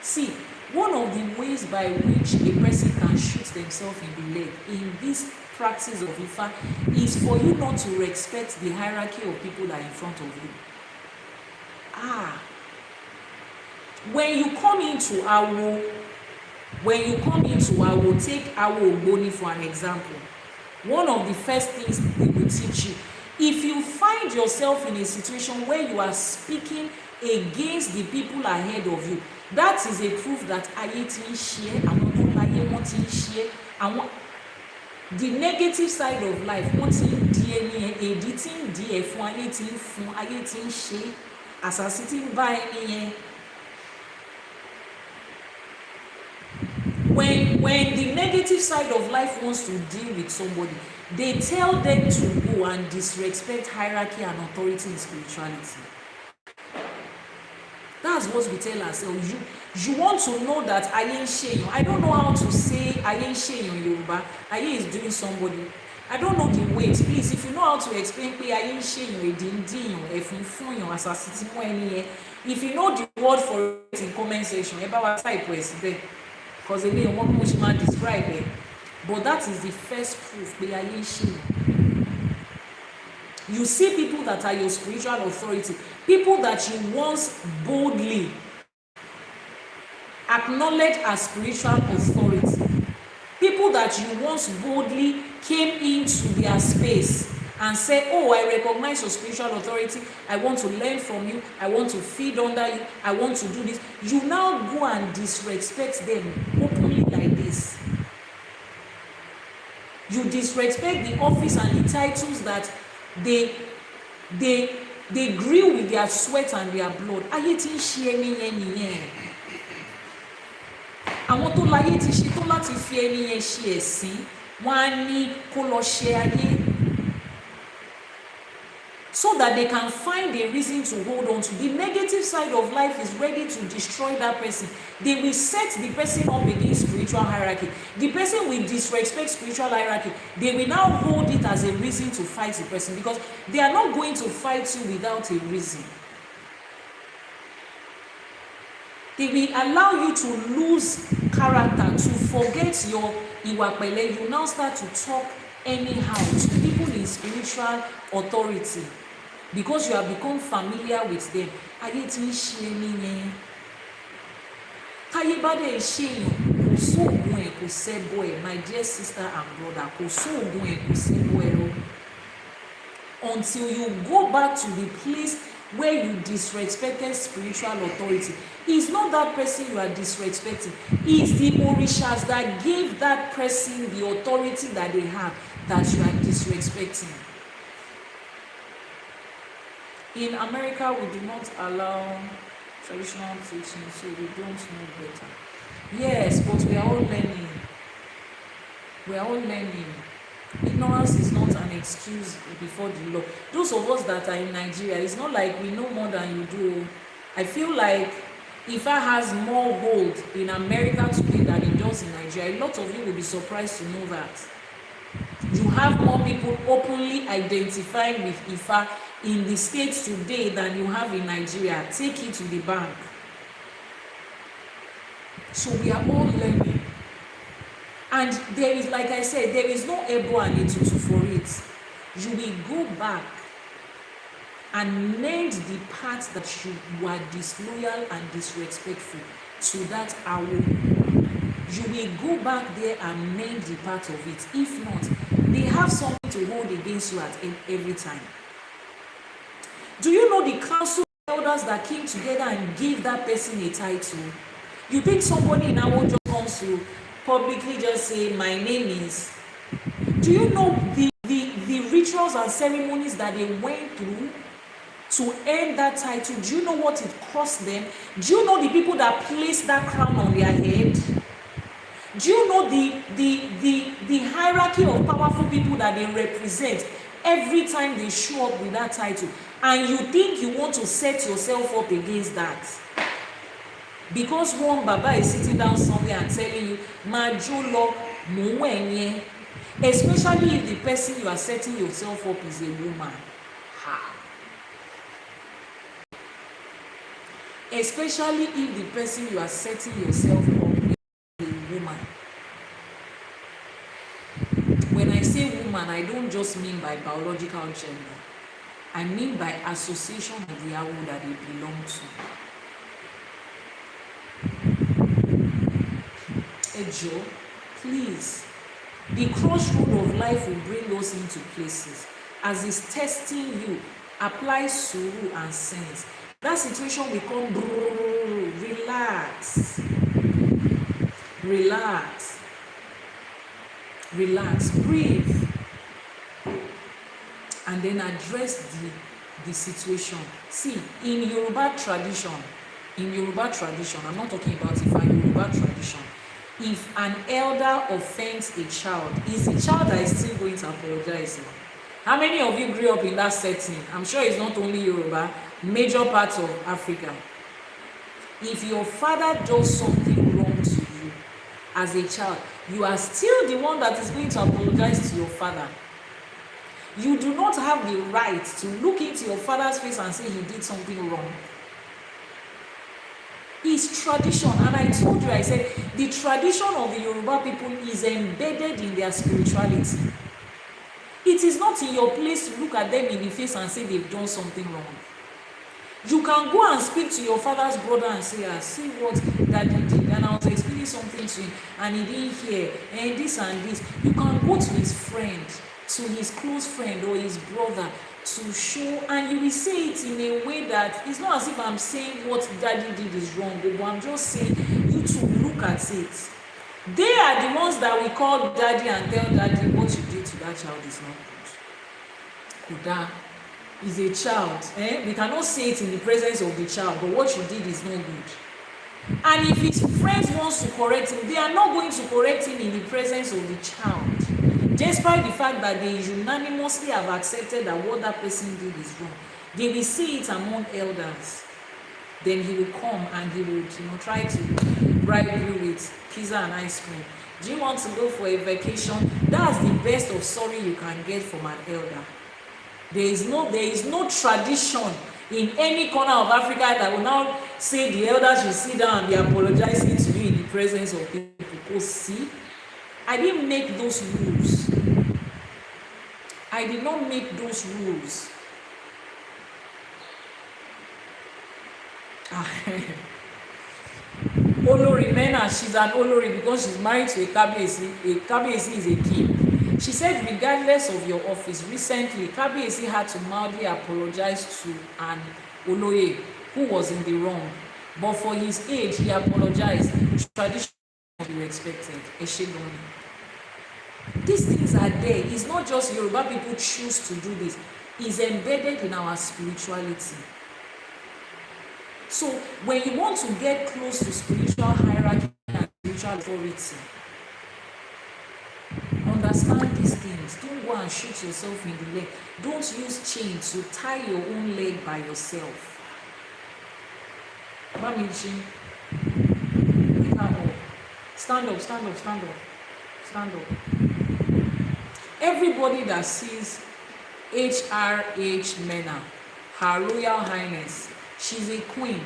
See, one of the ways by which a person can shoot themselves in the leg in this practice of Ifa is for you not to respect the hierarchy of people that are in front of you. When you come into Awo, take Awo Ogboni for an example. One of the first things they will teach you, if you find yourself in a situation where you are speaking against the people ahead of you, that is a proof that aye ti n share, àwọn tó láyé wọ́n ti ń share, the negative side of life wọ́n ti ń di ẹni èdí tí ń di ẹ̀ fún ayé tí ń fún ayé tí ń ṣe àṣàsí tí ń bá ẹni yẹn. When the negative side of life wants to deal with somebody, they tell them to go and disrespect hierarchy and authority in spirituality. That's what we tell ourselves. You want to know that aye sheyan. I don't know how to say aye sheyan in Yoruba. Aye is doing somebody. I don't know the ways. Please, if you know how to explain pe aye sheyan, edindiyan, efunfunyan, asasiti mo eni yen. If you know the word for it in comment section, eba wa type we sibe. Because they don't want much man describe it. But that is the first proof pe aye sheyan. You see people that are your spiritual authority, people that you once boldly acknowledge as spiritual authority, people that you once boldly came into their space and said, oh, I recognize your spiritual authority, I want to learn from you, I want to feed under you, I want to do this. You now go and disrespect them openly like this. You disrespect the office and the titles that they grew with their sweat and their blood. Ayé tí ń ṣe ẹni yẹn nìyẹn. Àwọn tó láyé ti ṣe tó láti fi ẹni yẹn ṣe ẹ̀sín, wọ́n á ní kó lọ ṣe ayé. So that they can find a reason to hold on to. The negative side of life is ready to destroy that person. They will set the person up against spiritual hierarchy. The person will disrespect spiritual hierarchy. They will now hold it as a reason to fight the person, because they are not going to fight you without a reason. They will allow you to lose character, to forget your iwapele. You now start to talk anyhow to people in spiritual authority, because you have become familiar with them. Ayé tí ń ṣe ẹni yẹn. Táyé bá dẹ̀ ṣe èèyàn, kò sóògùn ẹ̀, kò sẹ́bọ̀ ẹ̀, my dear sister and brother, kò sóògùn ẹ̀, kò sẹ́bọ̀ ẹ̀ lọ. Until you go back to the place where you disrespected spiritual authority. It's not that person you are disrespecting. It's the orishas that gave that person the authority that they have that you are disrespecting. In America, we do not allow traditional teaching, so we don't know better. Yes, but we are all learning. We are all learning. Ignorance is not an excuse before the law. Those of us that are in Nigeria, it's not like we know more than you do. I feel like Ifa has more hold in America today than it does in Nigeria. A lot of you will be surprised to know that. You have more people openly identifying with Ifa in the States today than you have in Nigeria. Take it to the bank. So we are all learning. And there is, like I said, there is no ebo and etutu for it. You will go back and mend the part that you were disloyal and disrespectful to that awo. You will go back there and mend the part of it. If not, they have something to hold against you at every time. Do you know the council elders that came together and gave that person a title? You think somebody in our just comes to publicly just say, my name is... Do you know the rituals and ceremonies that they went through to earn that title? Do you know what it cost them? Do you know the people that placed that crown on their head? Do you know the hierarchy of powerful people that they represent every time they show up with that title? And you think you want to set yourself up against that? Because one Baba is sitting down somewhere and telling you, Majolo Muwenye, especially if the person you are setting yourself up is a woman. Ha. Especially if the person you are setting yourself up is a woman. When I say woman, I don't just mean by biological gender. I mean by association with the awo that they belong to. Ejo, please. The crossroad of life will bring us into places. As it's testing you, apply suru and sense. That situation will come, relax. Relax. Relax. Breathe. And then address the situation. See, in Yoruba tradition, I'm not talking about Ifa, Yoruba tradition, if an elder offends a child, is the child that is still going to apologize? How many of you grew up in that setting? I'm sure it's not only Yoruba, major parts of Africa. If your father does something wrong to you as a child, you are still the one that is going to apologize to your father. You do not have the right to look into your father's face and say he did something wrong. It's tradition, and I told you, I said, the tradition of the Yoruba people is embedded in their spirituality. It is not in your place to look at them in the face and say they've done something wrong. You can go and speak to your father's brother and say, I see what daddy did, and I was explaining something to him, and he didn't hear, and this and this. You can go to his friend, to his close friend or his brother, to show, and you will say it in a way that it's not as if I'm saying what daddy did is wrong, but I'm just saying you to look at it. They are the ones that we call daddy and tell daddy what you that child is not good. Kuda is a child. We cannot say it in the presence of the child, but what you did is not good. And if his friends wants to correct him, they are not going to correct him in the presence of the child, despite the fact that they unanimously have accepted that what that person did is wrong. They will see it among elders. Then he will come and he will, try to bribe you with pizza and ice cream. Do you want to go for a vacation? That's the best of sorry you can get from an elder. There is no tradition in any corner of Africa that will now say the elders should sit down and be apologizing to you in the presence of people. Because see, I didn't make those rules. I did not make those rules. Olori Mena, she's an Olori because she's married to a Kabiyesi. A Kabiyesi is a king. She said, regardless of your office, recently Kabiyesi had to mildly apologize to an Oloye who was in the wrong. But for his age, he apologized. Tradition be respected. Eshegoni. These things are there. It's not just Yoruba people choose to do this. It's embedded in our spirituality. So when you want to get close to spiritual hierarchy and spiritual authority, understand these things. Don't go and shoot yourself in the leg. Don't use chain to tie your own leg by yourself. Stand up, stand up, stand up, stand up. Everybody that sees HRH Mena, Her Royal Highness, she's a queen.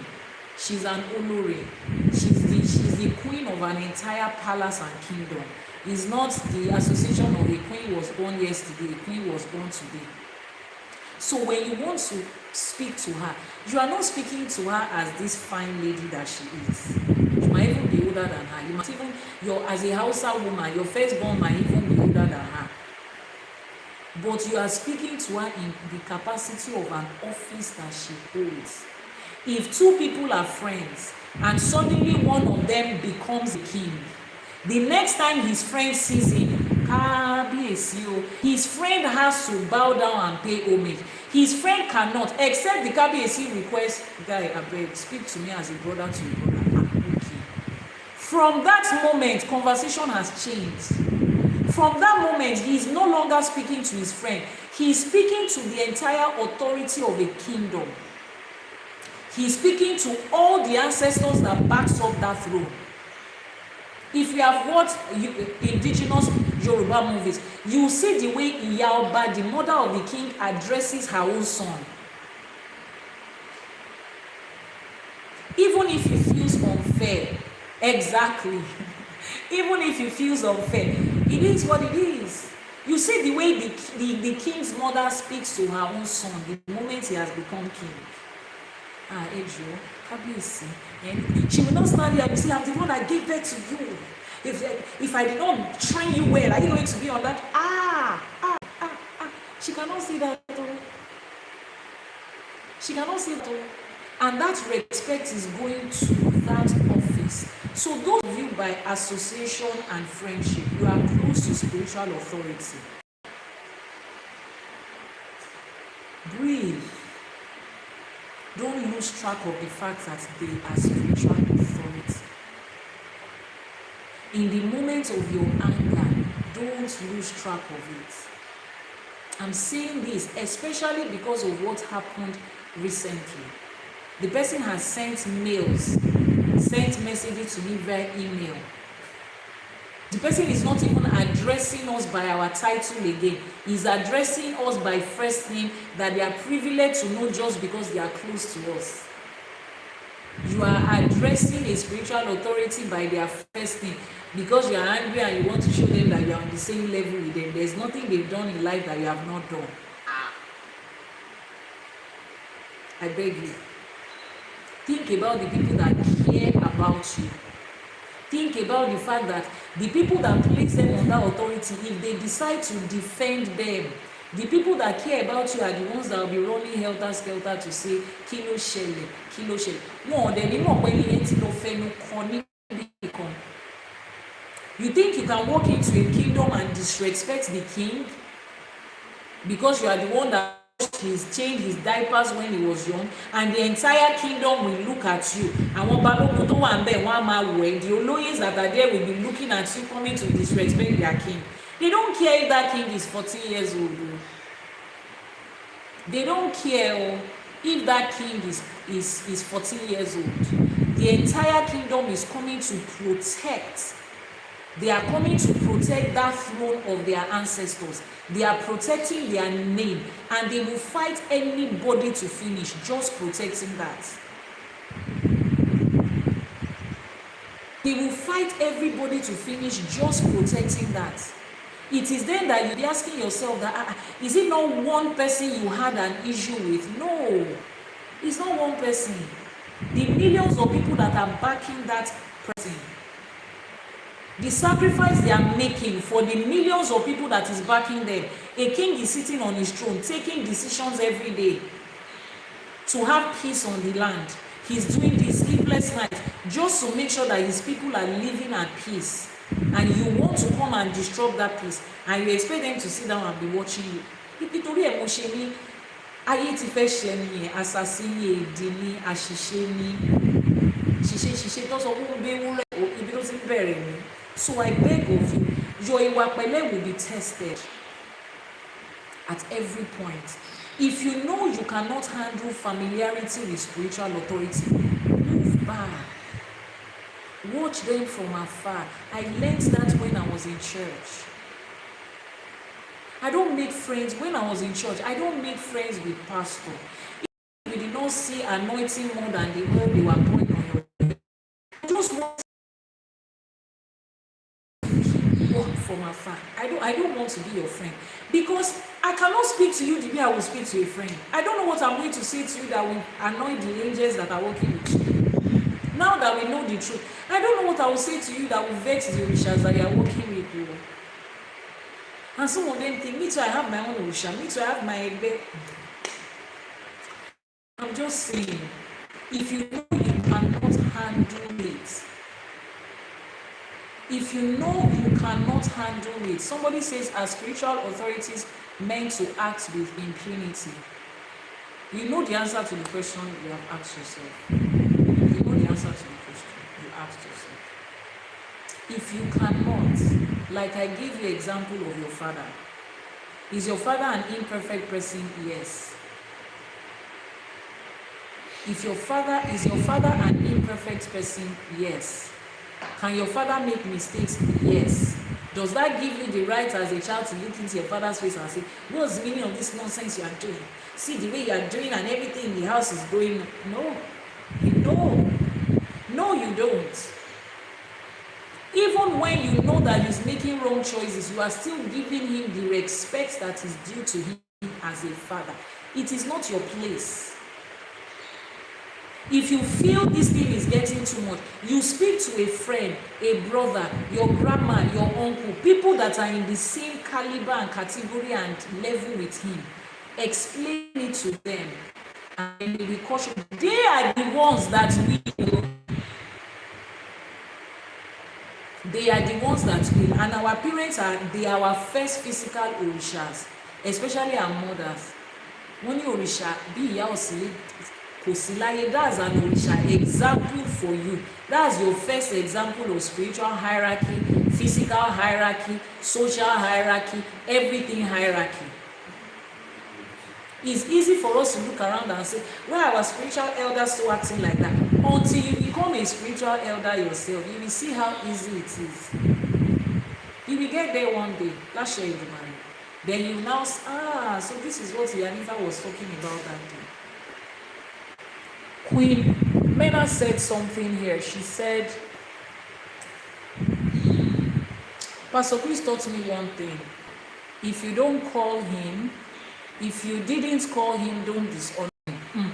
She's an Olori. She's the queen of an entire palace and kingdom. It's not the association of a queen was born yesterday, a queen was born today. So when you want to speak to her, you are not speaking to her as this fine lady that she is. You might even be older than her. You might even, as a Hausa woman, your firstborn might even be older than her. But you are speaking to her in the capacity of an office that she holds. If two people are friends and suddenly one of them becomes a king, the next time his friend sees him, his friend has to bow down and pay homage. His friend cannot, except the Kabiyesi request, guy, abeg, speak to me as a brother to a brother. Okay. From that moment, conversation has changed. From that moment, he is no longer speaking to his friend. He is speaking to the entire authority of a kingdom. He is speaking to all the ancestors that backs up that throne. If you have watched indigenous Yoruba movies, you will see the way Iyaoba, the mother of the king, addresses her own son. Even if it feels unfair, exactly. Even if it feels unfair, it is what it is. You see the way the king's mother speaks to her own son the moment he has become king. Ejo, Kabiyesi, and she will not stand there and say, I'm the one that gave birth to you. If I did not train you well, are you going to be on that? She cannot see that though. She cannot see that though. And that respect is going to that office. So those of you by association and friendship, you are close to spiritual authority. Breathe. Don't lose track of the fact that they are spiritual authority. In the moment of your anger, don't lose track of it. I'm saying this especially because of what happened recently. The person has sent messages to me via email. The person is not even addressing us by our title again. He's addressing us by first name that they are privileged to know just because they are close to us. You are addressing a spiritual authority by their first name because you are angry and you want to show them that you are on the same level with them. There's nothing they've done in life that you have not done. I beg you. Think about the people that care about you. Think about the fact that the people that place them under authority, if they decide to defend them, the people that care about you are the ones that will be running helter-skelter to say, kí ló ṣẹlẹ̀, kí ló ṣẹlẹ̀. Wọn ò dẹ̀ ní mọ̀ pé ní etí ló fẹnu kan níbi kan. You think you can walk into a kingdom and disrespect the king? because you are the one that changed his diapers when he was young, and the entire kingdom will look at you. Àwọn balógun tó wà ń bẹ̀ wọ́n á máa wò ẹ́. The olóyès that are there will be looking at you, coming to disrespect their king. They don't care if that king is 14 years old. They don't care if that king is 14 years old. The entire kingdom is coming to protect. They are coming to protect that throne of their ancestors. They are protecting their name, and they will fight anybody to finish just protecting that. They will fight everybody to finish just protecting that. It is then that you'll be asking yourself that, is it not one person you had an issue with? No, it's not one person. The millions of people that are backing that person, the sacrifice they are making for the millions of people that is backing them. A king is sitting on his throne, taking decisions every day to have peace on the land. He's doing this sleepless night just to make sure that his people are living at peace. And you want to come and disrupt that peace, and you expect them to sit down and be watching you. Nítorí ẹ̀ mo ṣe ní ayé ti fẹ́ ṣe ni assassin èdè ni àṣìṣe ni ṣìṣe tó sọ fún gbéwúrẹ́ ibi tó ti bẹ̀rẹ̀ ni. So I beg of you, your ìwà pẹ̀lẹ́ will be tested at every point. If you know you cannot handle familiarity with spiritual authority, move back. Watch them from afar. I learned that when I was in church. I don't make friends when I was in church. I don't make friends with pastor. If we did not see anointing more than the oil they were pouring on your head, I just want to walk from afar. I don't want to be your friend, because I cannot speak to you the way I will speak to a friend. I don't know what I'm going to say to you that will annoy the angels that are working with you. Now that we know the truth, I don't know what I will say to you that will vex the orishas that you are working with you. And some of them think, me too, I have my own orisha, me too, I have my egbe. I'm just saying, if you know you cannot handle it, if you know you cannot handle it, somebody says, are spiritual authorities meant to act with impunity? You know the answer to the question you have asked yourself. You know the answer to the question you asked yourself. If you cannot, like I gave you example of your father. Is your father an imperfect person? Yes. Is your father an imperfect person? Yes. Can your father make mistakes? Yes. Does that give you the right as a child to look into your father's face and say, what's the meaning of this nonsense you are doing? See the way you are doing and everything in the house is going. No. No, you don't. Even when you know that he's making wrong choices, you are still giving him the respect that is due to him as a father. It is not your place. If you feel this thing is getting too much, you speak to a friend, a brother, your grandma, your uncle, people that are in the same caliber and category and level with him. Explain it to them, and they will caution. They are the ones that will. They are the ones that will. And our parents they are our first physical orishas, especially our mothers. When you orisha, be ìyá òsì kò sí láyé, that's an orisha example for you. That's your first example of spiritual hierarchy, physical hierarchy, social hierarchy, everything hierarchy. It's easy for us to look around and say, why are our spiritual elders still acting like that? Until you become a spiritual elder yourself, you will see how easy it is. You will get there one day. That's Elédùmarè. Then you now say, so this is what Iyanifa was talking about that day. Queen Mena said something here. She said, Pastor Chris taught me one thing. If you don't call him, if you didn't call him, don't dishonor him.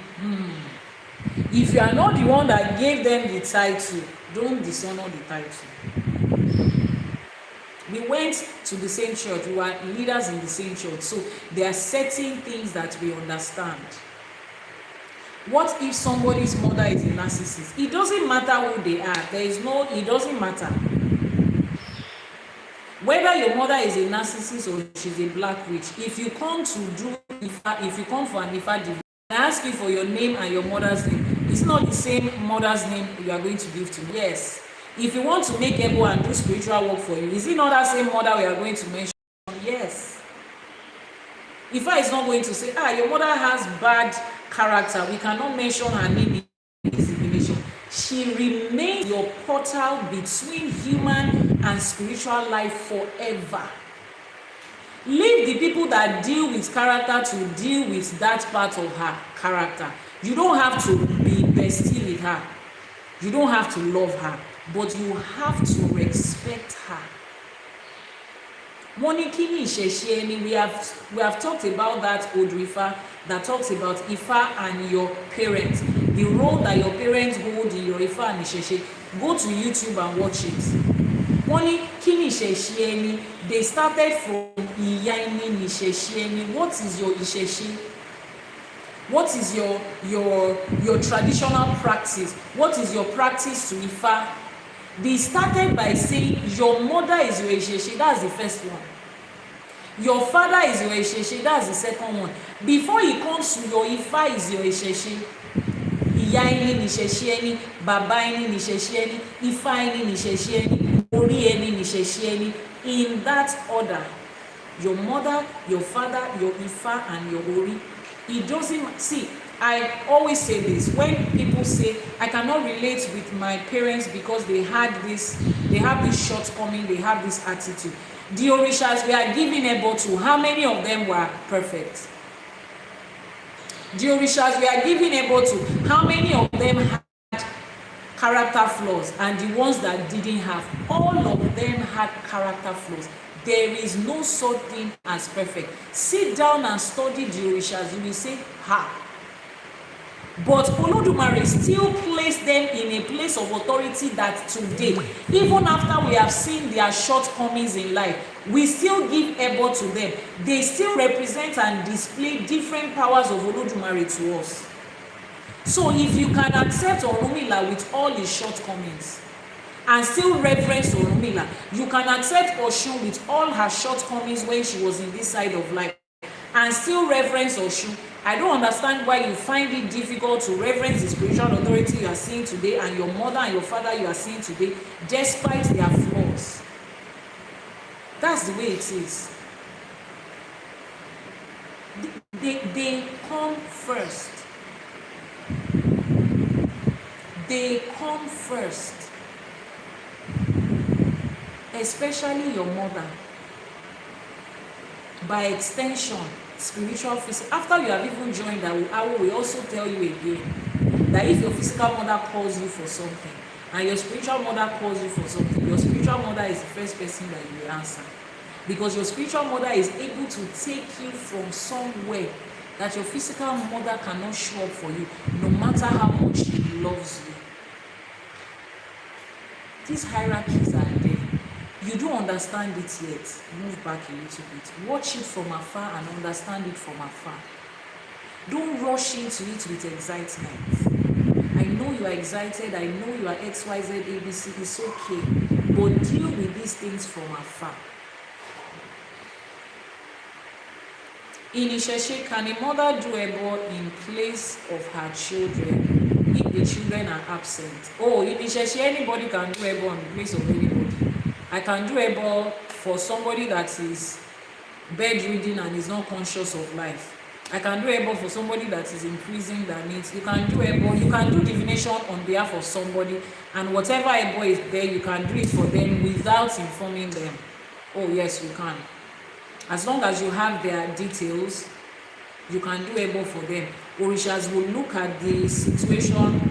If you are not the one that gave them the title, don't dishonor the title. We went to the same church. We were leaders in the same church. So there are certain things that we understand. What if somebody's mother is a narcissist? It doesn't matter who they are. It doesn't matter. Whether your mother is a narcissist or she's a black witch, if you come to do Ifa, if you come for an Ifa divination, I ask you for your name and your mother's name. It's not the same mother's name you are going to give to me. Yes. If you want to make Ebo and do spiritual work for you, is it not that same mother we are going to mention? Yes. Ifa is not going to say, your mother has bad character, we cannot mention her name in this divination. She remains your portal between human and spiritual life forever. Leave the people that deal with character to deal with that part of her character. You don't have to be bestie with her. You don't have to love her, but you have to respect her. Monikini Ishesheni, we have talked about that Odù Ifá that talks about Ifa and your parents, the role that your parents hold in your Ifa and Ishesheni. Go to YouTube and watch it. Monikini Ishesheni, they started from Iyanifa Ishesheni. What is your Ishesheni? What is your traditional practice? What is your practice to Ifa? They started by saying your mother is your Ishesheni. That's the first one. Your father is your Ishesheni. That's the second one. Before he comes to your Ifa is your Ishesheni. Ìyá ẹni ni Ìṣẹ̀ṣe ẹni, bàbá ẹni ni Ìṣẹ̀ṣe ẹni, Ifá ẹni ni Ìṣẹ̀ṣe ẹni, orí ẹni ni Ìṣẹ̀ṣe ẹni. In that order, your mother, your father, your Ifa, and your Ori. It doesn't see. I always say this when people say I cannot relate with my parents because they have this shortcoming, they have this attitude. The Orishas we are giving able to, how many of them were perfect? The Orishas we are giving able to, how many of them had character flaws? And the ones that didn't have, all of them had character flaws. There is no such thing as perfect. Sit down and study the Orishas, you will say, But Olódùmarè still placed them in a place of authority that today, even after we have seen their shortcomings in life, we still give ebo to them. They still represent and display different powers of Olódùmarè to us. So if you can accept Orunmila with all his shortcomings and still reverence Orunmila, you can accept Osun with all her shortcomings when she was in this side of life and still reverence Osun. I don't understand why you find it difficult to reverence the spiritual authority you are seeing today and your mother and your father you are seeing today, despite their flaws. That's the way it is. They come first. They come first. Especially your mother. By extension, spiritual physical. After you have even joined I will also tell you again that if your physical mother calls you for something and your spiritual mother calls you for something, your spiritual mother is the first person that you will answer, because your spiritual mother is able to take you from somewhere that your physical mother cannot show up for you, no matter how much she loves you. These hierarchies are there. You don't understand it yet. Move back a little bit. Watch it from afar and understand it from afar. Don't rush into it with excitement. I know you are excited. I know you are XYZ, ABC. It's okay. But deal with these things from afar. In Isheshe, can a mother do ebo in place of her children if the children are absent? Oh, in Isheshe, anybody can do ebo in place of anybody. I can do ebo for somebody that is bedridden and is not conscious of life. I can do ebo for somebody that is in prison that needs. You can do ebo. You can do divination on behalf of somebody, and whatever ebo is there, you can do it for them without informing them. Oh yes, you can. As long as you have their details, you can do ebo for them. Orishas will look at the situation.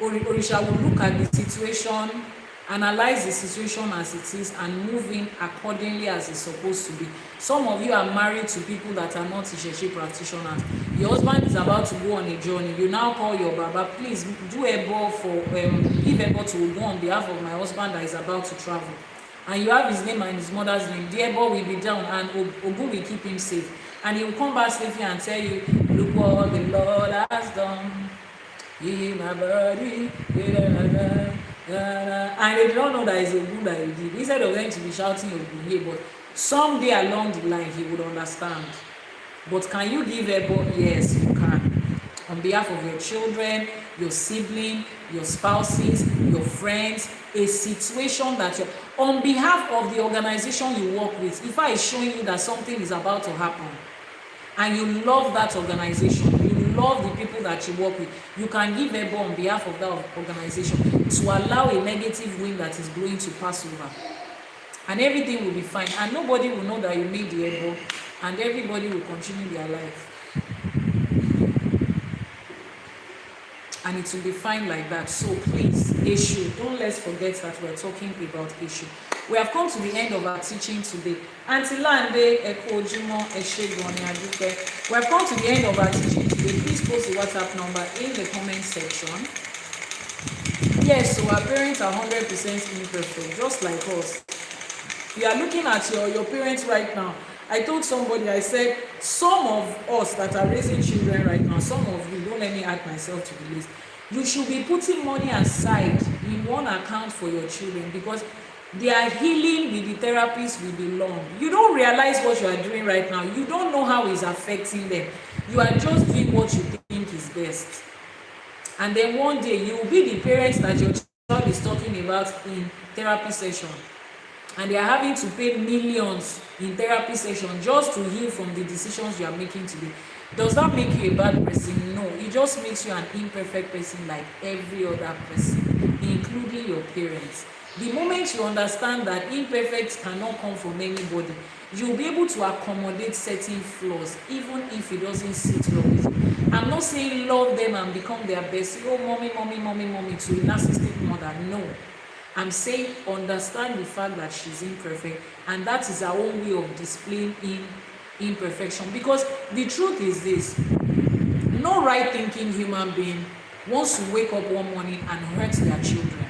Orisha will look at the situation, analyze the situation as it is, and move in accordingly as it's supposed to be. Some of you are married to people that are not Isheshe practitioners. Your husband is about to go on a journey. You now call your Baba, please do ebo for give ebo to Ogun on behalf of my husband that is about to travel. And you have his name and his mother's name. The ebo will be down and Ogun will keep him safe. And he will come back safely and tell you, look what the Lord has done. In my body, and they don't know that it's Ogun that he did. Instead of them to be shouting Ogun, but someday along the line he would understand. But can you give Ebo? Yes, you can. On behalf of your children, your sibling, your spouses, your friends, a situation that you're, on behalf of the organization you work with, if I is showing you that something is about to happen, and you love that organization, you love the people that you work with, you can give Ebo on behalf of that organization to allow a negative wind that is blowing to pass over. And everything will be fine. And nobody will know that you made the Ebo, and everybody will continue their life. And it will be fine like that. So please, issue, don't let's forget that we're talking about issue. We have come to the end of our teaching today. Auntie Lande, Eko Ojimo, Eshegoni Adupe. We have come to the end of our teaching today. Please post the WhatsApp number in the comment section. Yes, so our parents are 100% imperfect, just like us. You are looking at your parents right now. I told somebody, I said, some of us that are raising children right now, some of you, don't let me add myself to the list, you should be putting money aside in one account for your children, because their healing with the therapist will be long. You don't realize what you are doing right now. You don't know how it's affecting them. You are just doing what you think is best. And then one day, you will be the parents that your child is talking about in therapy session. And they are having to pay millions in therapy session just to heal from the decisions you are making today. Does that make you a bad person? No. It just makes you an imperfect person like every other person, including your parents. The moment you understand that imperfect cannot come from anybody, you'll be able to accommodate certain flaws, even if it doesn't sit well with you. I'm not saying love them and become their best. Oh, mommy, mommy, mommy, mommy, to a narcissistic mother. No. I'm saying understand the fact that she's imperfect, and that is her own way of displaying imperfection. Because the truth is this: no right-thinking human being wants to wake up one morning and hurt their children.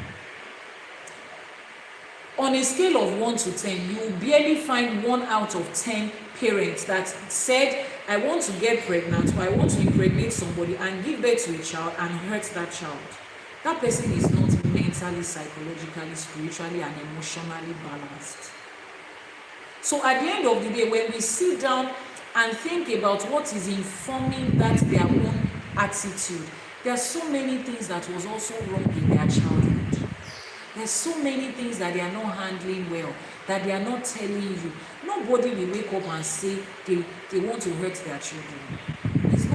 On a scale of 1 to 10, you will barely find 1 out of 10 parents that said, I want to get pregnant, or I want to impregnate somebody and give birth to a child and hurt that child. That person is not mentally, psychologically, spiritually, and emotionally balanced. So at the end of the day, when we sit down and think about what is informing that their own attitude, there are so many things that was also wrong in their childhood. There's so many things that they are not handling well, that they are not telling you. Nobody will wake up and say they want to hurt their children. It's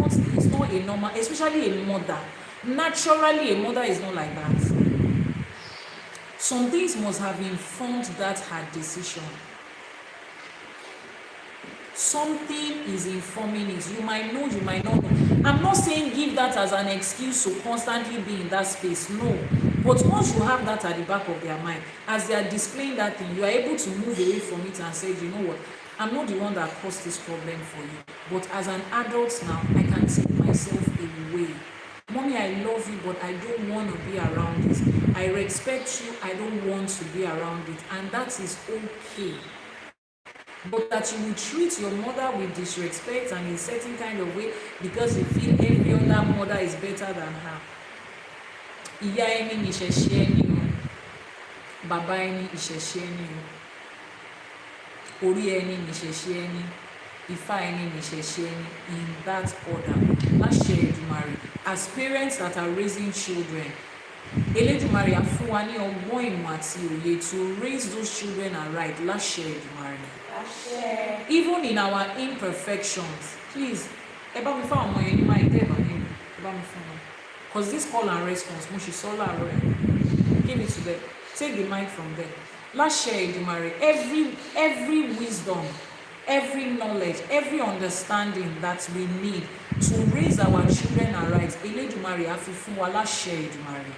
not a normal, especially a mother. Naturally, a mother is not like that. Some things must have informed that her decision. Something is informing it. You might know, you might not know. I'm not saying give that as an excuse to constantly be in that space. No. But once you have that at the back of their mind, as they are displaying that thing, you are able to move away from it and say, you know what, I'm not the one that caused this problem for you. But as an adult now, I can take myself away. Mommy, I love you, but I don't want to be around this. I respect you, I don't want to be around it. And that is okay. But that you will treat your mother with disrespect and in a certain kind of way because you feel every other mother is better than her. Ìyá ẹni ni ìṣẹ̀ṣe ẹni o, bàbá ẹni ìṣẹ̀ṣe ẹni o, orí ẹni ni ìṣẹ̀ṣe ẹni, Ifá ẹni ni ìṣẹ̀ṣe ẹni, in that order. Láṣẹ Èdùmàrè, as parents that are raising children, Elédùmarè á fún wa ní ọgbọ́n ìmọ̀ àti òye to raise those children aright. Láṣẹ Èdùmàrè. Even in our imperfections, please, ẹ bá mi fún àwọn ọmọ yẹn ní máa ń tẹ́ ẹ bá mi fún wọn. Because this call and response, mo ṣe sọ láàárọ̀, give it to them. Take the mic from them. Láṣẹ Èdùmàrè, every wisdom, every knowledge, every understanding that we need to raise our children aright, Elédùmarè á fi fún wa. Láṣẹ Èdùmàrè.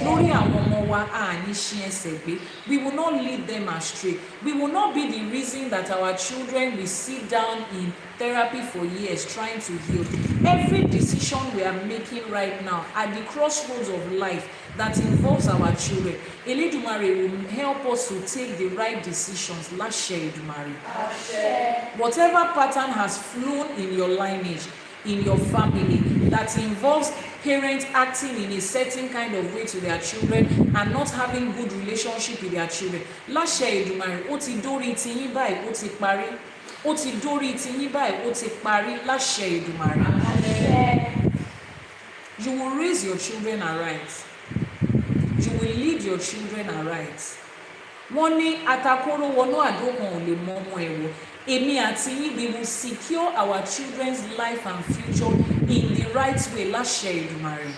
Lórí àwọn ọmọ wa a ní ṣí ẹsẹ̀ gbé. We will not lead them astray. We will not be the reason that our children will sit down in therapy for years trying to heal. Every decision we are making right now at the crossroads of life that involves our children, Elédùmarè will help us to take the right decisions. Láṣẹ Èdùmàrè. Whatever pattern has flown in your lineage, in your family, that involves parents acting in a certain kind of way to their children and not having good relationship with their children. Láṣẹ Èdùmàrè, ó ti dórí tiyín báyìí, ó ti parí. Ó ti dórí tiyín báyìí, ó ti parí. Láṣẹ Èdùmàrè. You will raise your children aright. You will lead your children aright. Wọ́n ní atakóró wọnú àdó kan ò lè mọ ọmọ ẹ̀wọ̀. Èmi àti yín, we will secure our children's life and future in the right way. Láṣẹ Èdùmàrè.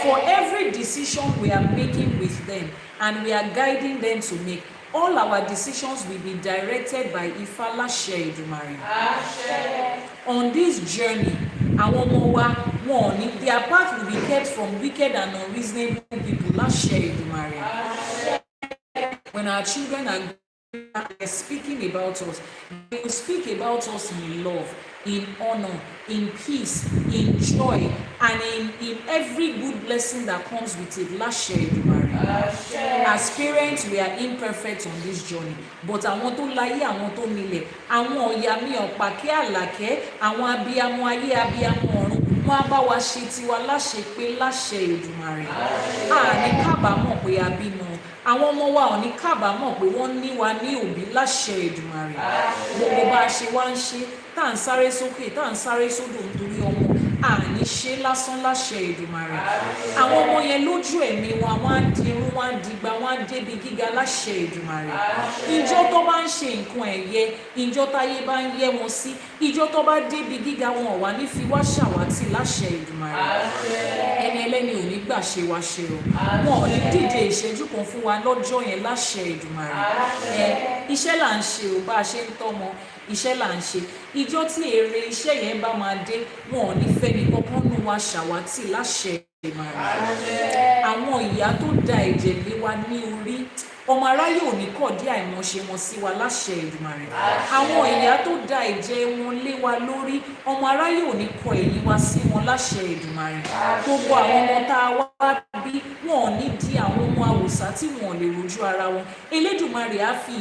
For every decision we are making with them and we are guiding them to make, all our decisions will be directed by Ifá. Láṣẹ Èdùmàrè. On this journey, àwọn ọmọ wa wọn ò ní, their path will be kept from wicked and unreasonable people. Láṣẹ Èdùmàrè. When our children are speaking about us, they will speak about us in love, in honor, in peace, in joy, and in every good blessing that comes with it. Láṣẹ Èdùmàrè. As parents, we are imperfect on this journey, but àwọn tó láyé, àwọn tó nílẹ̀, àwọn ọ̀yà mi ọ̀pàkẹ́ àlàkẹ́, àwọn abiyamọ ayé, abiyamọ ọ̀run, wọ́n á bá wa ṣe tiwa láṣẹ pé. Láṣẹ Èdùmàrè. Àní kábàámọ̀ pé a bímọ. Àwọn ọmọ wa ò ní kábàámọ̀ pé wọ́n ní wa ní òbí. Láṣẹ Èdùmàrè. Gbogbo bá a ṣe wá ń ṣe, tá à ń sáré sókè, tá à ń sáré sódò nítorí ọmọ, àní ṣe lásán. Láṣẹ Èdùmàrè. Àwọn ọmọ yẹn lójú ẹ̀mí wa, wọ́n á di irun, wọ́n á digba, wọ́n á débi gíga. Láṣẹ Èdùmàrè. Ìjọ tó bá ń ṣe nǹkan ẹ̀yẹ, ìjọ táyé bá ń yẹ wọn sí, ìjọ tó bá débi gíga, wọn ò wá ní fi wá ṣàwátì. Láṣẹ Èdùmàrè. Ẹni ẹlẹ́ni ò ní gbà ṣe wá ṣe o. Wọn ò ní dìde ìṣẹ́jú kan fún wa lọ́jọ́ yẹn. Láṣẹ Èdùmàrè. Iṣẹ́ là ń ṣe o, bá a ṣe ń tọ́mọ, iṣẹ́ là ń ṣe. Ìjọ tí èrè iṣẹ́ yẹn bá máa dé, wọn ò ní fẹ́ ní kọ́kọ́ nù wá ṣàwátì. Láṣẹ Èdùmàrè. Àwọn ìyá tó da ẹ̀jẹ̀ lé wa ní orí, ọmọ aráyé ò ní kọ̀ dí àìmọ̀ṣe wọn sí wa. Láṣẹ Èdùmàrè. Àwọn ìyá tó da ẹ̀jẹ̀ wọn lé wa lórí, ọmọ aráyé ò ní kọ ẹ̀yìn wa sí wọn. Láṣẹ Èdùmàrè. Gbogbo àwọn ọmọ tá a wá bí, wọn ò ní di àwọn ọmọ àwòsá tí wọn ò lè rojú ara wọn. Elédùmarè á fi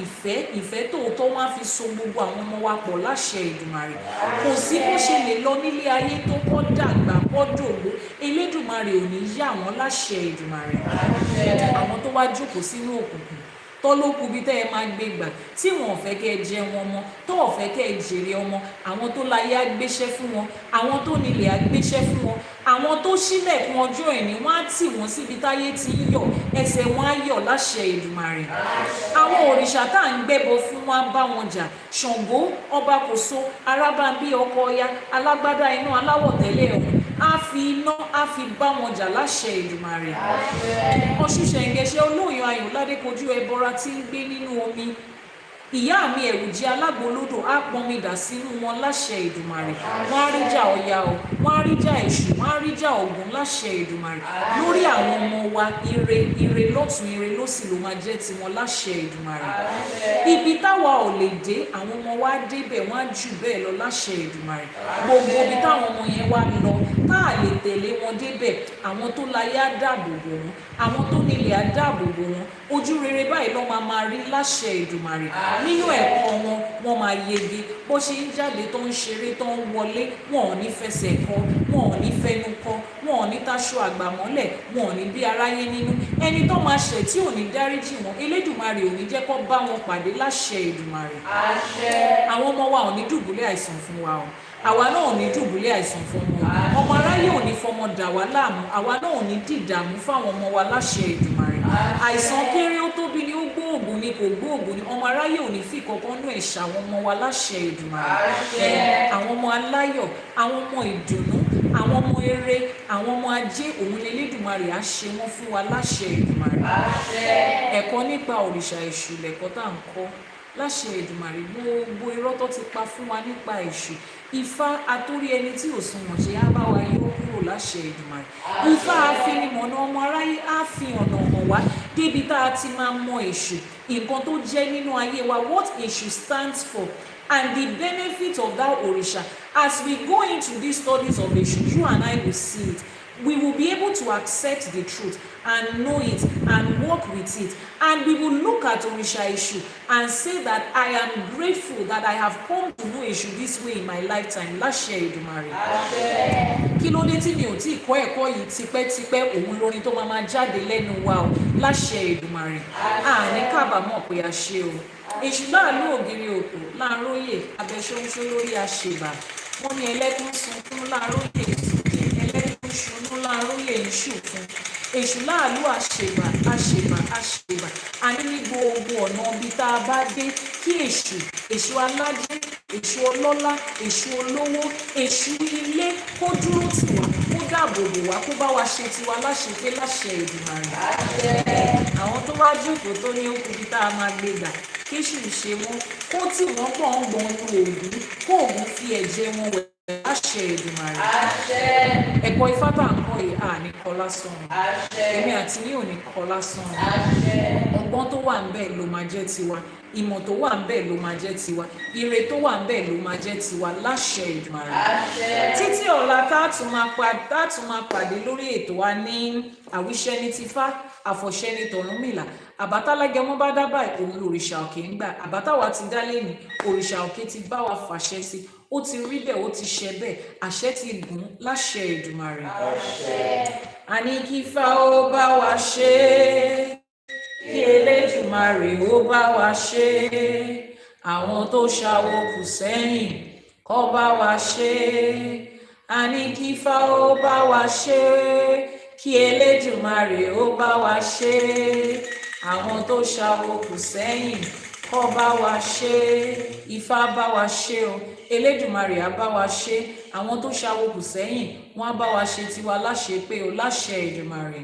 ìfẹ́ tòótọ́, wọn á fi so gbogbo àwọn ọmọ wa pọ̀. Láṣẹ Èdùmàrè. Kò sí bó ṣe lè lọ nílé ayé tó kọ́ dàgbà kọ́ dògbó, Elédùmarè ò ní yà wọ́n. Láṣẹ Èdùmàrè. Àwọn tó wá jókòó sínú òkùnkùn, tọ́lókù bí tẹ́ ẹ máa gbé gbà, tí wọn ò fẹ́ kẹ́ ẹ jẹ wọn mọ́, tó ò fẹ́ kẹ́ ẹ jèrè ọmọ, àwọn tó láyé á gbéṣẹ́ fún wọn, àwọn tó nílẹ̀ á gbéṣẹ́ fún wọn, àwọn tó ṣílẹ̀kùn ọjọ́ ìní, wọ́n á tì wọ́n síbi táyé ti ń yọ̀, ẹsẹ̀ wọn á yọ̀. Láṣẹ Èdùmàrè. Àwọn òrìṣà tá à ń gbẹ́bọ fún wọn á bá wọn jà. Ṣàngó, ọba Kòso, Arábàmbí ọkọ Ọya, alágbádá iná, aláwọ̀ tẹ́lẹ̀ ọ̀hún, á fi iná, á fi bá wọn jà. Láṣẹ Èdùmàrè. Ọ̀ṣunṣẹ̀ǹgẹ̀ṣẹ̀ olóòyàn ayò ládékojú ẹbọra tí ń gbé nínú omi, ìyá mi ẹ̀rùjẹ alágbolódò á pọnmi dà sínú wọn. Láṣẹ Èdùmàrè. Wọ́n á ríjà Ọya o, wọ́n á ríjà Èṣù, wọ́n á ríjà Ògún. Láṣẹ Èdùmàrè. Lórí àwọn ọmọ wa, ire lọ́tún, ire lósì ló máa jẹ́ tiwọn. Láṣẹ Èdùmàrè. Ibi táwa ò lè dé, àwọn ọmọ wa débẹ̀, wọ́n á jù bẹ́ẹ̀ lọ. Láṣẹ Èdùmàrè. Gbogbo ibi táwọn ọmọ yẹn wá lọ, tá à lè tẹ̀lé wọn débẹ̀, àwọn tó láyé á dáàbò bò wọn, àwọn tó nílẹ̀ á dáàbò bò wọn. Ojú rere báyìí ló máa rí. Láṣẹ Èdùmàrè. Nínú ẹ̀kọ́ wọn, wọ́n máa yege. Bó ṣe ń jáde tó ń ṣeré tó ń wọlé, wọn ò ní fẹsẹ̀ kọ, wọn ò ní fẹnu kọ, wọn ò ní táṣọ àgbàmọ́lẹ̀, wọn ò ní bí aráyé nínú. Ẹni tó máa ṣẹ̀ tí ò ní dáríjì wọn, Elédùmarè ò ní jẹ́ kó bá wọn pàdé. Láṣẹ Èdùmàrè. Àwọn ọmọ wa ò ní dùbúlẹ̀ àìsàn fún wa o. Àwa náà ò ní dùbúlẹ̀ àìsàn fún wọn. Ọmọ aráyé ò ní fọmọ dà wá láàmú, àwa náà ò ní dìdààmú fáwọn ọmọ wa. Láṣẹ Èdùmàrè. Àìsàn kéré ó tóbi ni, ó gbóògùn ni, kò gbóògùn ni, ọmọ aráyé ò ní fi kankan nú ẹ̀ṣà àwọn ọmọ wa. Láṣẹ Èdùmàrè. Àwọn ọmọ aláyọ̀, àwọn ọmọ ìdùnnú, àwọn ọmọ eré, àwọn ọmọ ajé, òun lè Elédùmarè á ṣe wọ́n fún wa. Láṣẹ Èdùmàrè. Ẹ̀kọ́ nípa òrìṣà Èṣù lẹ̀kọ́ tá à ń kọ́. Láṣẹ Èdùmàrè. Gbogbo irọ́ tó ti pa fún wa nípa Èṣù, Ifá atórí ẹni tí ò sunwọ̀n ṣe á bá wa yọ kúrò. Láṣẹ Èdùmàrè. Ifá afinimọ̀nà ọmọ aráyé á fi ọ̀nà hàn wá débi tá a ti máa mọ Èṣù, nǹkan tó jẹ́ nínú ayé wa, what Èṣù stands for, and the benefit of that òrìṣà. As we go into these studies of Èṣù, you and I will see it. we will be able to accept the truth and know it and work with it. And we will look at Orisha Eshu and say that I am grateful that I have come to know Eshu this way in my lifetime. Láṣẹ Èdùmàrè. Kí ló dé tí mi ò tí kọ́ ẹ̀kọ́ yìí tipẹ́tipẹ́, òun lórin tó máa jáde lẹ́nu wa o. Láṣẹ Èdùmàrè. Ní kábàámọ̀ pé a ṣe o. Èṣù láàlú ògiri òkò láàróyè abẹ́ṣóńṣó lórí àṣebà. Wọ́n ní ẹlẹ́kùn sunkún láàróyè ìsìnkè, ẹlẹ́kùn ṣunú láàróyè ìṣùfún. Èṣù láàlú àṣebà àṣebà àṣebà. A ní ní gbogbo ọ̀nà ibi tá a bá dé kí èṣù aládé, èṣù ọlọ́lá, èṣù olówó, èṣù ilé kó dúró tì wá, kó dáàbò bò wá, kó bá wa ṣe tiwa láṣepé láṣẹ Èdùmàrè. Àwọn tó wá jókòó tó ní okùn ibi tá a máa gbé gbà kí ṣì ṣe wọn kó tí wọn pọ̀ ń gbọ́n lu Ògún kó Ògún fi ẹ̀jẹ̀ wọn wẹ̀ láṣẹ Èdùmàrè. Ẹ̀kọ́ Ifá tá à ń kọ́ yìí ní kọ́ lásán, èmi àti yín ò ní kọ́ lásán. Ọgbọ́n tó wà ń bẹ̀ ló máa jẹ́ tiwa, ìmọ̀ tó wà ń bẹ̀ ló máa jẹ́ tiwa, ire tó wà ń bẹ̀ ló máa jẹ́ tiwa láṣẹ Èdùmàrè. Títí ọ̀la tá a tún máa pàdé lórí ètò wa ní àwíṣẹ́ ní tifá, àfọ̀ṣẹ́ ní tọ̀rúnmìlà. Àbátálágẹ ọmọ bá dá báyìí òun lòrìṣà òkè ń gbà. Àbátáwa ti dá lẹ́nu òrìṣà òkè ti bá wa fàṣẹ sí. Ó ti rí bẹ́ẹ̀, ó ti ṣẹ bẹ́ẹ̀, àṣẹ ti gùn láṣẹ Èdùmàrè. A ní kí Ifá ó bá wa ṣe, kí Elédùmarè ó bá wa ṣe, àwọn tó ṣàwo kù sẹ́yìn kó bá wa ṣe. A ní kí Ifá ó bá wa ṣe, kí Elédùmarè ó bá wa ṣe, àwọn tó ṣàwo kù sẹ́yìn kó bá wa ṣe. Ifá bá wa ṣe o, Elédùmarè á bá wa ṣe, àwọn tó ṣàwo kù sẹ́yìn wọ́n á bá wa ṣe tiwa láṣepé o láṣẹ Èdùmàrè.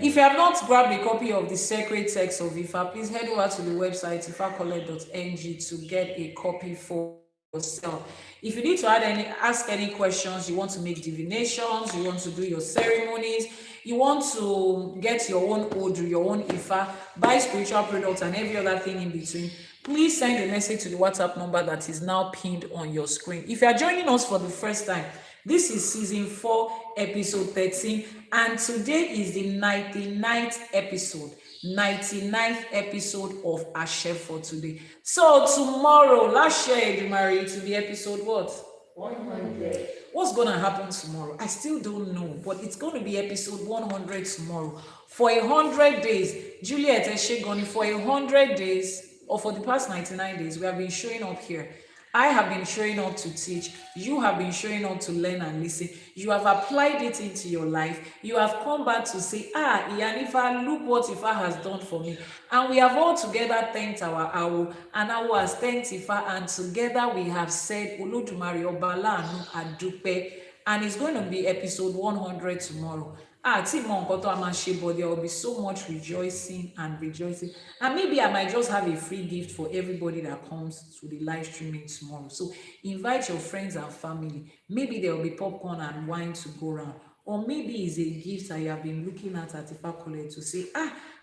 If you have not grabbed a copy of the sacred text of Ifá, please head over to the website ifacollect.ng to get a copy for yourself. If you need to ask any questions, you want to make divinations, you want to do your ceremonies, you want to get your own Odù, your own Ifá, buy spiritual products and every other thing in between, please send a message to the WhatsApp number that is now pinned on your screen. If you are joining us for the first time, this is season 4, episode 13, and today is the 99th episode. 99th episode of Àṣẹ for today. So tomorrow, Láṣẹ Èdùmàrè, to be episode what? 100. What's gonna happen tomorrow? I still don't know, but it's going to be episode 100 tomorrow. For 100 days, Juliet Eshegoni, for 100 days, or for the past 99 days, we have been showing up here. I have been showing up to teach. You have been showing up to learn and listen. You have applied it into your life. You have come back to say, Iyanifa, look what Ifá has done for me. And we have all together thanked our Awo, and Awo has thanked Ifá, and together we have said, Olódùmarè Ọba Aláàánú Adúpẹ́. And it's going to be episode 100 tomorrow. But there will be so much rejoicing. And maybe I might just have a free gift for everybody that comes to the live streaming tomorrow. So invite your friends and family. Maybe there will be popcorn and wine to go around. Or maybe it's a gift that you have been looking at Ifá Collect to say,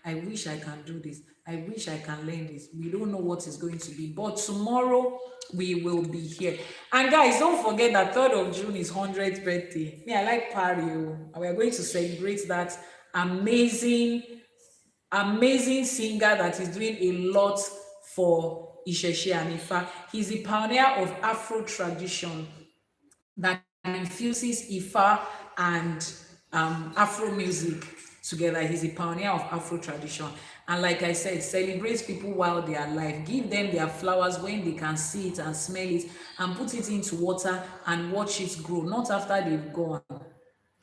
I wish I can do this. I wish I can learn this. We don't know what it's going to be. But tomorrow, we will be here. And guys, don't forget that 3rd of June is 100th birthday. Me, I like party. And we are going to celebrate that amazing singer that is doing a lot for ÌШЭШE and Ifá. He's the pioneer of Afro tradition that infuses Ifá and Afro music together. He's a pioneer of Afro tradition. And like I said, celebrate people while they are alive. Give them their flowers when they can see it and smell it, and put it into water and watch it grow, not after they've gone.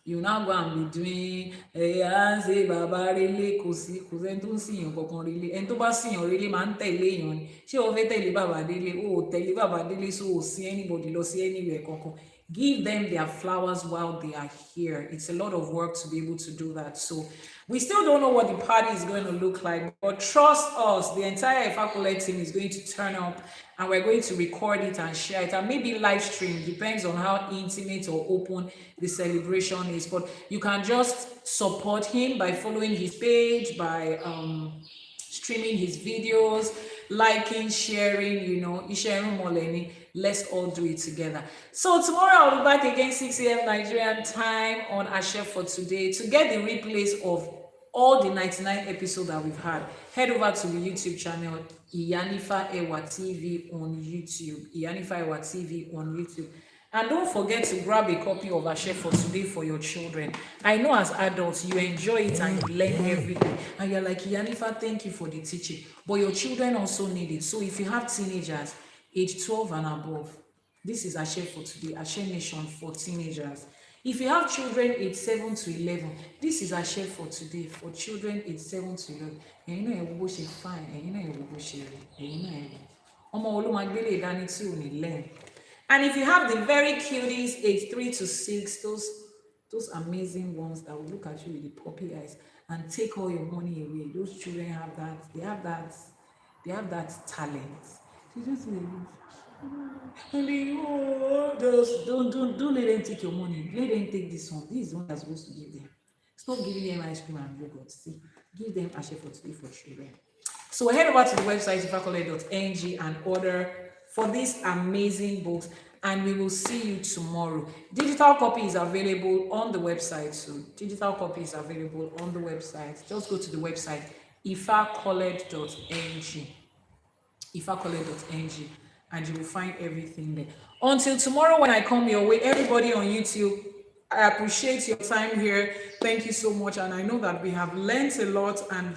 You now go and be doing say baba rele kò sí ẹni tó ń sìyàn kankan rele, ẹni tó bá sìyàn rele máa ń tẹ̀lé èèyàn ni. Ṣé o fẹ́ tẹ̀lé bàbá délé? O ò tẹ̀lé bàbá délé, so o sí anybody lọ sí anywhere kankan. Give them their flowers while they are here. It's a lot of work to be able to do that. So we still don't know what the party is going to look like, but trust us, the entire Ifá Collect team is going to turn up, and we're going to record it and share it, and maybe live stream, depends on how intimate or open the celebration is. But you can just support him by following his page, by streaming his videos, liking, sharing, you know, let's all do it together. So tomorrow I'll be back again 6 a.m. Nigerian time on ԻΣΕΕ for today to get the replays of all the 99 episodes that we've had. Head over to the YouTube channel Iyanifa Ewa TV on YouTube. Iyanifa Ewa TV on YouTube. And don't forget to grab a copy of ΙΣΕΕ for today for your children. I know as adults, you enjoy it and you learn every day. And you're like, Iyanifa, thank you for the teaching. But your children also need it. So if you have teenagers, age 12 and above, this is ΙΣΕΕ for today, ΙΣΕΕ Nation for teenagers. If you have children age 7 to 11, this is ΙΣΕΕ for today for children age 7 to 11. And you know what she fine, and you know what she learn. And if you have the very cuties age 3 to 6, those amazing ones that will look at you with the puppy eyes and take all your money away. Those children have that, they have that talent. You just don't let them take your money. Let them take this one. This is the one that's supposed to give them. Stop giving them ice cream and yogurt. See, give them ΙΣΕΕ for today for children. So head over to the website ifakole.ng and order for these amazing books, and we will see you tomorrow. Digital copy is available on the website. So digital copy is available on the website. Just go to the website ifakole.ng. ifakole.ng, and you will find everything there. Until tomorrow when I come your way, everybody on YouTube, I appreciate your time here. Thank you so much. And I know that we have learned a lot, and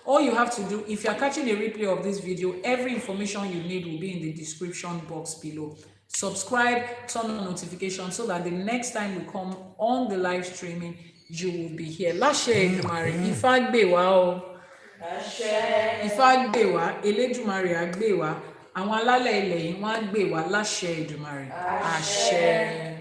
all you have to do, if you're catching a replay of this video, every information you need will be in the description box below. Subscribe, turn on notifications so that the next time we come on the live streaming, you will be here. Elédùmarè, Ifá gbè wá o. Ifá gbè wá, Elédùmarè á gbè wá. Àwọn alálẹ̀ ilẹ̀ yìí wọ́n á gbè wá láṣẹ Èdùmàrè. Àṣẹ.